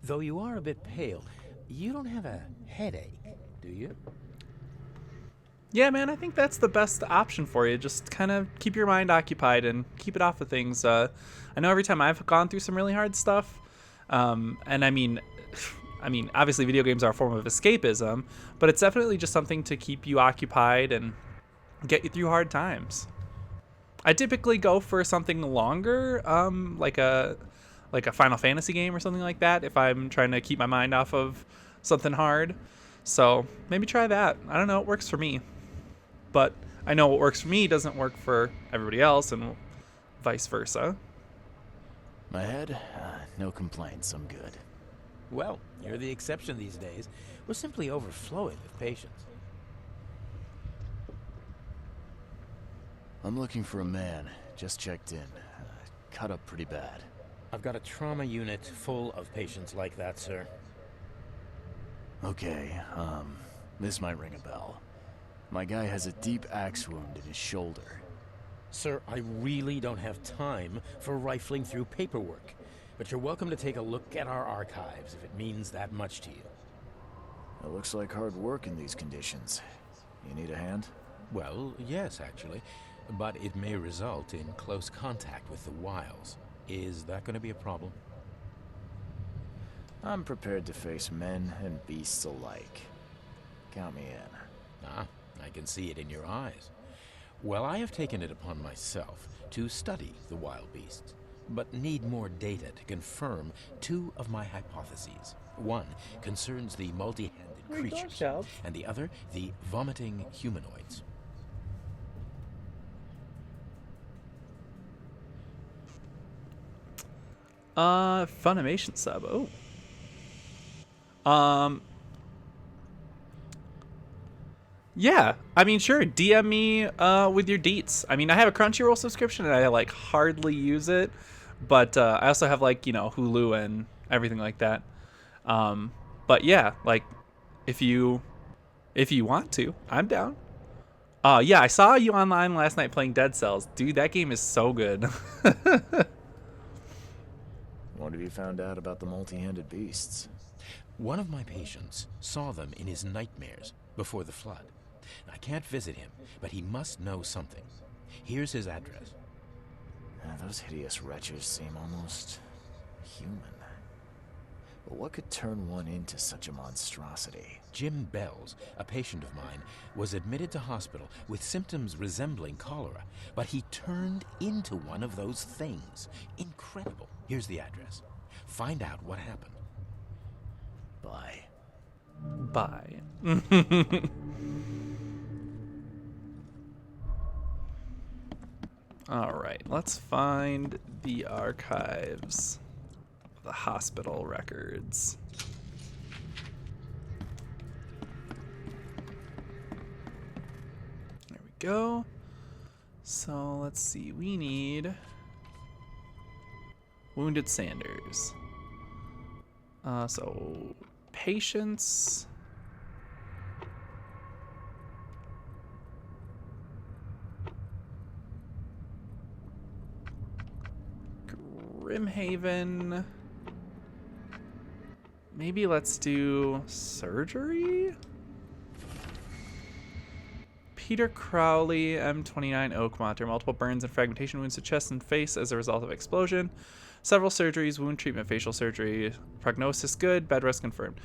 Though you are a bit pale, you don't have a headache, do you? Yeah, man, I think that's the best option for you. Just kind of keep your mind occupied and keep it off of things. I know every time I've gone through some really hard stuff, and I mean, obviously video games are a form of escapism, but it's definitely just something to keep you occupied and get you through hard times. I typically go for something longer, like a Final Fantasy game or something like that, if I'm trying to keep my mind off of something hard. So maybe try that. I don't know, it works for me. But I know what works for me doesn't work for everybody else, and vice versa. My head? No complaints, I'm good. Well, you're the exception these days. We're simply overflowing with patients. I'm looking for a man. Just checked in. Cut up pretty bad. I've got a trauma unit full of patients like that, sir. Okay, this might ring a bell. My guy has a deep axe wound in his shoulder. Sir, I really don't have time for rifling through paperwork, but you're welcome to take a look at our archives if it means that much to you. It looks like hard work in these conditions. You need a hand? Well, yes, actually. But it may result in close contact with the wiles. Is that going to be a problem? I'm prepared to face men and beasts alike. Count me in. Ah, I can see it in your eyes. Well, I have taken it upon myself to study the wild beasts, but need more data to confirm two of my hypotheses. One concerns the multi-handed creatures, and the other the vomiting humanoids. Funimation sub. Oh. Yeah, I mean, sure. DM me with your deets. I mean, I have a Crunchyroll subscription and I like hardly use it, but I also have like, you know, Hulu and everything like that. But yeah, like if you want to, I'm down. Yeah, I saw you online last night playing Dead Cells. Dude, that game is so good. What have you found out about the multi-handed beasts? One of my patients saw them in his nightmares before the flood. I can't visit him, but he must know something. Here's his address. Those hideous wretches seem almost human. But what could turn one into such a monstrosity? Jim Bells, a patient of mine, was admitted to hospital with symptoms resembling cholera, but he turned into one of those things. Incredible. Here's the address. Find out what happened. Bye. Bye. All right, let's find the archives. The hospital records. There we go. So let's see. We need Wounded Sanders. So patience. Grimhaven. Maybe let's do surgery? Peter Crowley, M29 Oakmonter. Multiple burns and fragmentation wounds to chest and face as a result of explosion. Several surgeries, wound treatment, facial surgery. Prognosis good, bed rest confirmed.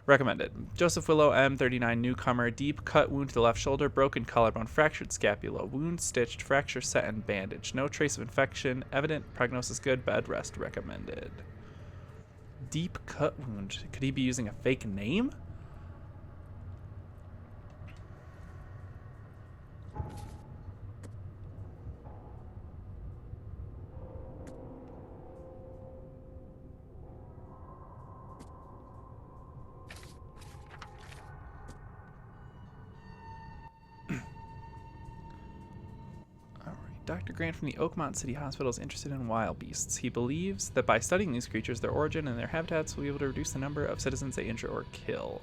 Recommended. Joseph Willow, M39 newcomer. Deep cut wound to the left shoulder, broken collarbone, fractured scapula, wound stitched, fracture set and bandaged. No trace of infection evident. Prognosis good, bed rest recommended. Deep cut wound. Could he be using a fake name? Dr. Grant from the Oakmont City Hospital is interested in wild beasts. He believes that by studying these creatures, their origin, and their habitats, we'll be able to reduce the number of citizens they injure or kill.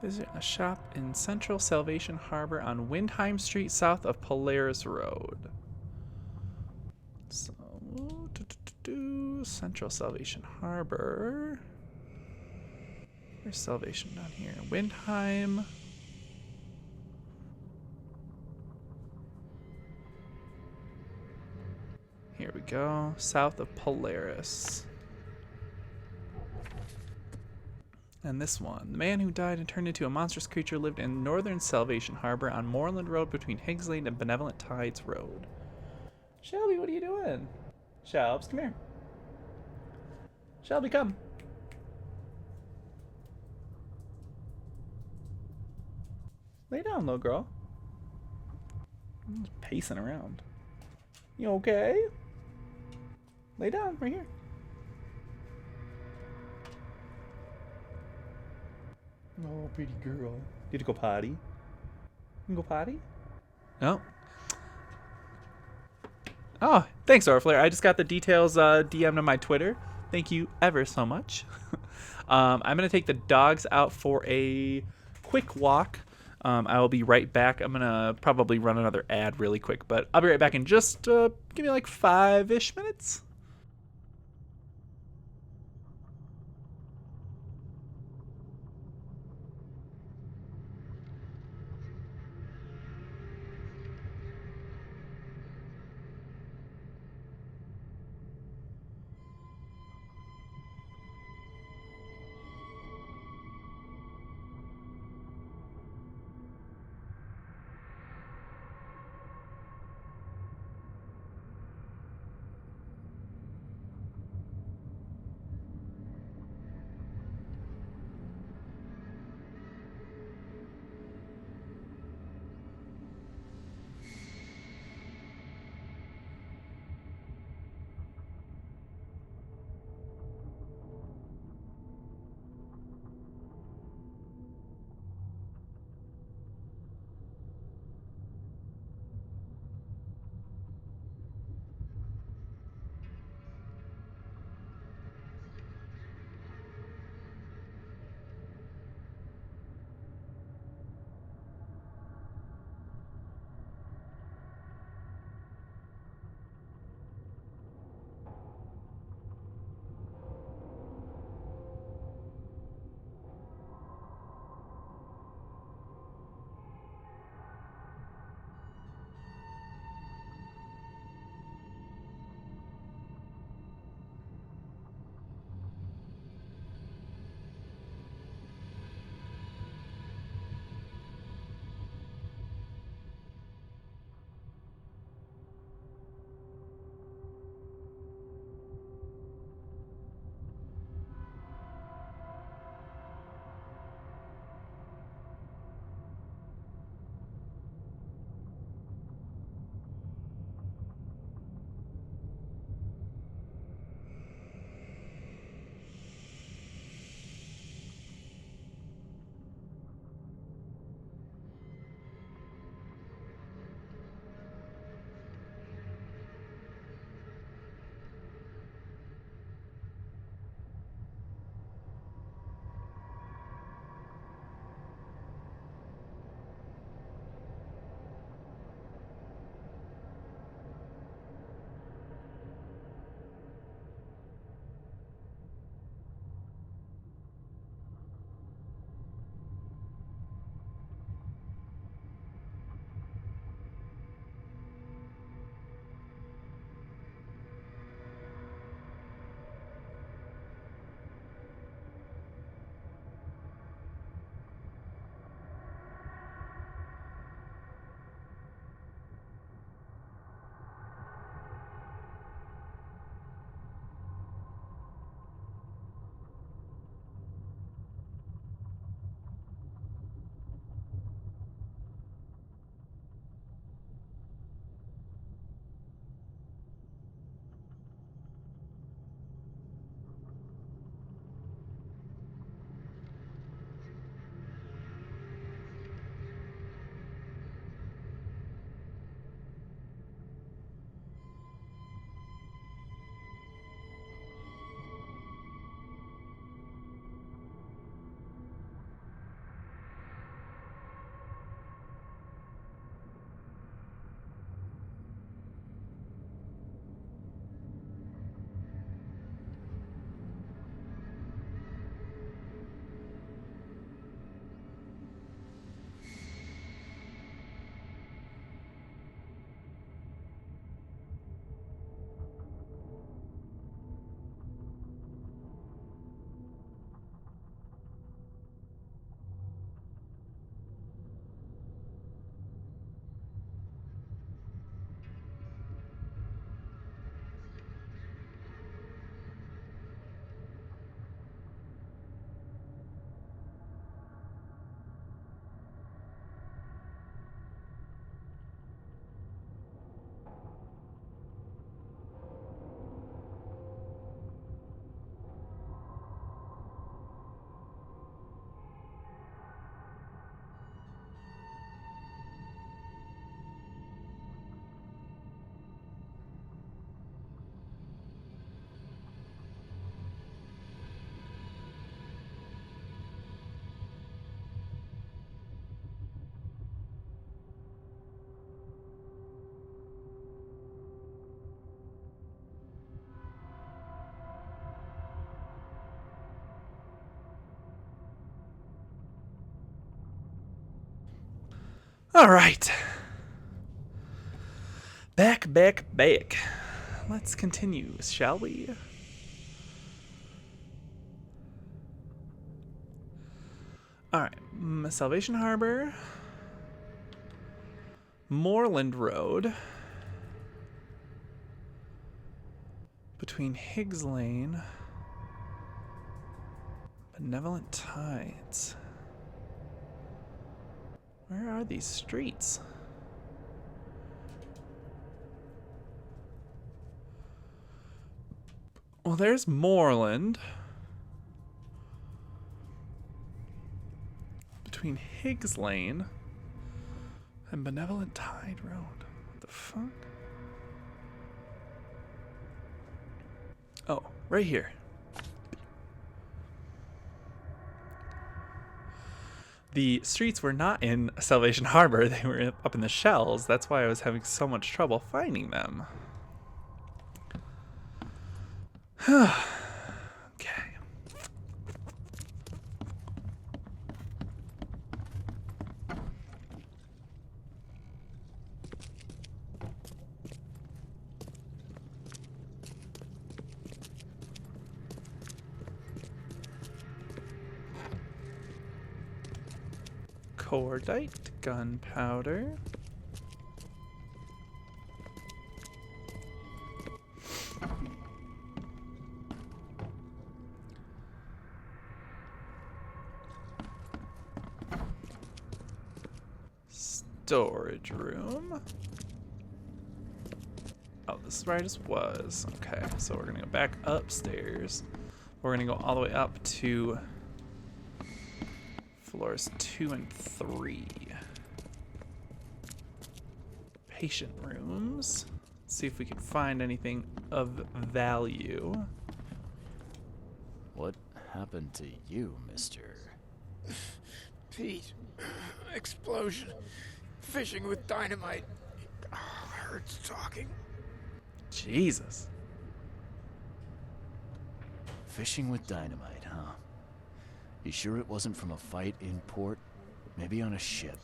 Visit a shop in Central Salvation Harbor on Windheim Street, south of Polaris Road. So, Central Salvation Harbor. Where's Salvation down here? Windheim. Here we go. South of Polaris. And this one. The man who died and turned into a monstrous creature lived in northern Salvation Harbor on Moreland Road between Higgs Lane and Benevolent Tides Road. Shelby, what are you doing? Shelbs, come here. Shelby, come. Lay down, little girl. I'm just pacing around. You okay? Lay down, right here. Oh, pretty girl. Did you go potty? You can go potty? No. Oh, thanks, Orflair. I just got the details DM'd on my Twitter. Thank you ever so much. I'm going to take the dogs out for a quick walk. I will be right back. I'm going to probably run another ad really quick, but I'll be right back in just give me like 5-ish minutes. All right. Back. Let's continue, shall we? All right. Salvation Harbor. Moreland Road. Between Higgs Lane. Benevolent Tides. Where are these streets? Well, there's Moreland. Between Higgs Lane and Benevolent Tide Road. What the fuck? Oh, right here. The streets were not in Salvation Harbor. They were up in the shells. That's why I was having so much trouble finding them. Okay. Cordite, gunpowder. Storage room. Oh, this is where I just was. Okay, so we're gonna go back upstairs. We're gonna go all the way up to floors 2 and 3. Patient rooms. Let's see if we can find anything of value. What happened to you, mister? Pete. Explosion. Fishing with dynamite. Hurts talking. Jesus. Fishing with dynamite, huh? You sure it wasn't from a fight in port? Maybe on a ship?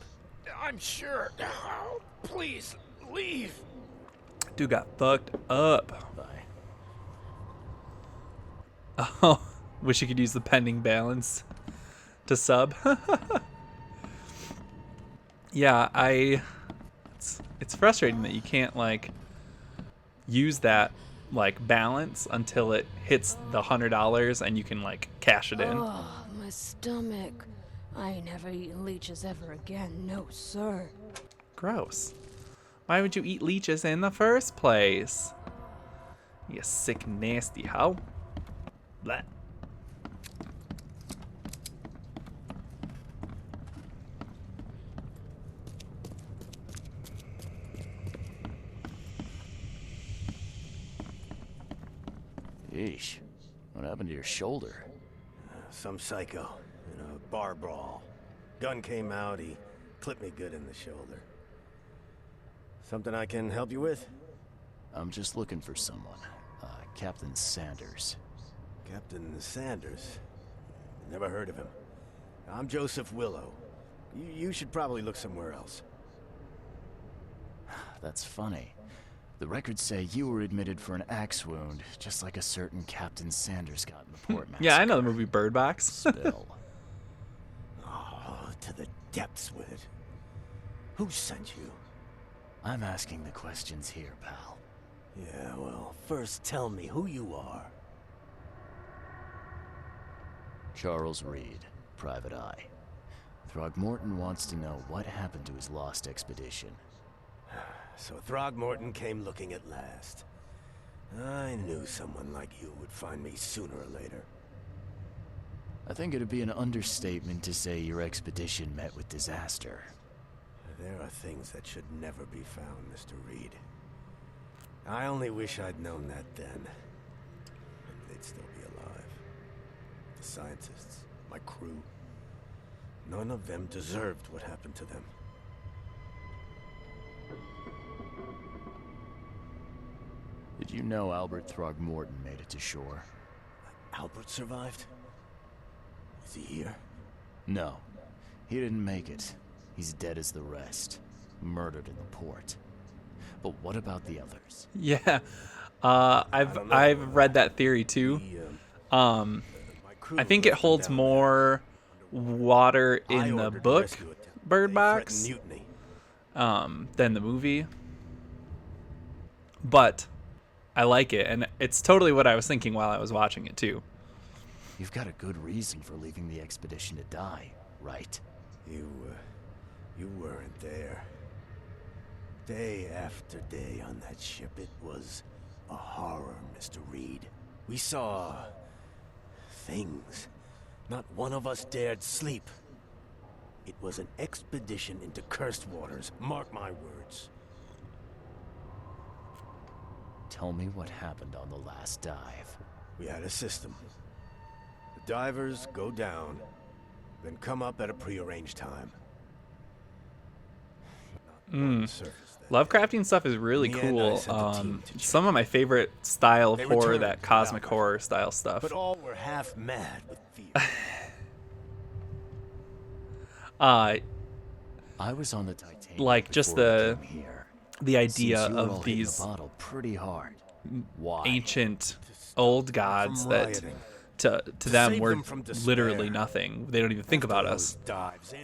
I'm sure. Oh, please, leave. Dude got fucked up. Bye. Oh, wish you could use the pending balance to sub. Yeah, it's frustrating that you can't like use that like balance until it hits the $100 and you can like cash it in. Oh, my stomach. I ain't never eaten leeches ever again. No, sir. Gross. Why would you eat leeches in the first place? You sick, nasty hoe. Blah. Yeesh. What happened to your shoulder? Some psycho in a bar brawl. Gun came out, he clipped me good in the shoulder. Something I can help you with? I'm just looking for someone. Captain Sanders. Captain Sanders? Never heard of him. I'm Joseph Willow. You should probably look somewhere else. That's funny. The records say you were admitted for an axe wound, just like a certain Captain Sanders got in the port massacre. Yeah, I know the movie Bird Box. Spill. Oh, to the depths with it. Who sent you? I'm asking the questions here, pal. Yeah, well, first tell me who you are. Charles Reed, Private Eye. Throgmorton wants to know what happened to his lost expedition. So Throgmorton came looking at last. I knew someone like you would find me sooner or later. I think it'd be an understatement to say your expedition met with disaster. There are things that should never be found, Mr. Reed. I only wish I'd known that then. They'd still be alive. The scientists, my crew. None of them deserved what happened to them. Did you know Albert Throgmorton made it to shore? Albert survived? Is he here? No, he didn't make it. He's dead as the rest. Murdered in the port. But what about the others? Yeah. I've read that theory too. I think it holds more water in the book Bird Box than the movie. But I like it, and it's totally what I was thinking while I was watching it too. You've got a good reason for leaving the expedition to die, right? You weren't there. Day after day on that ship, it was a horror, Mr. Reed. We saw things. Not one of us dared sleep. It was an expedition into cursed waters, mark my words. Tell me what happened on the last dive. We had a system. The divers go down, then come up at a prearranged time. Lovecraftian stuff is really cool. Some of my favorite style of horror, that cosmic horror style stuff. But all were half mad with fear. I was on the Titanic. Like just the idea of these bottle pretty hard. ancient old gods that to them we're literally nothing. They don't even think about us.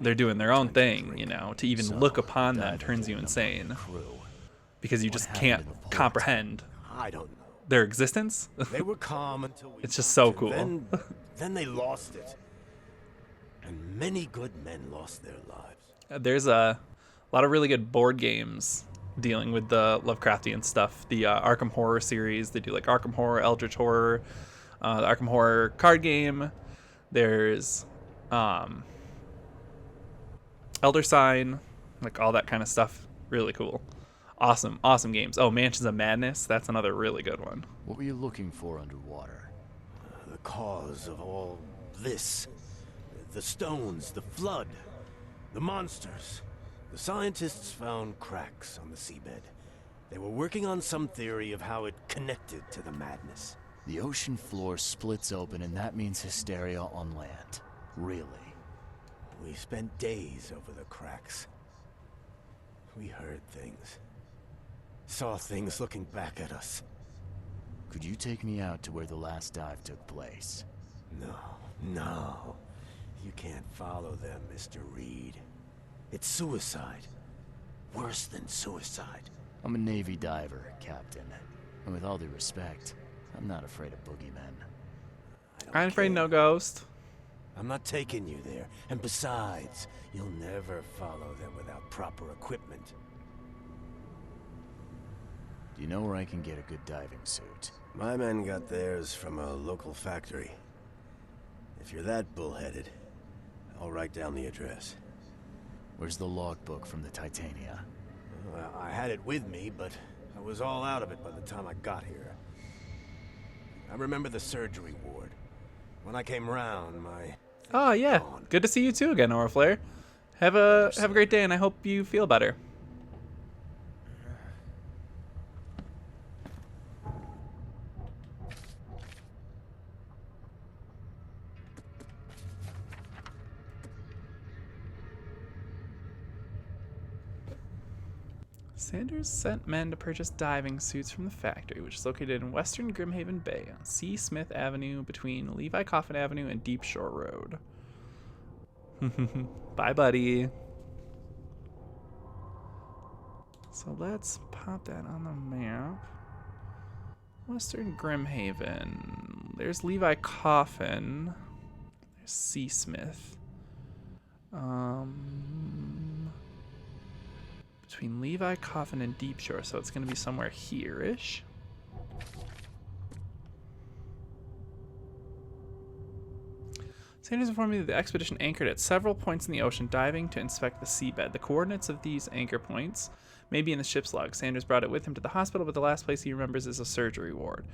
They're doing their own thing, you know. To even look upon that turns you insane because you just can't comprehend their existence. They were calm until we it's just so cool. Then they lost it. And many good men lost their lives. There's a lot of really good board games dealing with the Lovecraftian stuff. The Arkham Horror series, they do like Arkham Horror, Eldritch Horror, the Arkham Horror card game. There's Elder Sign, like all that kind of stuff. Really cool. Awesome games. Oh, Mansions of Madness, that's another really good one. What were you looking for underwater? The cause of all this. The stones, the flood, the monsters. The scientists found cracks on the seabed. They were working on some theory of how it connected to the madness. The ocean floor splits open, and that means hysteria on land. Really? We spent days over the cracks. We heard things. Saw things looking back at us. Could you take me out to where the last dive took place? No. You can't follow them, Mr. Reed. It's suicide. Worse than suicide. I'm a Navy diver, Captain. And with all due respect, I'm not afraid of boogeymen. I'm afraid no ghost. I'm not taking you there. And besides, you'll never follow them without proper equipment. Do you know where I can get a good diving suit? My men got theirs from a local factory. If you're that bullheaded, I'll write down the address. Where's the logbook from the Titania? Well, I had it with me, but I was all out of it by the time I got here. I remember the surgery ward. When I came round, my... Oh, yeah. Good to see you too again, Oriflare. Have a great day, and I hope you feel better. Sanders sent men to purchase diving suits from the factory, which is located in western Grimhaven Bay on C. Smith Avenue between Levi Coffin Avenue and Deep Shore Road. Bye, buddy. So let's pop that on the map. Western Grimhaven. There's Levi Coffin. There's C. Smith. Between Levi, Coffin, and Deep Shore, so it's going to be somewhere here-ish. Sanders informed me that the expedition anchored at several points in the ocean, diving to inspect the seabed. The coordinates of these anchor points may be in the ship's log. Sanders brought it with him to the hospital, but the last place he remembers is a surgery ward.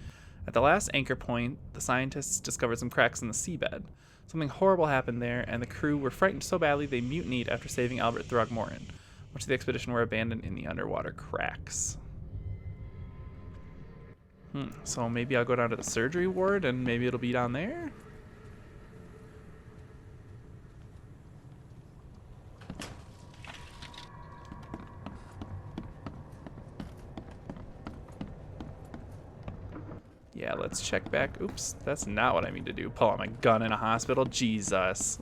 At the last anchor point, the scientists discovered some cracks in the seabed. Something horrible happened there, and the crew were frightened so badly they mutinied after saving Albert Throgmorton. Much of the expedition were abandoned in the underwater cracks. So maybe I'll go down to the surgery ward and maybe it'll be down there? let's check back. Oops, that's not what I mean to do. Pull out my gun in a hospital. Jesus.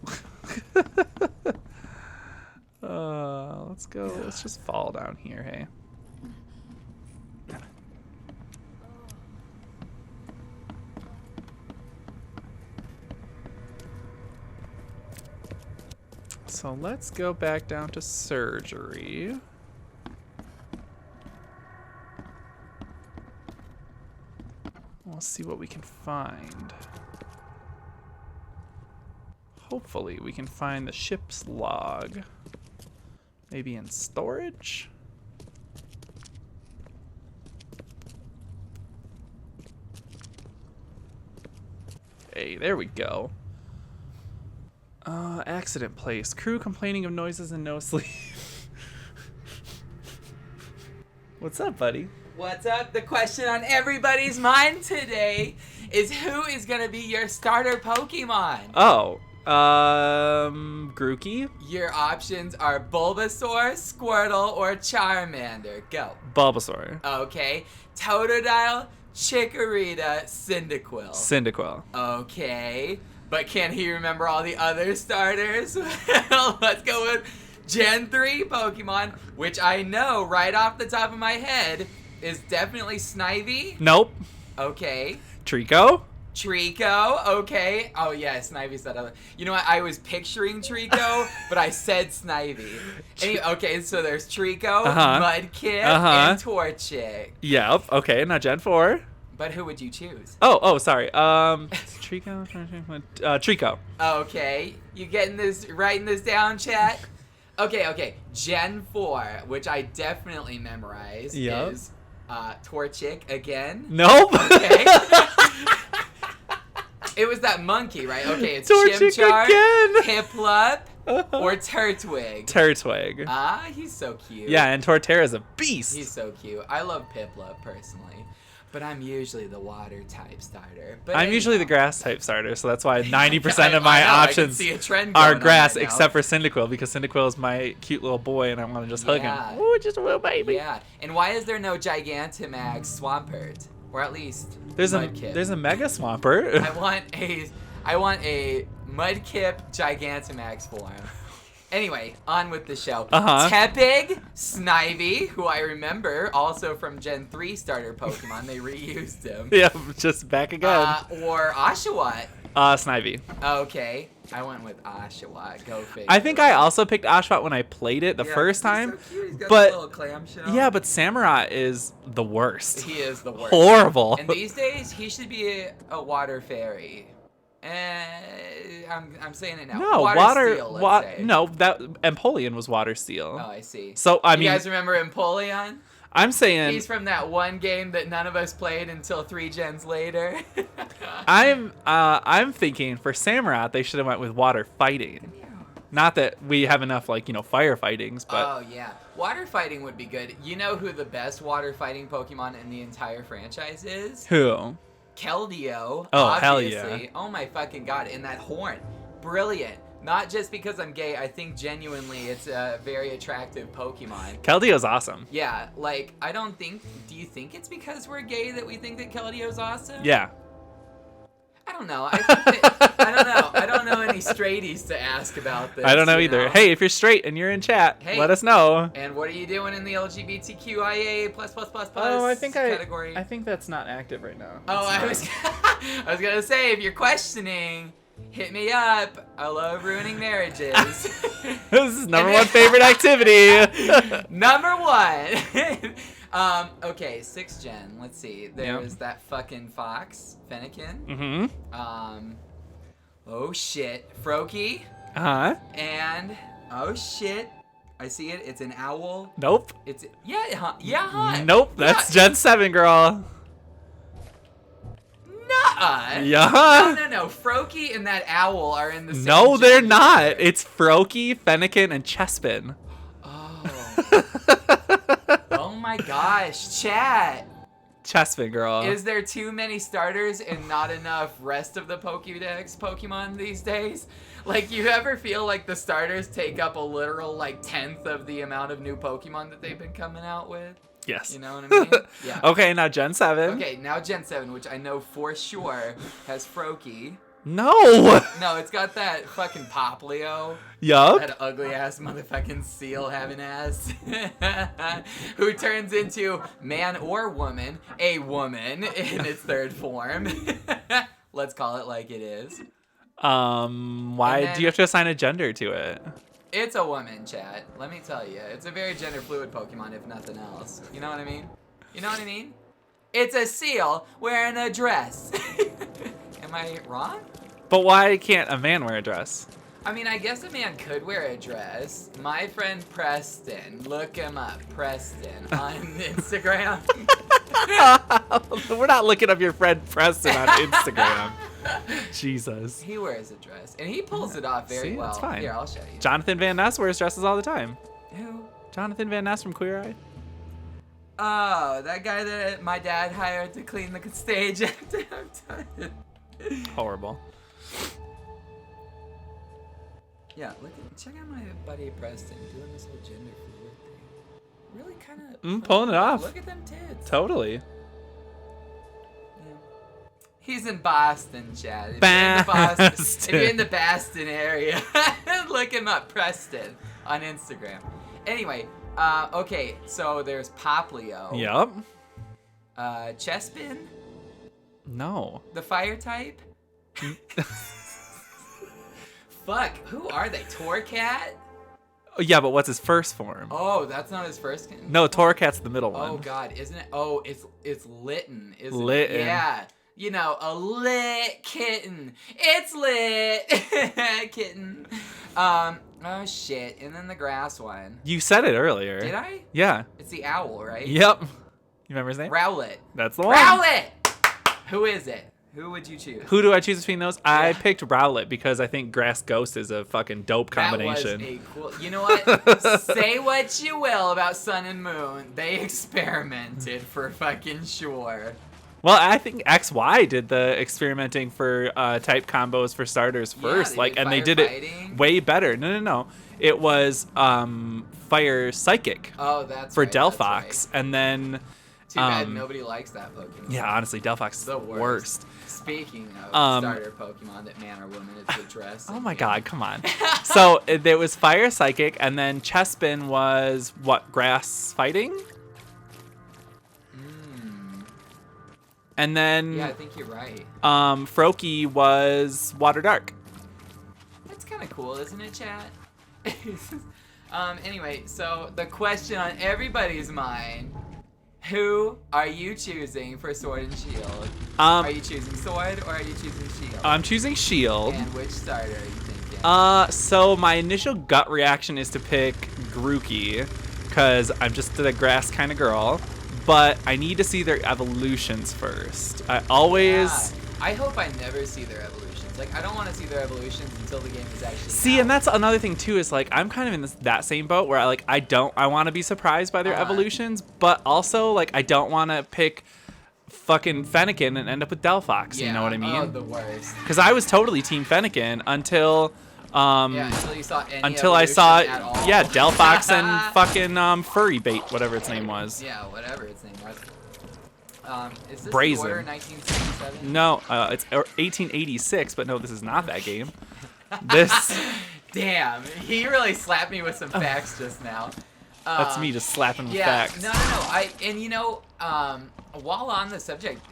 Let's go. Let's just fall down here, hey. So let's go back down to surgery. We'll see what we can find. Hopefully we can find the ship's log. Maybe in storage? Hey, there we go. Accident place. Crew complaining of noises and no sleep. What's up, buddy? What's up? The question on everybody's mind today is who is going to be your starter Pokemon? Oh, Grookey? Your options are Bulbasaur, Squirtle, or Charmander. Go. Bulbasaur. Okay. Totodile, Chikorita, Cyndaquil. Cyndaquil. Okay. But can he remember all the other starters? Well, let's go with Gen 3 Pokemon, which I know right off the top of my head is definitely Snivy. Nope. Okay. Trico? Trico, okay. Oh yeah, Snivy's that other. You know what? I was picturing Trico, but I said Snivy. Okay, so there's Trico, Mudkip, and Torchic. Yep. Okay, now Gen 4. But who would you choose? Oh, sorry. Trico. Trico. Okay, you writing this down, chat? Okay. Gen 4, which I definitely memorized, is Torchic again. Nope. Okay. It was that monkey, right? Okay, it's Torchic Chimchar, again. Piplup, or Turtwig. Turtwig. Ah, he's so cute. Yeah, and Torterra's a beast. He's so cute. I love Piplup personally, but I'm usually the water type starter. But I'm usually the grass type starter, so that's why 90% of my I know, options I can see a trend are going on grass, right now. except for Cyndaquil, because Cyndaquil is my cute little boy, and I want to just hug him. Ooh, just a little baby. Yeah, and why is there no Gigantamax Swampert, or at least there's Mudkip? a Mega Swampert. I want a Mudkip Gigantamax form. Anyway, on with the show. Tepig, Snivy, who I remember also from Gen 3 starter Pokemon. They reused him. Yeah, just back again. Or Oshawott. Snivy. Okay, I went with Oshawott. Go figure. I think I also picked Oshawott when I played it the first time. So cute. He's got but the little clamshell. yeah, but Samurai is the worst. He is the worst. Horrible. And these days, he should be a water fairy. I'm saying it now. No, Steel, let's say. No, that Empoleon was Water Steel. Oh, I see. So I mean, you guys remember Empoleon? I'm saying he's from that one game that none of us played until 3 gens later. I'm thinking for Samurai they should have went with water fighting. Not that we have enough fire fightings, but oh yeah, water fighting would be good. You know who the best water fighting Pokemon in the entire franchise is? Who? Keldeo. Oh, obviously. hell yeah. Oh my fucking god, and that horn. Brilliant. Not just because I'm gay, I think genuinely it's a very attractive Pokemon. Keldeo's awesome. Yeah, do you think it's because we're gay that we think that Keldeo's awesome? Yeah. I don't know. I don't know any straighties to ask about this. I don't know either. Hey, if you're straight and you're in chat, let us know. And what are you doing in the LGBTQIA+++ Oh, I think category? I think that's not active right now. Oh, I was gonna say, if you're questioning, hit me up. I love ruining marriages. This is number one favorite activity. Number one. Okay, 6th gen. Let's see. There's that fucking fox, Fennekin. Mm-hmm. Oh shit, Froakie. And oh shit, I see it. It's an owl. Nope. It's huh? Nope. That's Gen 7, girl. Nuh-uh. Yeah. No. Froakie and that owl are in the same. No, they're not. It's Froakie, Fennekin, and Chespin. Oh my gosh, chat. Chespin, girl. Is there too many starters and not enough rest of the Pokédex Pokemon these days? Like, you ever feel like the starters take up a literal, 10th of the amount of new Pokemon that they've been coming out with? Yes. You know what I mean? Yeah. Okay, now Gen 7. Okay, now Gen 7, which I know for sure has Froakie. No! No, it's got that fucking Poplio. Yup. That ugly ass motherfucking seal having ass. Who turns into man or woman, a woman in its third form. Let's call it like it is. Why do you have to assign a gender to it? It's a woman, chat. Let me tell you. It's a very gender fluid Pokemon, if nothing else. You know what I mean? You know what I mean? It's a seal wearing a dress. Am I wrong? But why can't a man wear a dress? I mean, I guess a man could wear a dress. My friend Preston, look him up, Preston, on Instagram. We're not looking up your friend Preston on Instagram. Jesus. He wears a dress, and he pulls it off very well. That's fine. Here, I'll show you. Jonathan Van Ness wears dresses all the time. Who? Jonathan Van Ness from Queer Eye. Oh, that guy that my dad hired to clean the stage after I'm done. Horrible. Yeah, check out my buddy Preston doing this whole gender fluid thing. Really kind of pulling it off. Look at them tits. Totally. Yeah. He's in Boston, Chad. If you're in the Boston area, look him up, Preston, on Instagram. Anyway, okay, so there's Poplio. Yup. Chespin? No. The fire type? Fuck, who are they? Torcat? Oh, yeah, but what's his first form? Oh, that's not his first. No, Torcat's the middle one. Oh God, isn't it? Oh, it's Litten, isn't Litten. it? Yeah, you know, a lit kitten. It's lit kitten. Oh shit, and then the grass one. You said it earlier. Did I? Yeah. It's the owl, right? Yep. You remember his name? Rowlet. That's the one. Rowlet. Who is it? Who would you choose? Who do I choose between those? I picked Rowlet because I think Grass Ghost is a fucking dope combination. That was a cool. You know what? Say what you will about Sun and Moon. They experimented for fucking sure. Well, I think XY did the experimenting for type combos for starters first, and they did it way better. No. It was Fire Psychic. Oh, that's for right, Delphox, and then. Too bad nobody likes that Pokemon. Yeah, honestly, Delphox is the worst. Speaking of starter Pokemon that man or woman, it's the dress. Oh my God, come on. So there was Fire Psychic, and then Chespin was what? Grass Fighting. And then yeah, I think you're right. Froakie was Water Dark. That's kind of cool, isn't it, chat? Anyway, so the question on everybody's mind: who are you choosing for Sword and Shield? Are you choosing Sword or are you choosing Shield? I'm choosing Shield. And which starter are you thinking? So my initial gut reaction is to pick Grookey, because I'm just a grass kind of girl. But I need to see their evolutions first. I hope I never see their evolutions. Like, I don't want to see their evolutions until the game is actually out. And that's another thing too, is like I'm kind of in that same boat where I want to be surprised by their evolutions, but also like I don't want to pick fucking Fennekin and end up with Delphox. You know what I mean? Oh, the worst. Because I was totally Team Fennekin until. Until you saw any until I saw at all. Delphox and fucking Furry Bait, whatever its name was. Yeah, whatever its name was. Is this Brazen. the order 1967? No, it's 1886, but no, this is not that game. This. Damn, he really slapped me with some facts just now. That's me just slapping with facts. No. While on the subject,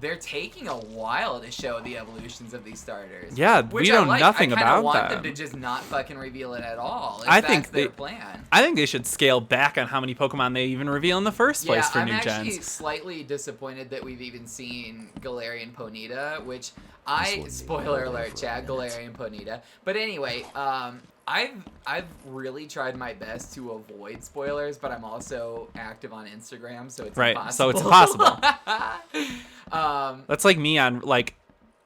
they're taking a while to show the evolutions of these starters. Yeah, we know nothing about I want them. them to just not fucking reveal it at all. I think their plan. I think they should scale back on how many Pokemon they even reveal in the first place for new gens. I'm actually slightly disappointed that we've even seen Galarian Ponyta, which spoiler alert, chat, Galarian Ponyta. But anyway, I've really tried my best to avoid spoilers, but I'm also active on Instagram, so it's impossible. So it's impossible. That's like me on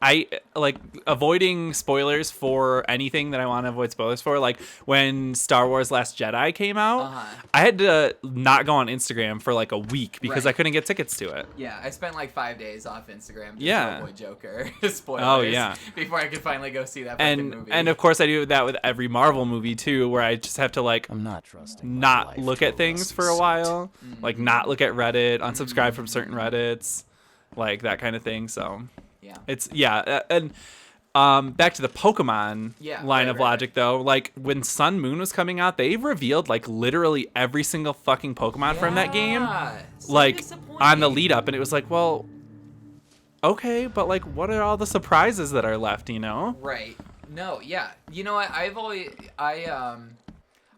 I like avoiding spoilers for anything that I want to avoid spoilers for. Like when Star Wars Last Jedi came out, I had to not go on Instagram for like a week because I couldn't get tickets to it. Yeah, I spent like 5 days off Instagram just to avoid Joker spoilers. Oh yeah. Before I could finally go see that fucking movie. And of course I do that with every Marvel movie too, where I just have to like I'm not trusting not look at things for a while, like not look at Reddit, unsubscribe from certain Reddits, like that kind of thing. So yeah, it's and back to the Pokemon line of logic though, like when Sun Moon was coming out, they revealed like literally every single fucking Pokemon from that game, so like on the lead up, and it was like, well, okay, but like what are all the surprises that are left, you know? Right. No, yeah. You know what?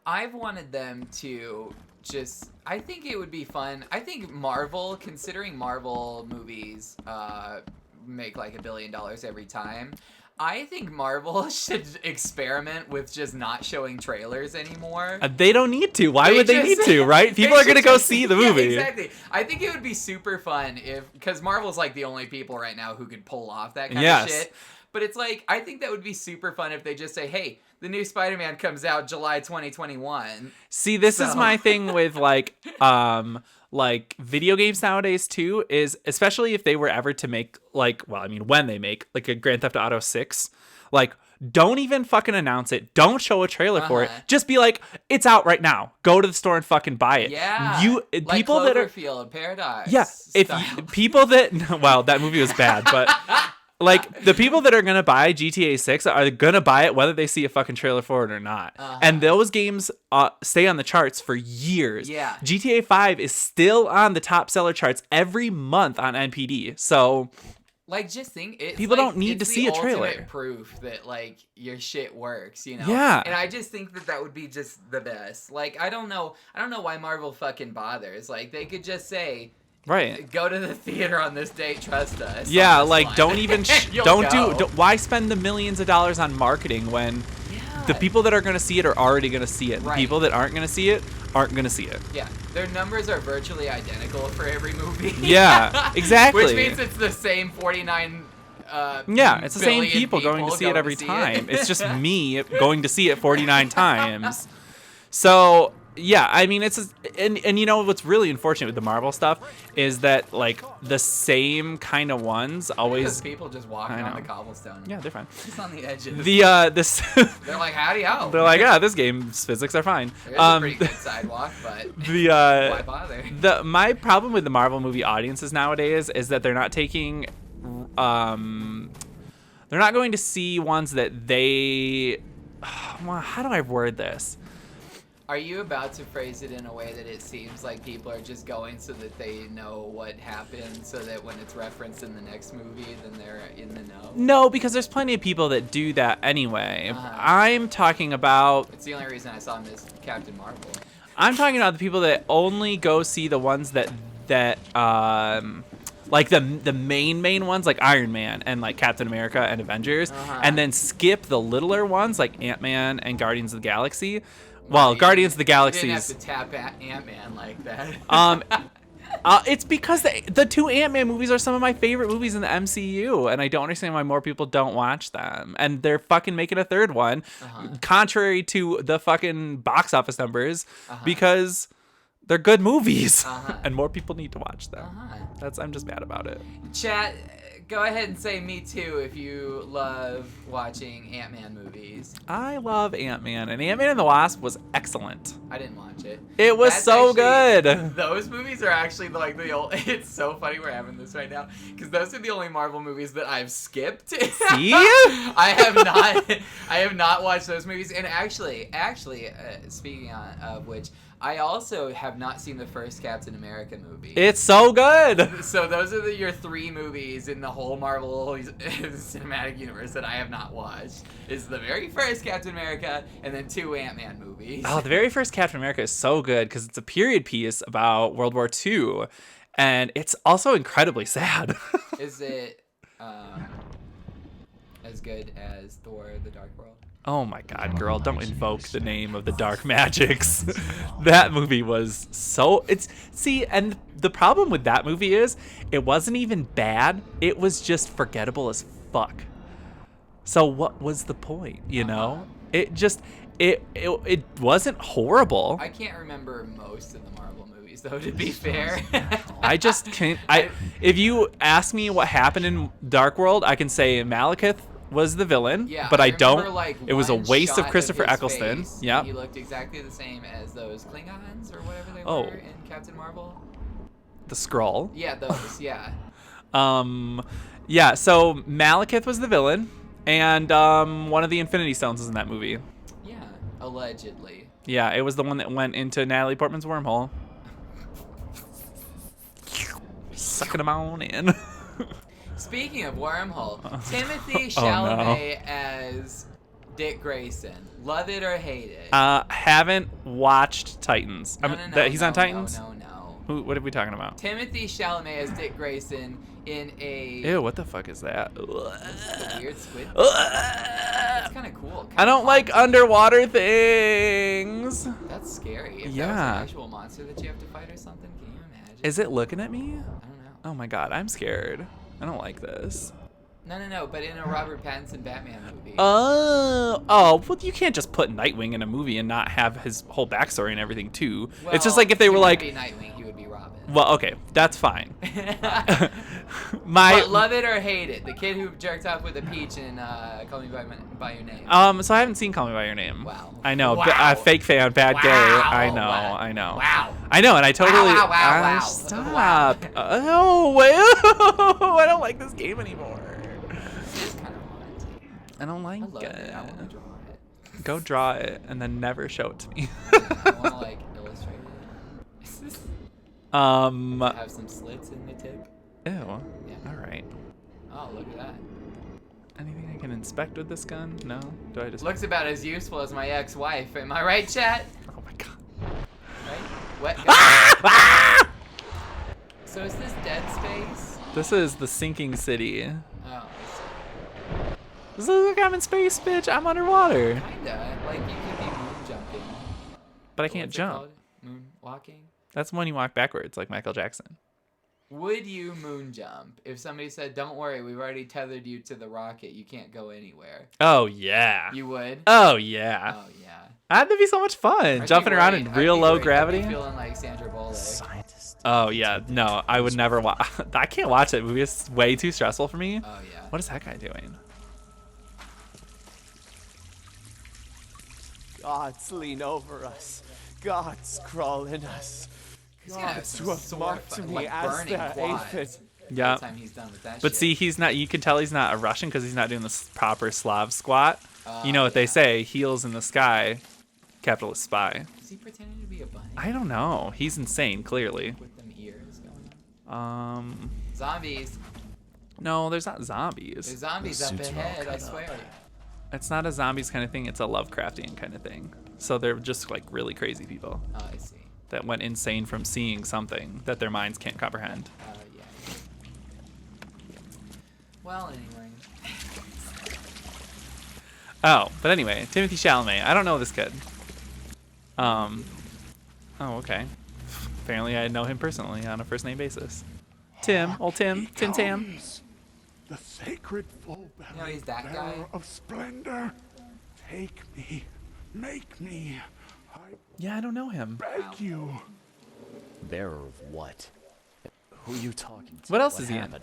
I've wanted them to just, I think it would be fun. I think Marvel, considering Marvel movies make like $1 billion every time, I think Marvel should experiment with just not showing trailers anymore. They don't need to. Why would they need to, right? People are going to go see the movie. Yeah, exactly. I think it would be super fun because Marvel's like the only people right now who could pull off that kind of shit. But it's like, I think that would be super fun if they just say, hey, the new Spider-Man comes out July 2021. See, this is my thing with like video games nowadays too, is especially if they were ever to make like, well, I mean, when they make like a Grand Theft Auto 6, like don't even fucking announce it. Don't show a trailer for it. Just be like, it's out right now. Go to the store and fucking buy it. Yeah. Like people that are Cloverfield Paradox. Yeah. People that, well, that movie was bad, but like the people that are going to buy GTA 6 are going to buy it whether they see a fucking trailer for it or not. And those games stay on the charts for years. Yeah. GTA 5 is still on the top seller charts every month on NPD. So like, just think, people don't need to see a trailer. It's the ultimate proof that like your shit works, you know? Yeah. And I just think that would be just the best. Like, I don't know why Marvel fucking bothers. Like, they could just say, right, go to the theater on this date, trust us. Yeah, like don't even why spend the millions of dollars on marketing when the people that are going to see it are already going to see it. The people that aren't going to see it aren't going to see it. Yeah, their numbers are virtually identical for every movie. Yeah, exactly. Which means it's the same 49 it's the same people going to see it every time. It's just me going to see it 49 times. So yeah, I mean, and you know what's really unfortunate with the Marvel stuff is that like the same kind of ones always people just walking on the cobblestone. Yeah, they're fine. Just on the edges. They're like, howdy ho. They're like, this game's physics are fine. There's a pretty good sidewalk, but why bother? My problem with the Marvel movie audiences nowadays is that they're not taking they're not going to see ones that they well, how do I word this? Are you about to phrase it in a way that it seems like people are just going so that they know what happened, so that when it's referenced in the next movie, then they're in the know? No, because there's plenty of people that do that anyway. I'm talking about... It's the only reason I saw Miss Captain Marvel. I'm talking about the people that only go see the ones that like the main ones like Iron Man and like Captain America and Avengers, and then skip the littler ones like Ant-Man and Guardians of the Galaxy. Well, Guardians of the Galaxy. You didn't have to tap at Ant-Man like that. It's because the two Ant-Man movies are some of my favorite movies in the MCU, and I don't understand why more people don't watch them. And they're fucking making a third one, contrary to the fucking box office numbers, because they're good movies, and more people need to watch them. I'm just mad about it. Chat, go ahead and say me too if you love watching Ant-Man movies. I love Ant-Man, and Ant-Man and the Wasp was excellent. I didn't watch it. It was so good. Those movies are actually like the old... It's so funny we're having this right now, because those are the only Marvel movies that I've skipped. See? I have not watched those movies. And actually, speaking of which, I also have not seen the first Captain America movie. It's so good. So those are your 3 movies in the whole Marvel cinematic universe that I have not watched. Is the very first Captain America and then 2 Ant-Man movies. Oh, the very first Captain America is so good because it's a period piece about World War II, and it's also incredibly sad. Is it as good as Thor: The Dark World? Oh my god, girl, don't invoke the name of the dark magics. That movie was so... and the problem with that movie is, it wasn't even bad, it was just forgettable as fuck. So what was the point, you know? It just it wasn't horrible. I can't remember most of the Marvel movies though, to be fair. I just can't. If you ask me what happened in Dark World, I can say Malekith was the villain, Yeah, but I remember, don't. like, It was a one waste of shot Christopher his Eccleston. face, Yeah. He looked exactly the same as those Klingons or whatever they Oh. were in Captain Marvel. The Skrull. Yeah, those. Yeah. Yeah. So Malekith was the villain, and one of the Infinity Stones was in that movie. Yeah, allegedly. Yeah, it was the one that went into Natalie Portman's wormhole. Sucking them on in. Speaking of wormhole, Timothy Oh, no. Chalamet as Dick Grayson. Love it or hate it? Haven't watched Titans. He's on Titans? No. What are we talking about? Timothy Chalamet as Dick Grayson in a... Ew, what the fuck is that? a weird squid. That's kind of cool. I don't like underwater things. That's scary. If that was Yeah. an actual monster that you have to fight or something, can you imagine? Is it looking at me? I don't know. Oh my god, I'm scared. I don't like this. No, but in a Robert Pattinson Batman movie. Well, you can't just put Nightwing in a movie and not have his whole backstory and everything too. It's just like if they were like, he wouldn't be Nightwing, he would be Robin. well, okay, that's fine. But love it or hate it, the kid who jerked off with a peach in Call Me by Your Name. So I haven't seen Call Me by Your Name. Wow. I know, Wow. fake fan, bad gay. I know. Wow. I know, and I totally. Wow. Stop. Oh, wait. I don't like this game anymore. I don't like it. I want to draw it. Go draw it and then never show it to me. I want to like illustrate it. Have some slits in the tip. Ew. Yeah. All right. Oh, look at that. Anything I can inspect with this gun? No. Do I just? Looks about as useful as my ex-wife. Am I right, chat? Oh my god. Right? What? So is this Dead Space? This is the sinking city. Oh. This looks like I'm in space, bitch. I'm underwater. Kinda. Like you could be moon jumping. But I can't What's it jump. called? Moon walking? That's when you walk backwards, like Michael Jackson. Would you moon jump if somebody said, "Don't worry, we've already tethered you to the rocket. You can't go anywhere"? Oh yeah. You would? Oh yeah. Oh yeah. That'd be so much fun. Jumping around in real low gravity. I'd be feeling like Sandra Bullock. Oh yeah. No, I would never watch. I can't watch that movie. It's way too stressful for me. Oh yeah. What is that guy doing? Gods lean over us. Gods crawl in us. Gods who have marked me like as burning their quads. aphid. Yeah. By the time he's done with that But shit. see, he's not. You can tell he's not a Russian because he's not doing the proper Slav squat. You know what they say? Heels in the sky, capitalist spy. Is he pretending to be a bunny? I don't know. He's insane, clearly. With them ears going. Zombies. No, there's not zombies. There's zombies up ahead, I swear. It's not a zombies kind of thing. It's a Lovecraftian kind of thing. So they're just like really crazy people. Oh, I see. That went insane from seeing something that their minds can't comprehend. Yeah. Well, anyway. Oh, but anyway, Timothy Chalamet. I don't know this kid. Oh, okay. Apparently, I know him personally on a first name basis. Tim, old Tim, Tim Tam. The sacred full No, he's that guy. of splendor. Take me, make me. Yeah, I don't know him. Beg you. Bearer of what? Who are you talking to? What else is he in?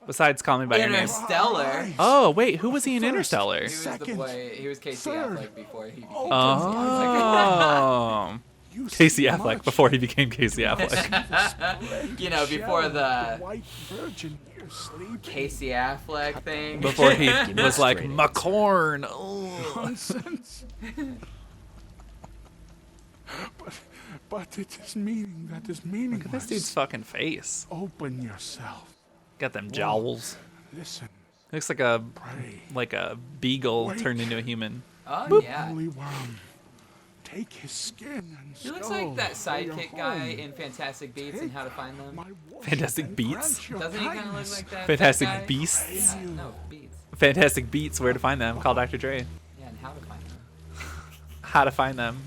Besides Call Me by Your Name. Interstellar. Oh, wait, who was he in Interstellar? He was the boy. He was Casey Affleck before he became Oh. Casey Affleck before he became Casey Affleck. You know, before the White virgin here sleeping. Casey Affleck thing. Before he was like, McCorn. Oh. Nonsense. But it is meaning that is meaningless. Look at this dude's fucking face. Open yourself. Got them jowls. Listen. Looks like a beagle turned into a human. Oh, Boop. yeah. Holy worm. Take his skin and He looks like that sidekick guy in Fantastic Beasts and How to Find Them. Fantastic Beats? Doesn't he kind of look like that? Fantastic that guy? Beasts? Yeah, no, Beats. Fantastic Beats, where to find them. Call Dr. Dre. Yeah, and How to Find Them. How to find them.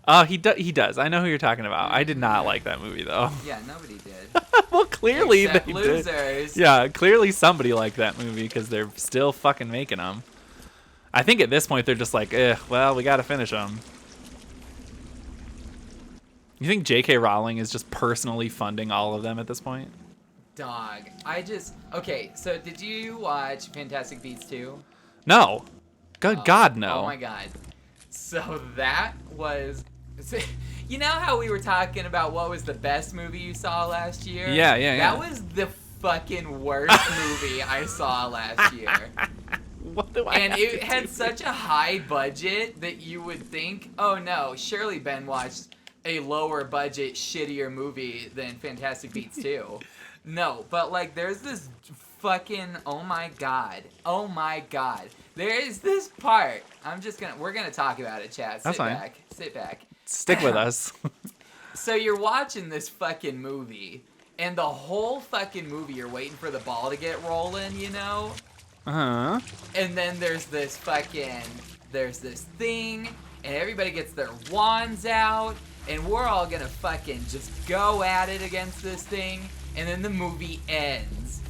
Oh, he does. I know who you're talking about. I did not like that movie though. Yeah, nobody did. Well, clearly Except they losers. did. Yeah, clearly somebody liked that movie because they're still fucking making them. I think at this point they're just like, well, we got to finish them. You think J.K. Rowling is just personally funding all of them at this point? Dog, okay, so did you watch Fantastic Beasts 2? No. Good God, no. Oh my God. So that was... You know how we were talking about what was the best movie you saw last year? Yeah. That was the fucking worst movie I saw last year. What do I And have it to had do? such a high budget that you would think, oh no, surely Ben watched a lower budget, shittier movie than Fantastic Beasts 2. No, but like there's this fucking, oh my god. There is this part. We're gonna talk about it, chat. That's fine. Sit back. Stick with us. So you're watching this fucking movie, and the whole fucking movie you're waiting for the ball to get rolling, you know? Uh-huh. And then there's this thing, and everybody gets their wands out, and we're all gonna fucking just go at it against this thing, and then the movie ends.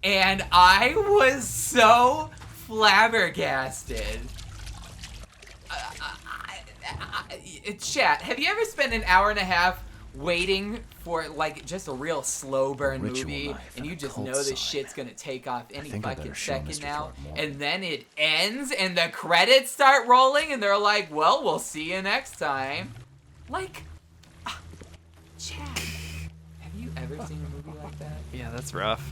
And I was so flabbergasted. Chat, have you ever spent an hour and a half waiting for like just a real slow burn movie, and you just know this shit's gonna take off any fucking second now, and then it ends and the credits start rolling and they're like, well, we'll see you next time. Like, Chad, have you ever seen a movie like that? Yeah, that's rough.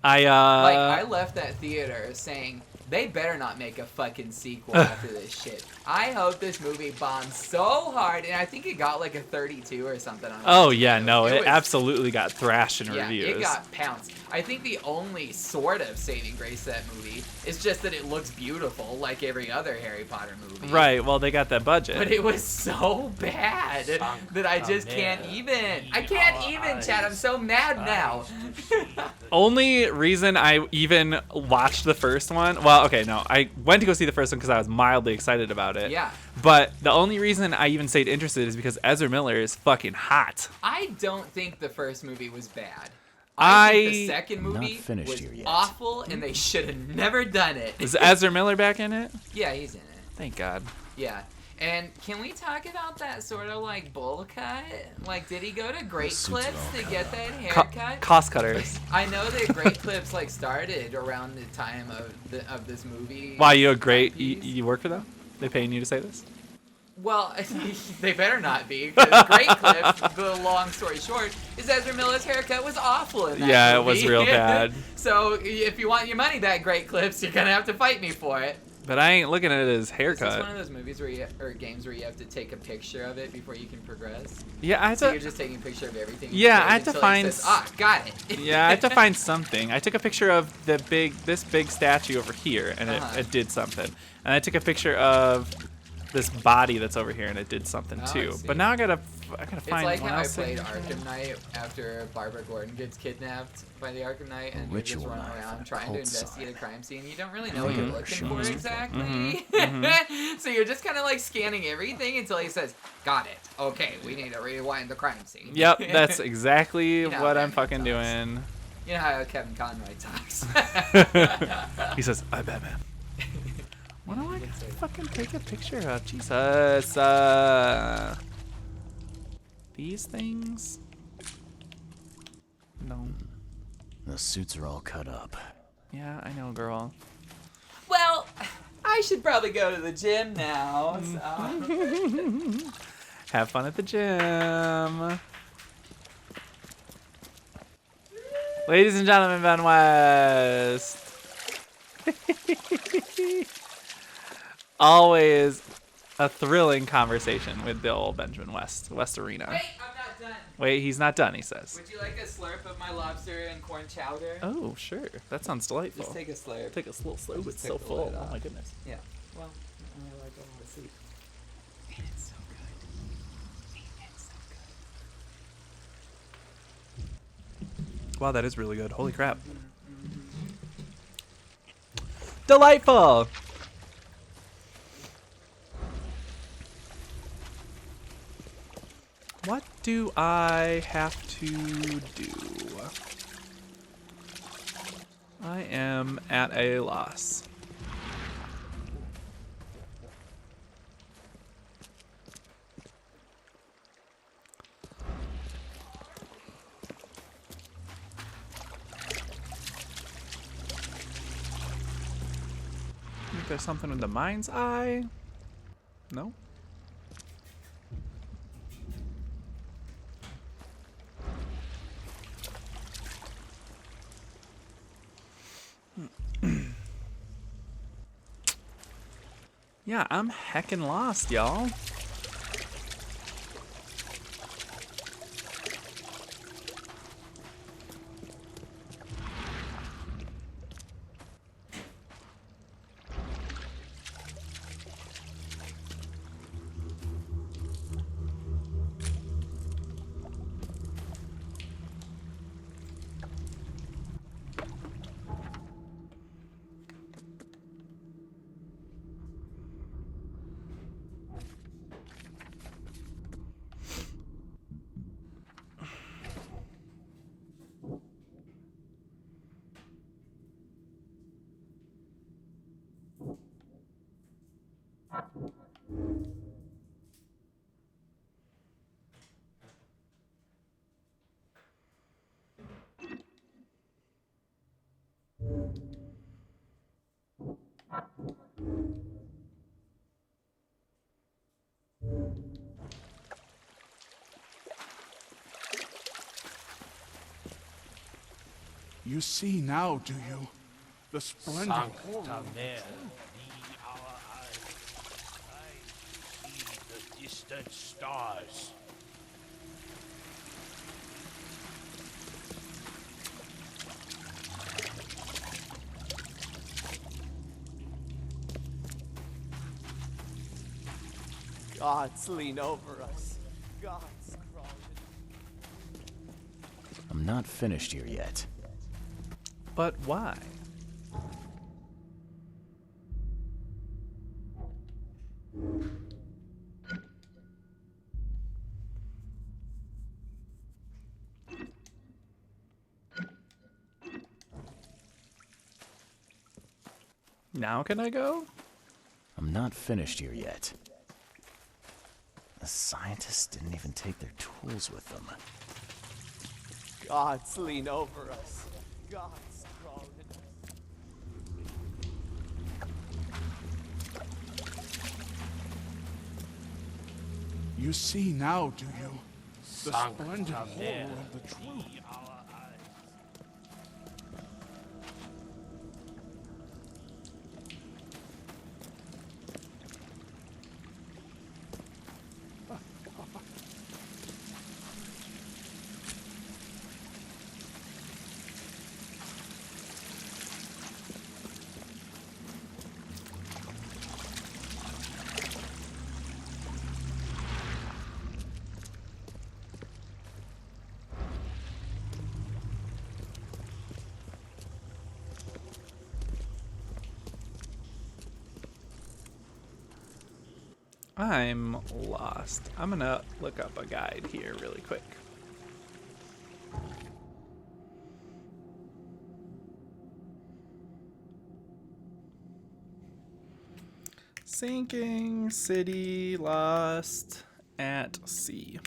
I left that theater saying, they better not make a fucking sequel after this shit. I hope this movie bombs so hard, and I think it got like a 32 or something on Oh yeah, no, it absolutely got thrashed in yeah, reviews. it got pounced. I think the only sort of saving grace of that movie is just that it looks beautiful like every other Harry Potter movie. Right, well they got that budget. But it was so bad that I just can't even. I can't even, Chad. I'm so mad now. Only reason I even watched the first one, well, okay, no, I went to go see the first one because I was mildly excited about it. Yeah. But the only reason I even stayed interested is because Ezra Miller is fucking hot. I don't think the first movie was bad. I think the second movie Not finished was here yet. awful, and they should have never done it. Is Ezra Miller back in it? Yeah, he's in it. Thank God. Yeah. And can we talk about that sort of like bowl cut? Like, did he go to Great Clips to get that haircut? Cost cutters. I know that Great Clips like started around the time of this movie. Why, you you work for them? They paying you to say this? Well, they better not be, because Great Clips, the long story short, is Ezra Miller's haircut was awful in that Yeah, movie. it was real bad. So if you want your money back, Great Clips, you're gonna have to fight me for it. But I ain't looking at his Is haircut. this one of those movies or games where you have to take a picture of it before you can progress? Yeah, I had so to. you're just taking a picture of everything. Yeah, I had to until it find. says, got it. Yeah, I had to find something. I took a picture of this big statue over here, and it did something. And I took a picture of this body that's over here, and it did something too. But now I gotta find. It's like one how I else played thing. Arkham Knight after Barbara Gordon gets kidnapped by the Arkham Knight, and you're just running around trying to investigate a crime scene. You don't really know what you're looking for exactly. So you're just kind of like scanning everything until he says, "Got it. Okay, we need to rewind the crime scene." Yep, that's exactly You know what how I'm fucking doing. You know how Kevin Conroy talks. He says, "I'm Batman." What do I gotta fucking take a picture of? Jesus. These things? No. The suits are all cut up. Yeah, I know, girl. Well, I should probably go to the gym now. So. Have fun at the gym. Ladies and gentlemen, Ben West. Always a thrilling conversation with the old Benjamin West Arena. Wait, I'm not done. Wait, he's not done, he says. Would you like a slurp of my lobster and corn chowder? Oh, sure. That sounds delightful. Just take a slurp. Take a little slurp. It's so take the full. lid Oh off. my goodness. Yeah. Well, I like all the soup. And it's so good. It's so good. Wow, that is really good. Holy crap. Delightful. do I have to do? I am at a loss. I think there's something with the mind's eye. No? Yeah, I'm heckin' lost, y'all. You see now, do you? The splendid horror. The distant stars. Gods lean over us. Gods crawl. I'm not finished here yet. But why? Now can I go? I'm not finished here yet. The scientists didn't even take their tools with them. Gods lean over us. Gods crawl in us. You see now, do you? The splendid horror of the truth. I'm lost. I'm gonna look up a guide here really quick. Sinking city lost at sea.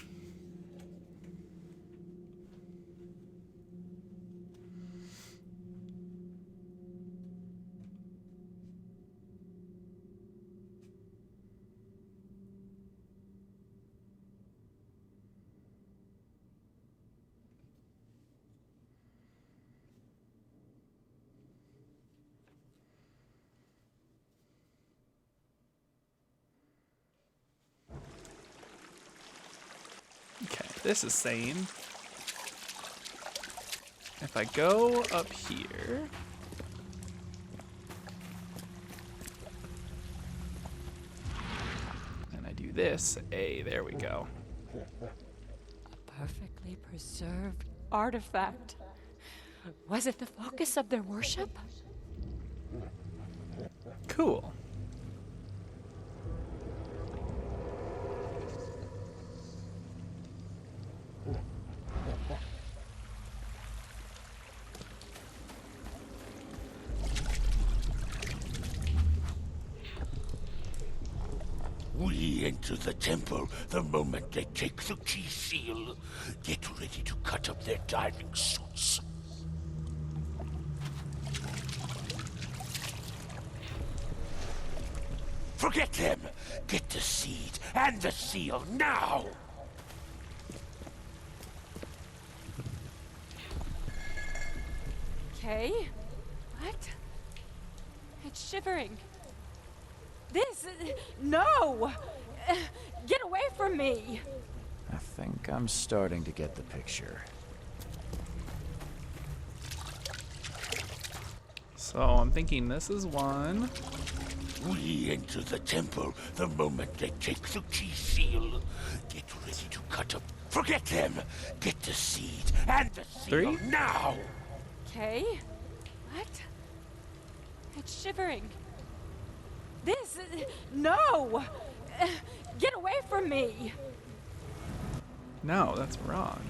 Okay, this is sane. If I go up here... and I do this, there we go. A perfectly preserved artifact. Was it the focus of their worship? Cool. We enter the temple the moment they take the key seal. Get ready to cut up their diving suits. Forget them! Get the seed and the seal now! Okay. What? It's shivering. This... No! Get away from me! I think I'm starting to get the picture. So I'm thinking this is one. We enter the temple the moment they take the key seal. Get ready to cut up. Forget them! Get the seed and the seal now! Okay. What? It's shivering. This... No! Get away from me! No, that's wrong.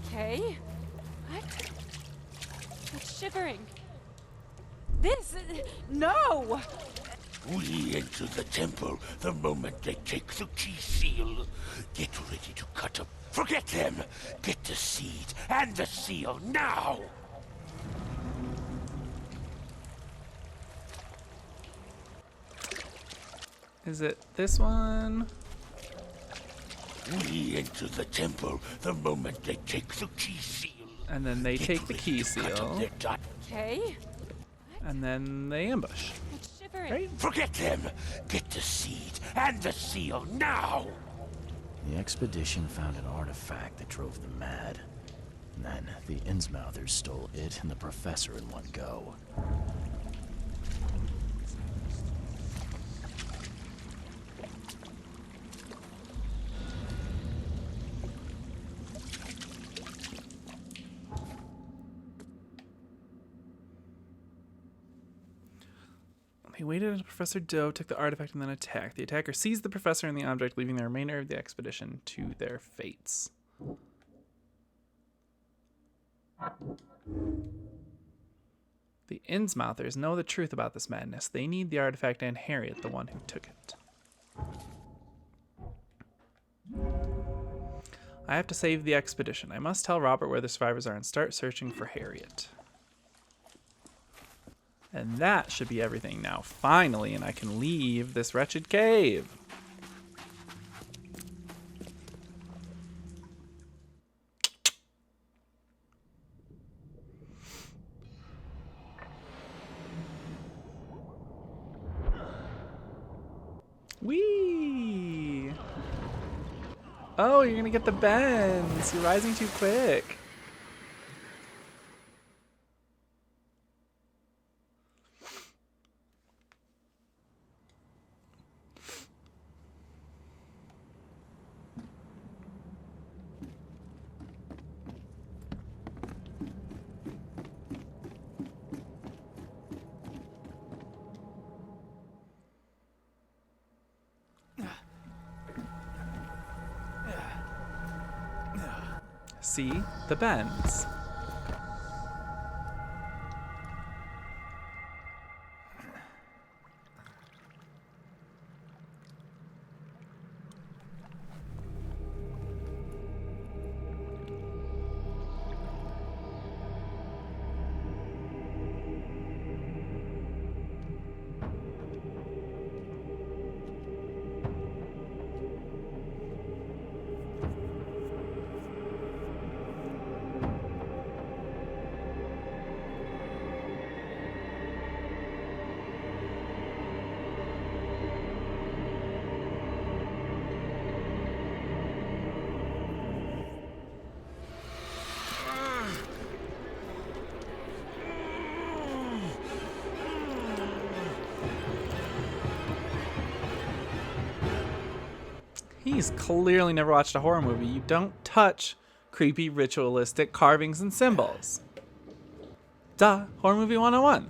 Okay. What? It's shivering. This... No! We enter the temple the moment they take the key seal. Get ready to cut up. Forget them! Get the seed and the seal now! Is it this one? We enter the temple the moment they take the key seal. And then they take the key seal. Okay. And then they ambush. It's shivering. Right? Forget them! Get the seed and the seal now! The expedition found an artifact that drove them mad. And then the Innsmouthers stole it and the professor in one go. He waited until Professor Doe took the artifact and then attacked. The attacker seized the professor and the object, leaving the remainder of the expedition to their fates. The Innsmouthers know the truth about this madness. They need the artifact and Harriet, the one who took it. I have to save the expedition. I must tell Robert where the survivors are and start searching for Harriet. And that should be everything now, finally, and I can leave this wretched cave. Whee! Oh, you're gonna get the bends. You're rising too quick. See? The bends. He's clearly never watched a horror movie. You don't touch creepy ritualistic carvings and symbols. Duh, horror movie 101.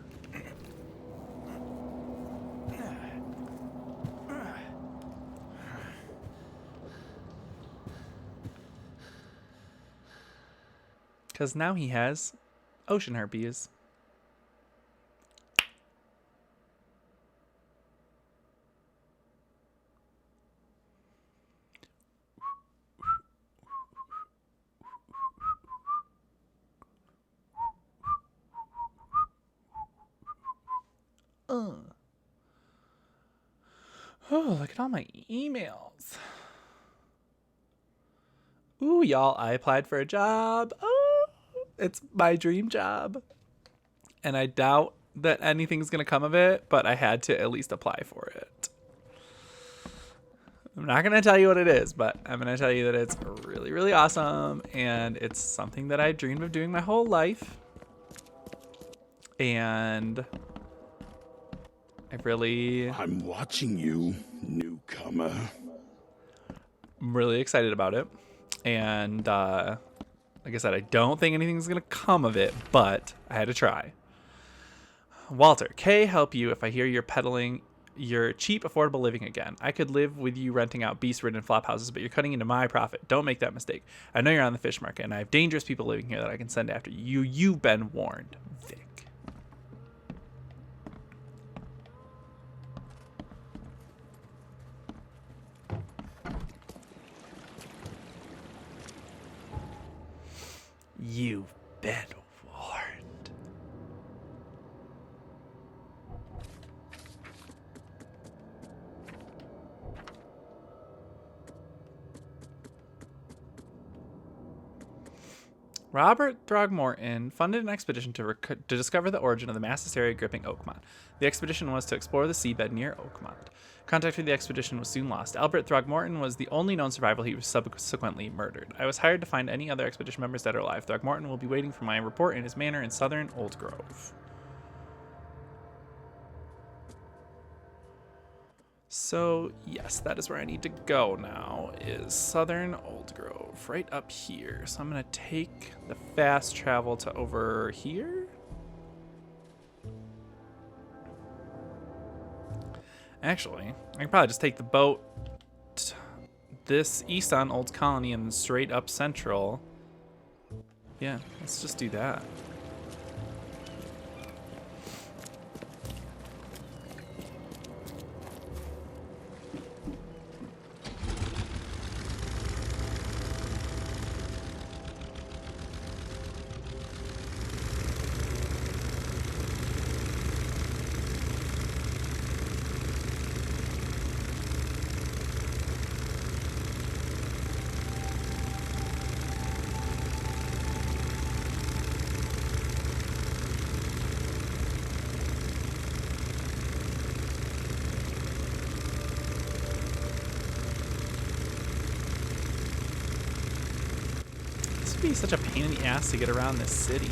Because now he has ocean herpes. Oh, look at all my emails. Ooh, y'all, I applied for a job. Oh, it's my dream job. And I doubt that anything's going to come of it, but I had to at least apply for it. I'm not going to tell you what it is, but I'm going to tell you that it's really, really awesome. And it's something that I dreamed of doing my whole life. And I'm watching you, newcomer. I'm really excited about it. And like I said, I don't think anything's going to come of it, but I had to try. Walter, Kay help you if I hear you're peddling your cheap, affordable living again. I could live with you renting out beast-ridden flop houses, but you're cutting into my profit. Don't make that mistake. I know you're on the fish market, and I have dangerous people living here that I can send after you. You've been warned. Vic. You've been warned. Robert Throgmorton funded an expedition to discover the origin of the mass hysteria gripping Oakmont. The expedition was to explore the seabed near Oakmont. Contact with the expedition was soon lost. Albert Throgmorton was the only known survivor. He was subsequently murdered. I was hired to find any other expedition members dead or alive. Throgmorton will be waiting for my report in his manor in southern Old Grove. So, yes, that is where I need to go now, is southern Old Grove, right up here. So I'm going to take the fast travel to over here. Actually, I can probably just take the boat this east on Old Colony and straight up central. Yeah, let's just do that. Be such a pain in the ass to get around this city.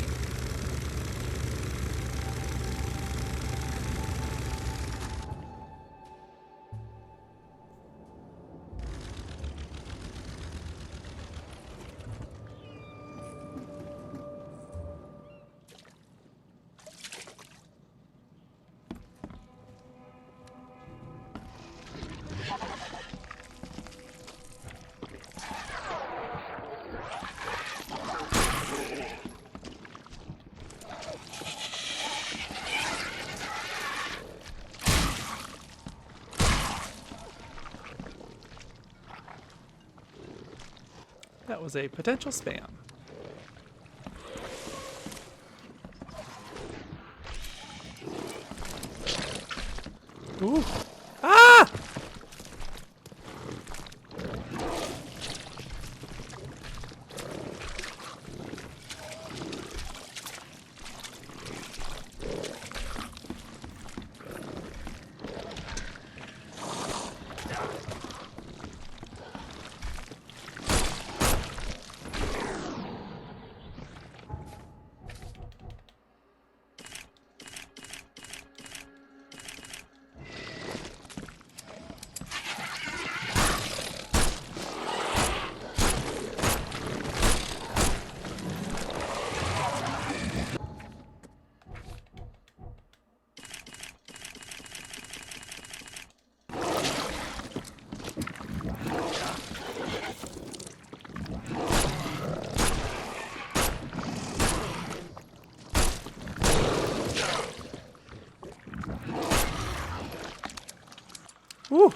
That was a potential spam. Ooh. Ah! Woo.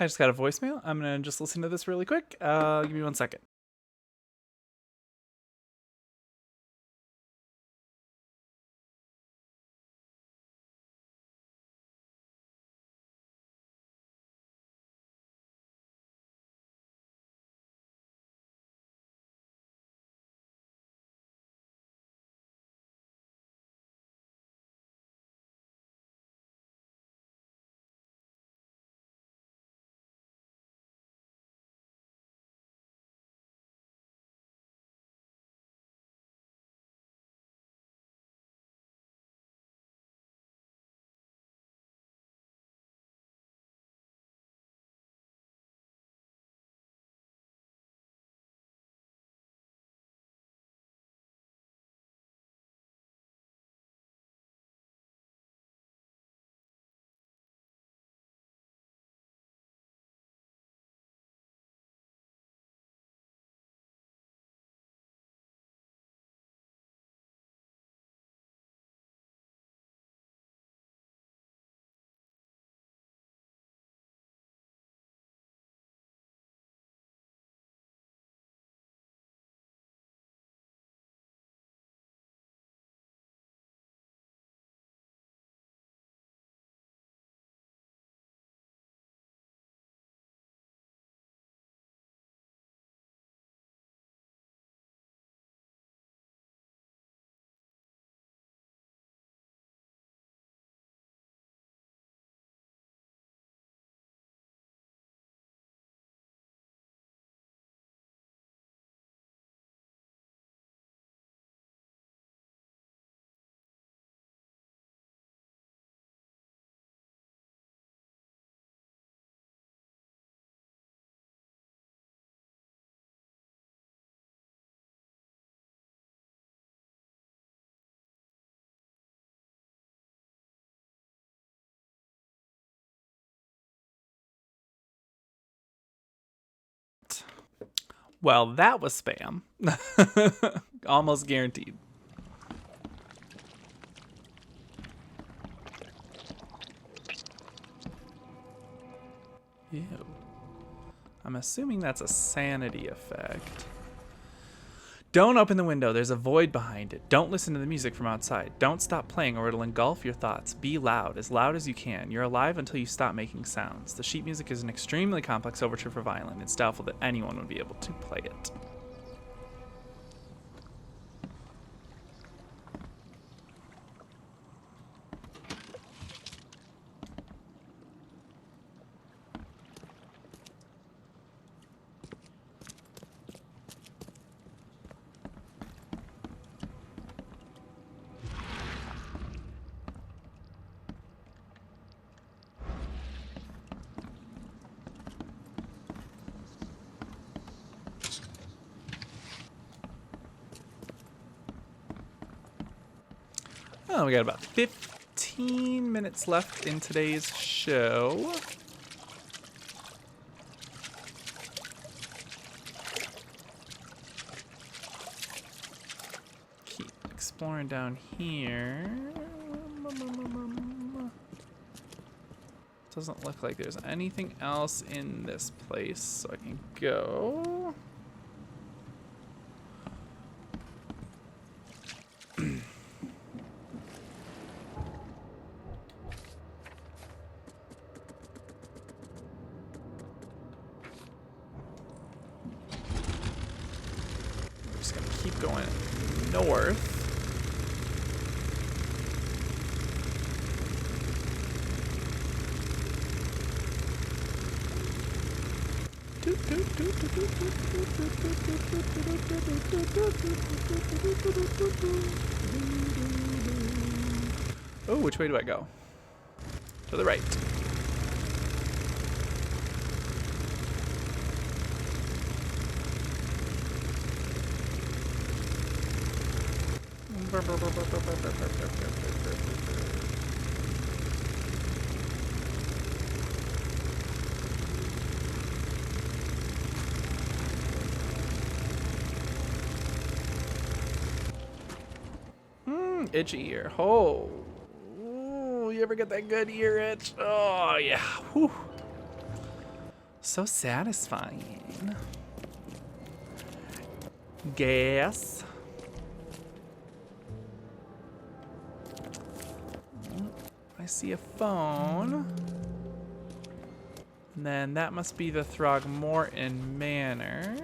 I just got a voicemail. I'm going to just listen to this really quick. Give me 1 second. Well, that was spam. Almost guaranteed. Ew. I'm assuming that's a sanity effect. Don't open the window. There's a void behind it. Don't listen to the music from outside. Don't stop playing or it'll engulf your thoughts. Be loud as you can. You're alive until you stop making sounds. The sheet music is an extremely complex overture for violin. It's doubtful that anyone would be able to play it. Oh, we got about 15 minutes left in today's show. Keep exploring down here. Doesn't look like there's anything else in this place, so I can go. Keep going north. Oh, which way do I go? To the right. itchy ear. Oh. Ooh, you ever get that good ear itch? Oh, yeah. Whew. So satisfying. Gas. I see a phone. And then that must be the Throgmorton Manor.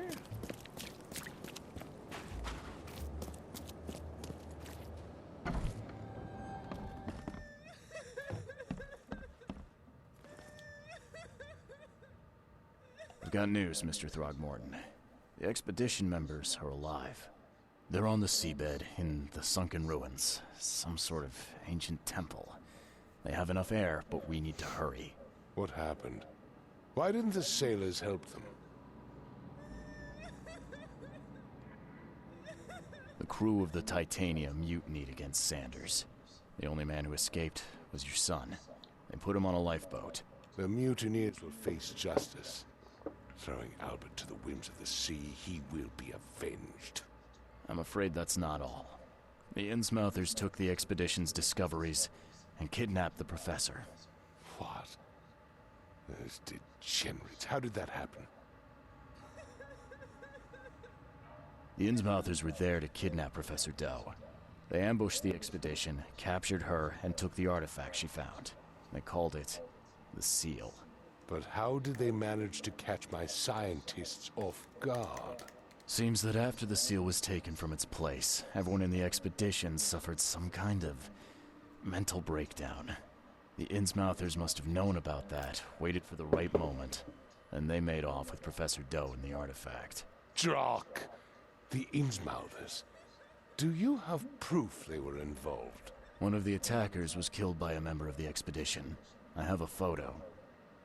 I've got news, Mr. Throgmorton. The expedition members are alive. They're on the seabed in the sunken ruins. Some sort of ancient temple. They have enough air, but we need to hurry. What happened? Why didn't the sailors help them? The crew of the Titanium mutinied against Sanders. The only man who escaped was your son. They put him on a lifeboat. The mutineers will face justice. Throwing Albert to the whims of the sea, he will be avenged. I'm afraid that's not all. The Innsmouthers took the expedition's discoveries and kidnapped the professor. What? Those degenerates. How did that happen? The Innsmouthers were there to kidnap Professor Doe. They ambushed the expedition, captured her, and took the artifact she found. They called it the Seal. But how did they manage to catch my scientists off guard? Seems that after the seal was taken from its place, everyone in the expedition suffered some kind of mental breakdown. The Innsmouthers must have known about that, waited for the right moment, and they made off with Professor Doe and the artifact. Drock! The Innsmouthers. Do you have proof they were involved? One of the attackers was killed by a member of the expedition. I have a photo.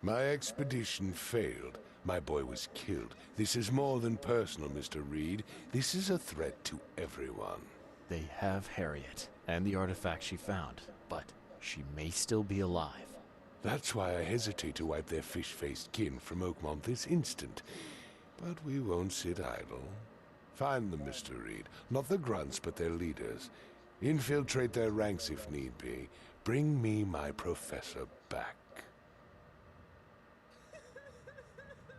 My expedition failed. My boy was killed. This is more than personal, Mr. Reed. This is a threat to everyone. They have Harriet, and the artifact she found, but she may still be alive. That's why I hesitate to wipe their fish-faced kin from Oakmont this instant. But we won't sit idle. Find them, Mr. Reed. Not the grunts, but their leaders. Infiltrate their ranks if need be. Bring me my professor back.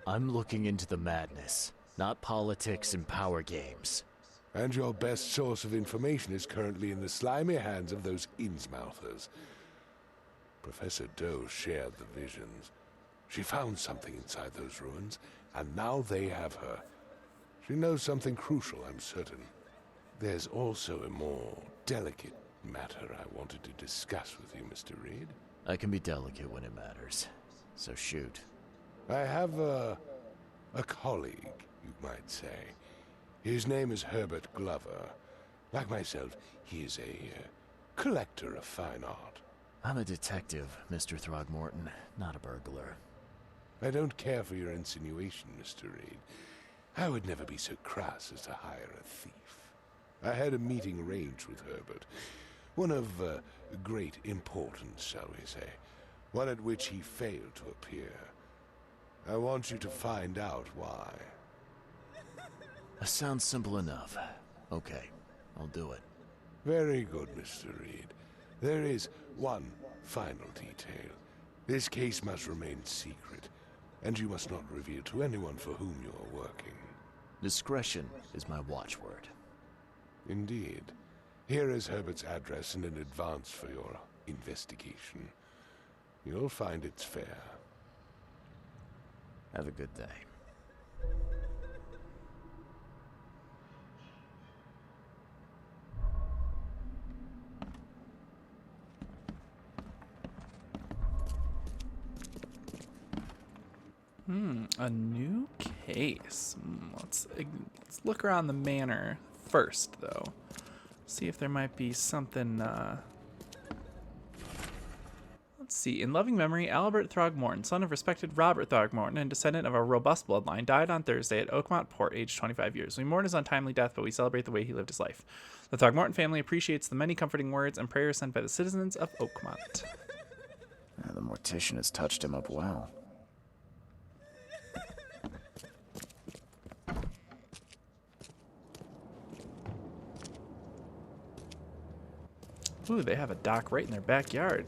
I'm looking into the madness, not politics and power games. And your best source of information is currently in the slimy hands of those Innsmouthers. Professor Doe shared the visions. She found something inside those ruins, and now they have her. She knows something crucial, I'm certain. There's also a more delicate matter I wanted to discuss with you, Mr. Reed. I can be delicate when it matters, so shoot. I have a colleague, you might say. His name is Herbert Glover. Like myself, he is a collector of fine art. I'm a detective, Mr. Throgmorton, not a burglar. I don't care for your insinuation, Mr. Reed. I would never be so crass as to hire a thief. I had a meeting arranged with Herbert. One of great importance, shall we say. One at which he failed to appear. I want you to find out why. That sounds simple enough. Okay, I'll do it. Very good, Mr. Reed. There is one final detail. This case must remain secret, and you must not reveal to anyone for whom you are working. Discretion is my watchword. Indeed. Here is Herbert's address and an advance for your investigation. You'll find it's fair. Have a good day. A new case. Let's look around the manor first, though. See if there might be something. Let's see. In loving memory, Albert Throgmorton, son of respected Robert Throgmorton and descendant of a robust bloodline, died on Thursday at Oakmont Port, aged 25 years. We mourn his untimely death, but we celebrate the way he lived his life. The Throgmorton family appreciates the many comforting words and prayers sent by the citizens of Oakmont. The mortician has touched him up well. Ooh, they have a dock right in their backyard.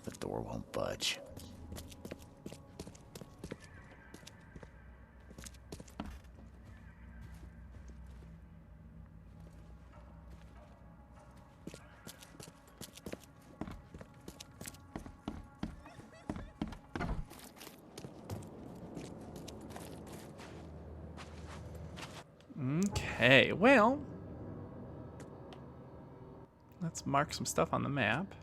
The door won't budge. Okay, well, let's mark some stuff on the map.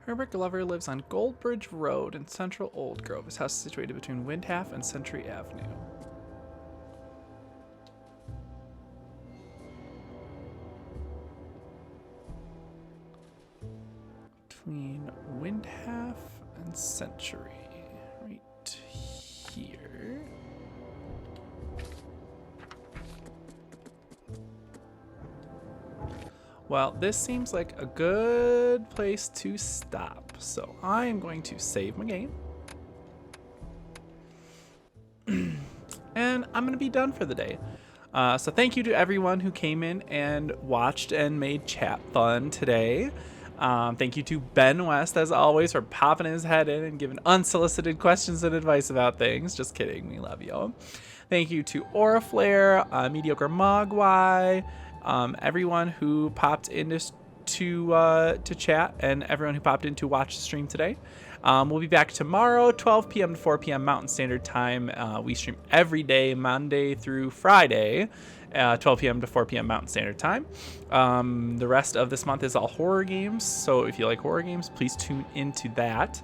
Herbert Glover lives on Goldbridge Road in central Old Grove. His house is situated between Windhalf and Century Avenue. Between Windhalf and Century. Right here. Well, this seems like a good place to stop. So I am going to save my game. And I'm going to be done for the day. So thank you to everyone who came in and watched and made chat fun today. Thank you to Ben West, as always, for popping his head in and giving unsolicited questions and advice about things. Just kidding. We love you. Thank you to Auraflare, Mediocre Mogwai, everyone who popped into to chat, and everyone who popped in to watch the stream today. We'll be back tomorrow, 12 p.m. to 4 p.m. Mountain Standard Time. We stream every day, Monday through Friday, 12 p.m. to 4 p.m. Mountain Standard Time. The rest of this month is all horror games, so if you like horror games, please tune into that.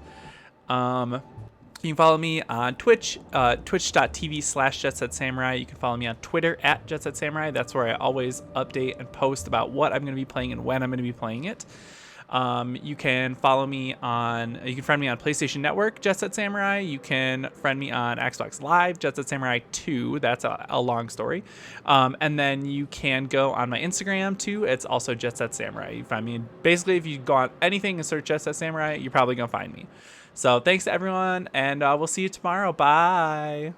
You can follow me on Twitch, twitch.tv/JetSetSamurai. You can follow me on Twitter at JetSetSamurai. That's where I always update and post about what I'm going to be playing and when I'm going to be playing it. You can friend me on PlayStation Network, JetSetSamurai. You can friend me on Xbox Live, JetSetSamurai 2. That's a long story. And then you can go on my Instagram too. It's also JetSetSamurai. You find me basically if you go on anything and search JetSetSamurai, you're probably gonna find me. So thanks to everyone, and we'll see you tomorrow. Bye.